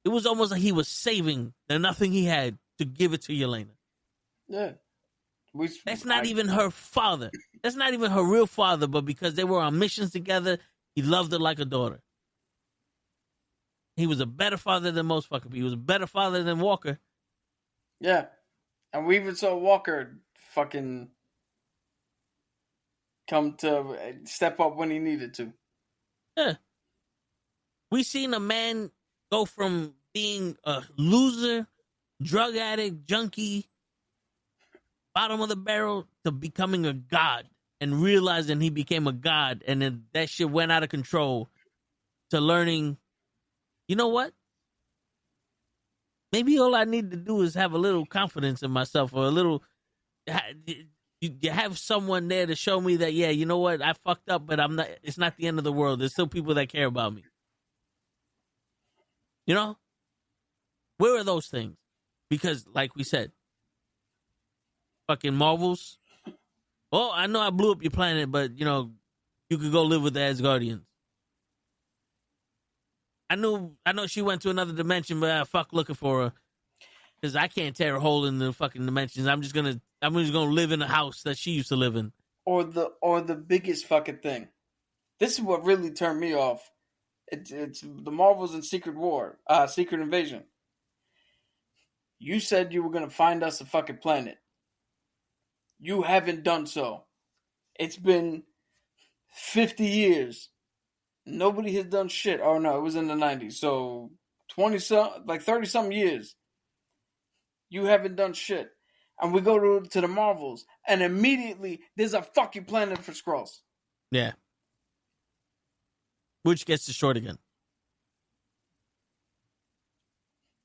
It was almost like he was saving the nothing he had to give it to Yelena. Yeah. That's not even her father. That's not even her real father, but because they were on missions together, he loved her like a daughter. He was a better father than most fucking people. He was a better father than Walker. Yeah. And we even saw Walker fucking come to step up when he needed to. Yeah. We seen a man go from being a loser, drug addict, junkie, bottom of the barrel, to becoming a god and realizing he became a god, and then that shit went out of control, to learning, you know what? Maybe all I need to do is have a little confidence in myself, or a little, you have someone there to show me that, yeah, you know what? I fucked up, but I'm not, it's not the end of the world. There's still people that care about me. You know? Where are those things? Because, like we said, fucking Marvels. Oh, I know I blew up your planet, but, you know, you could go live with the Asgardians. I know she went to another dimension, but fuck looking for her. Because I can't tear a hole in the fucking dimensions. I'm just gonna live in a house that she used to live in. Or the biggest fucking thing. This is what really turned me off. It's the Marvels and Secret Invasion. You said you were gonna find us a fucking planet. You haven't done so. It's been 50 years. Nobody has done shit. Oh no, it was in the 90s. So 30-something years. You haven't done shit. And we go to the Marvels, and immediately there's a fucking planet for Skrulls. Yeah. Which gets destroyed again.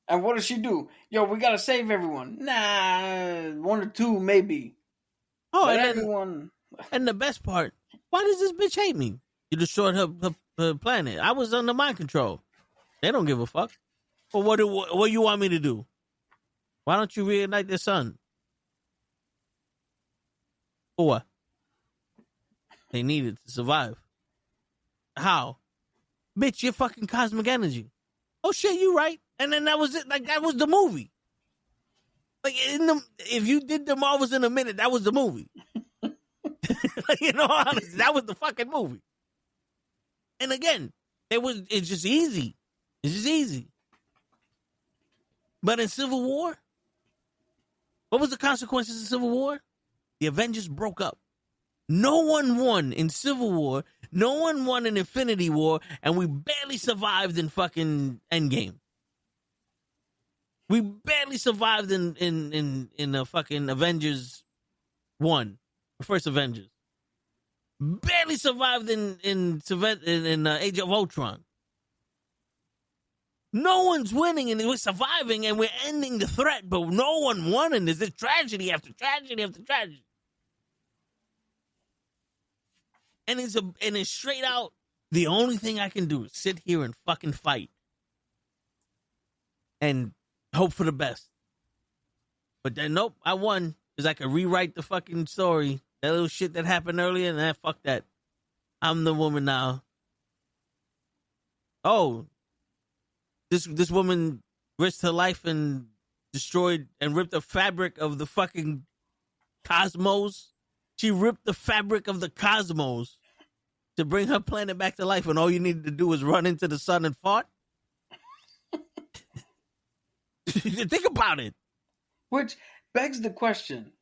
And what does she do? Yo, we gotta save everyone. Nah, one or two maybe. Oh, but and everyone. And the best part, why does this bitch hate me? You destroyed her planet. I was under mind control. They don't give a fuck. Well, what do you want me to do? Why don't you reignite the sun? For what? They need it to survive. How? Bitch, you're fucking cosmic energy. Oh shit, you right. And then that was it. Like, that was the movie. Like, if you did the Marvels in a minute, that was the movie. You know, honestly, that was the fucking movie. And again, it's just easy. It's just easy. But in Civil War, what was the consequences of Civil War? The Avengers broke up. No one won in Civil War. No one won in Infinity War. And we barely survived in fucking Endgame. We barely survived in the fucking Avengers 1. The first Avengers. Barely survived in Age of Ultron. No one's winning, and we're surviving, and we're ending the threat, but no one won, and there's this tragedy after tragedy after tragedy. And it's straight out, the only thing I can do is sit here and fucking fight. And hope for the best. But then, nope, I won, because I could rewrite the fucking story. That little shit that happened earlier, and fuck that. I'm the woman now. Oh, this woman risked her life and destroyed and ripped the fabric of the fucking cosmos. She ripped the fabric of the cosmos to bring her planet back to life, and all you needed to do was run into the sun and fart? Think about it. Which begs the question.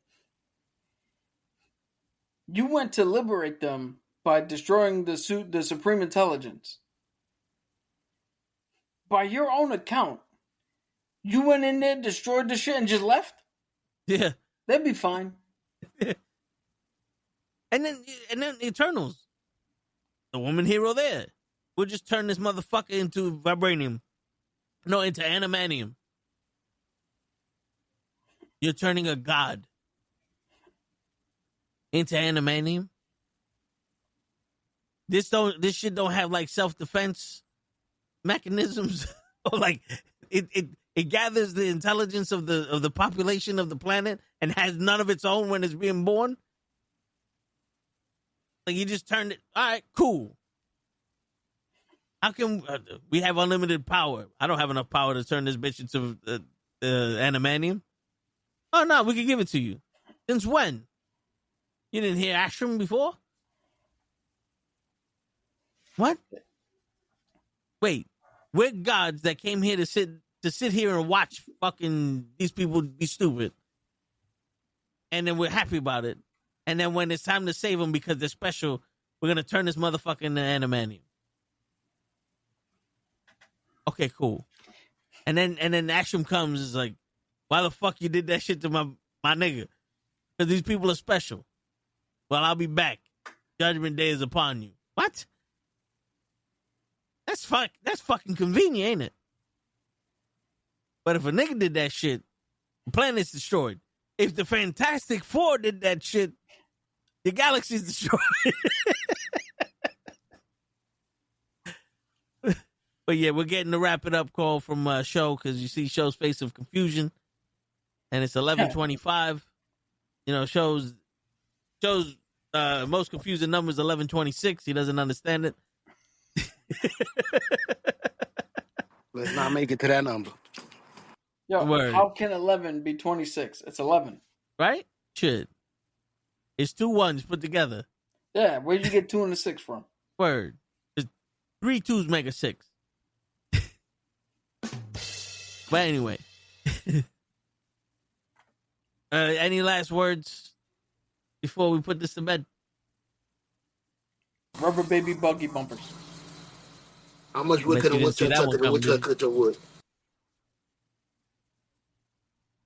You went to liberate them by destroying the Supreme Intelligence. By your own account, you went in there, destroyed the shit, and just left? Yeah. That'd be fine. And then Eternals. The woman hero there. We'll just turn this motherfucker into vibranium. No, into animanium. You're turning a god into animanium. This shit don't have like self-defense mechanisms. Or like it gathers the intelligence of the population of the planet and has none of its own when it's being born. Like, you just turned it. All right, cool. How can we have unlimited power? I don't have enough power to turn this bitch into animanium. Oh, no, we can give it to you. Since when? You didn't hear Ashram before? What? Wait, we're gods that came here to sit here and watch fucking these people be stupid. And then we're happy about it. And then when it's time to save them because they're special, we're going to turn this motherfucker into animanium. Okay, cool. And then Ashram comes and is like, why the fuck you did that shit to my nigga? Because these people are special. Well, I'll be back. Judgment Day is upon you. What? That's fucking convenient, ain't it? But if a nigga did that shit, the planet's destroyed. If the Fantastic Four did that shit, the galaxy's destroyed. But yeah, we're getting the wrap it up call from Show, because you see Show's face of confusion, and it's 11:25. You know, Show's most confusing number is 11:26. He doesn't understand it. Let's not make it to that number. Yo, Word. How can 11 be 26? It's 11. Right? Shit. It's 2 1s put together. Yeah, where'd you get 2 and a 6 from? Word. It's 3 2s make a 6. But anyway. Any last words before we put this to bed? Rubber baby buggy bumpers. How much wood could a woodchuck tuck in a woodchuck cut your wood?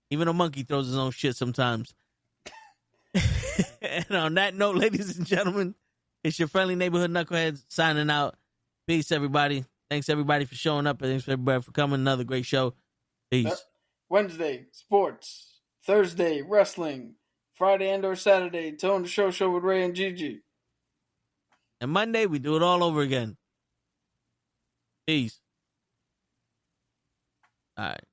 Even a monkey throws his own shit sometimes. And on that note, ladies and gentlemen, it's your friendly neighborhood knuckleheads signing out. Peace, everybody. Thanks, everybody, for showing up. And thanks, everybody, for coming. Another great show. Peace. Wednesday, sports. Thursday, wrestling. Friday and or Saturday, Tone the Show with Ray and Gigi. And Monday, we do it all over again. Peace. All right.